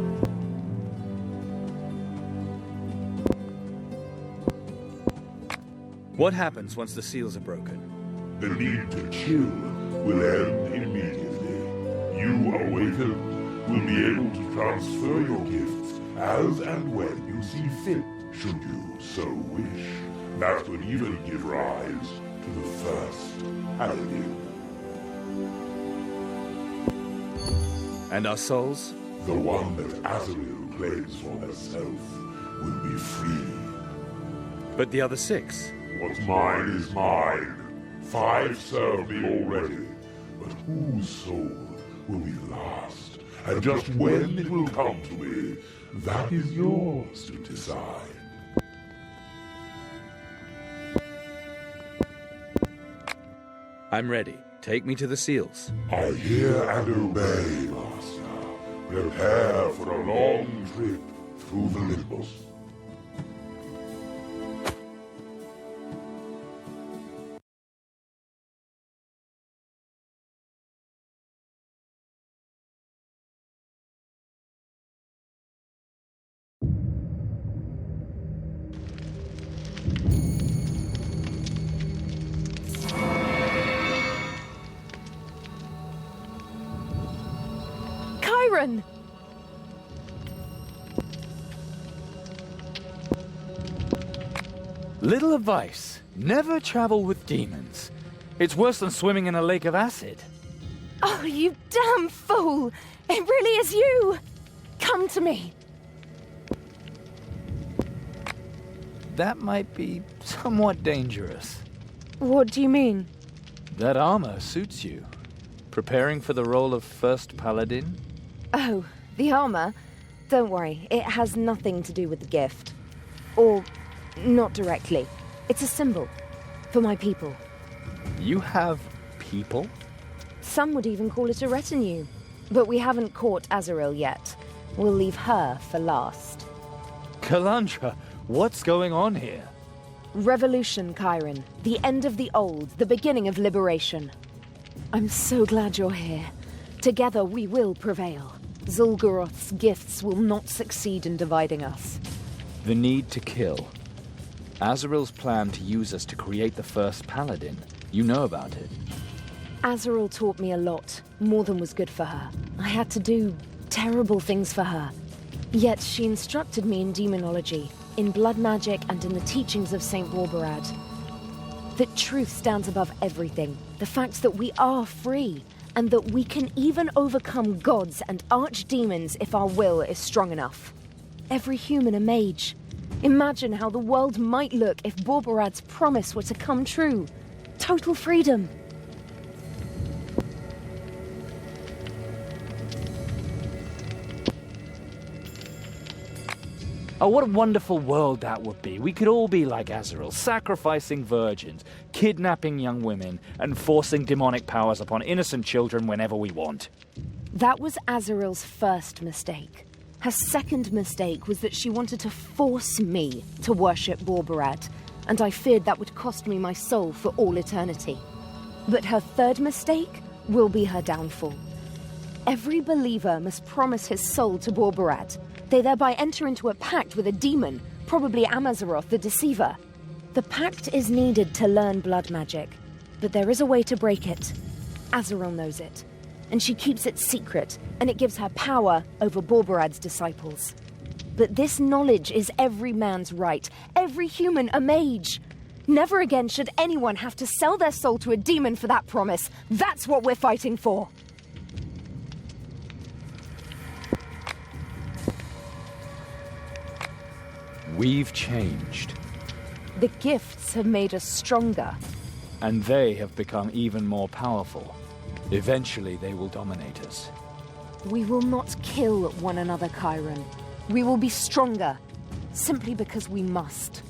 What happens once the seals are broken? The need to kill will end immediately. You, Awakened, will be able to transfer your gifts as and when you see fit, should you so wish. That would even give rise to the first Paladin. And our souls? The one that Azaril claims for herself will be free. But the other 6? What's mine is mine. 5 serve me already. But whose soul will be last? And just when it will come to me, that is yours to decide. I'm ready. Take me to the seals. I hear and obey, Master. Prepare for a long trip through the limbus. Cairon! Little advice. Never travel with demons. It's worse than swimming in a lake of acid. Oh, you damn fool! It really is you! Come to me! That might be somewhat dangerous. What do you mean? That armor suits you. Preparing for the role of First Paladin? Oh, the armor? Don't worry, it has nothing to do with the gift. Or, not directly. It's a symbol. For my people. You have people? Some would even call it a retinue. But we haven't caught Azaril yet. We'll leave her for last. Calandra, what's going on here? Revolution, Cairon. The end of the old, the beginning of liberation. I'm so glad you're here. Together we will prevail. Zhulgaroth's gifts will not succeed in dividing us. The need to kill. Azaril's plan to use us to create the first Paladin. You know about it. Azaril taught me a lot, more than was good for her. I had to do terrible things for her. Yet she instructed me in demonology, in blood magic, and in the teachings of Saint Borberad. That truth stands above everything. The fact that we are free, and that we can even overcome gods and archdemons if our will is strong enough. Every human a mage. Imagine how the world might look if Borberad's promise were to come true. Total freedom. Oh, what a wonderful world that would be. We could all be like Azaril, sacrificing virgins, kidnapping young women, and forcing demonic powers upon innocent children whenever we want. That was Azaril's first mistake. Her second mistake was that she wanted to force me to worship Borberad, and I feared that would cost me my soul for all eternity. But her third mistake will be her downfall. Every believer must promise his soul to Borberad. They thereby enter into a pact with a demon, probably Amazaroth the Deceiver. The pact is needed to learn blood magic, but there is a way to break it. Azaril knows it. and she keeps it secret, and it gives her power over Borberad's disciples. But this knowledge is every man's right, every human a mage. Never again should anyone have to sell their soul to a demon for that promise. That's what we're fighting for. We've changed. The gifts have made us stronger. And they have become even more powerful. Eventually, they will dominate us. We will not kill one another, Cairon. We will be stronger, simply because we must.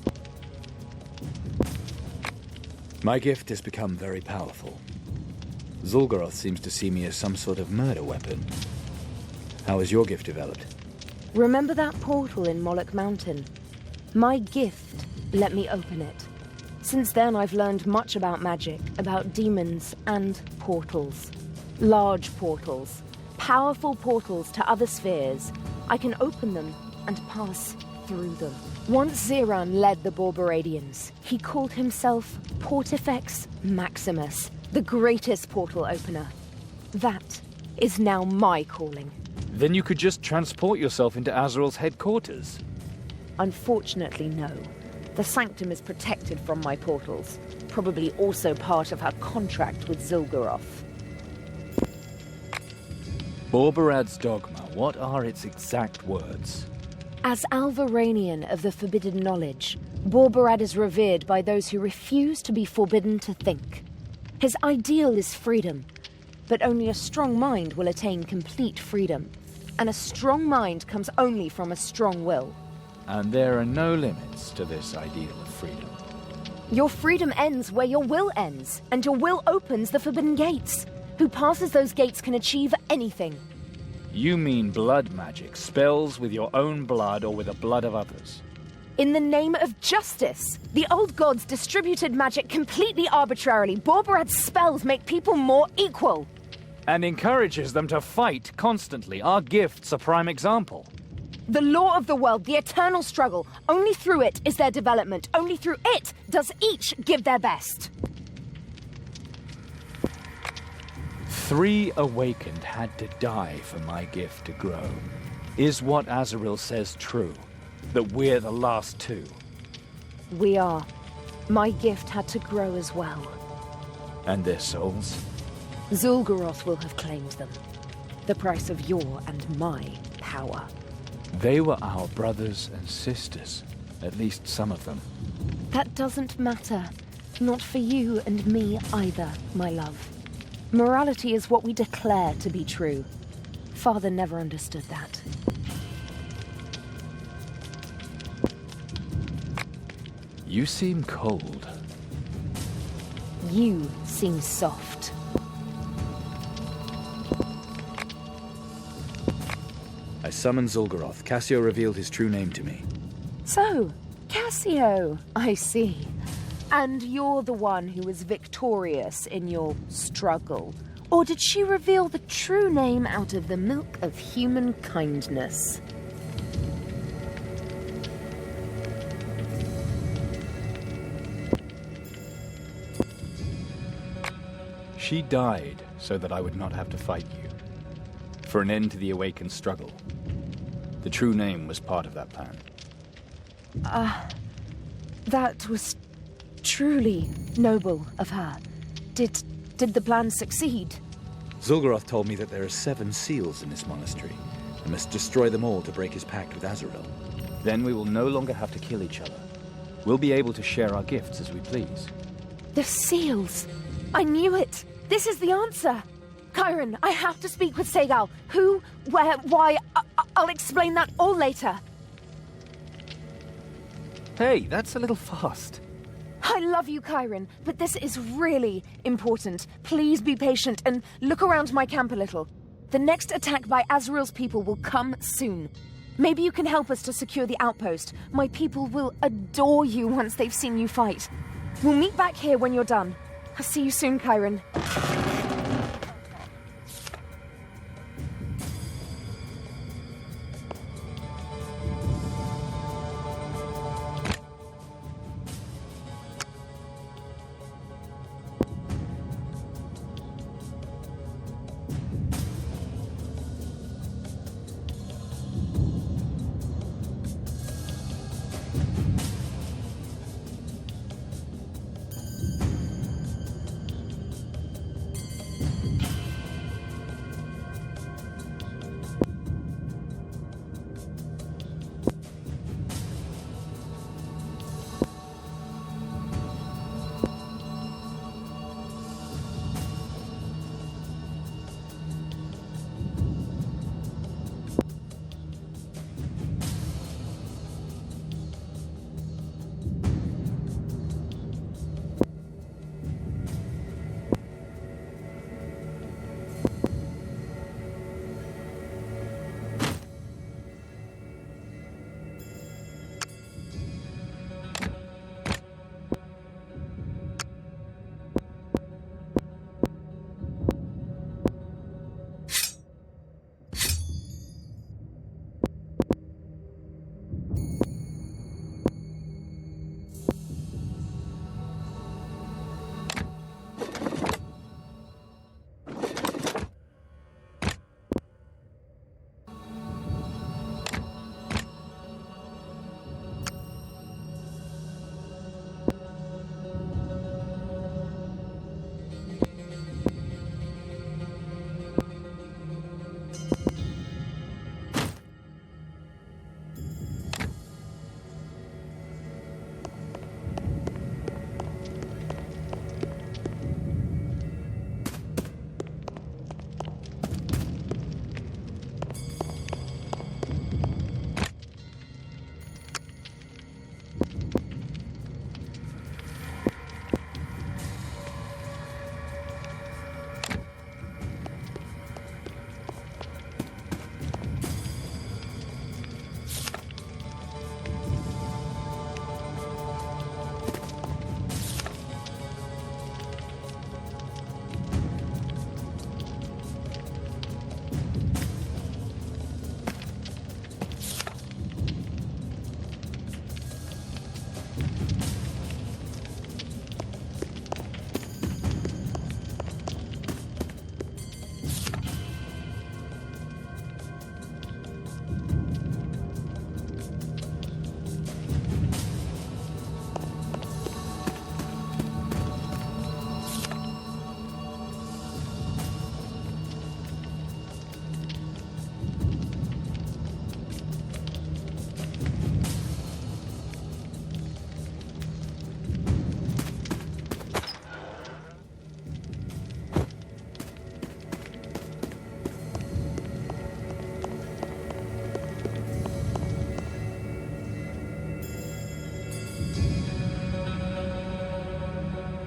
My gift has become very powerful. Zhulgaroth seems to see me as some sort of murder weapon. How has your gift developed? Remember that portal in Moloch Mountain? My gift let me open it. Since then, I've learned much about magic, about demons and portals. Large portals, powerful portals to other spheres. I can open them and pass through them. Once Aaand led the Borberadians. He called himself Portifex Maximus, the greatest portal opener. That is now my calling. Then you could just transport yourself into Azaril's headquarters. Unfortunately, no. The Sanctum is protected from my portals, probably also part of her contract with Zhulgaroth. Borberad's dogma, what are its exact words? As Alvaranian of the Forbidden Knowledge, Borberad is revered by those who refuse to be forbidden to think. His ideal is freedom, but only a strong mind will attain complete freedom. And a strong mind comes only from a strong will. And there are no limits to this ideal of freedom. Your freedom ends where your will ends, and your will opens the Forbidden Gates. Who passes those gates can achieve anything. You mean blood magic, spells with your own blood or with the blood of others? In the name of justice, the old gods distributed magic completely arbitrarily. Borberad's spells make people more equal. And encourages them to fight constantly. Our gift's a prime example. The law of the world, the eternal struggle. Only through it is their development. Only through it does each give their best. 3 awakened had to die for my gift to grow. Is what Azaril says true? That we're the last 2? We are. My gift had to grow as well. And their souls? Zhulgaroth will have claimed them. The price of your and my power. They were our brothers and sisters. At least some of them. That doesn't matter. Not for you and me either, my love. Morality is what we declare to be true. Father never understood that. You seem cold. You seem soft. I summoned Zhulgaroth. Cassio revealed his true name to me. So, Cassio, I see. And you're the one who was victorious in your struggle. Or did she reveal the true name out of the milk of human kindness? She died so that I would not have to fight you. For an end to the awakened struggle. The true name was part of that plan. That was truly noble of her. Did the plan succeed? Zhulgaroth told me that there are 7 seals in this monastery. I must destroy them all to break his pact with Azaril. Then we will no longer have to kill each other. We'll be able to share our gifts as we please. The seals! I knew it! This is the answer! Cairon, I have to speak with Segal. Who, where, why... I'll explain that all later. Hey, that's a little fast. I love you, Cairon, but this is really important. Please be patient and look around my camp a little. The next attack by Azaril's people will come soon. Maybe you can help us to secure the outpost. My people will adore you once they've seen you fight. We'll meet back here when you're done. I'll see you soon, Cairon.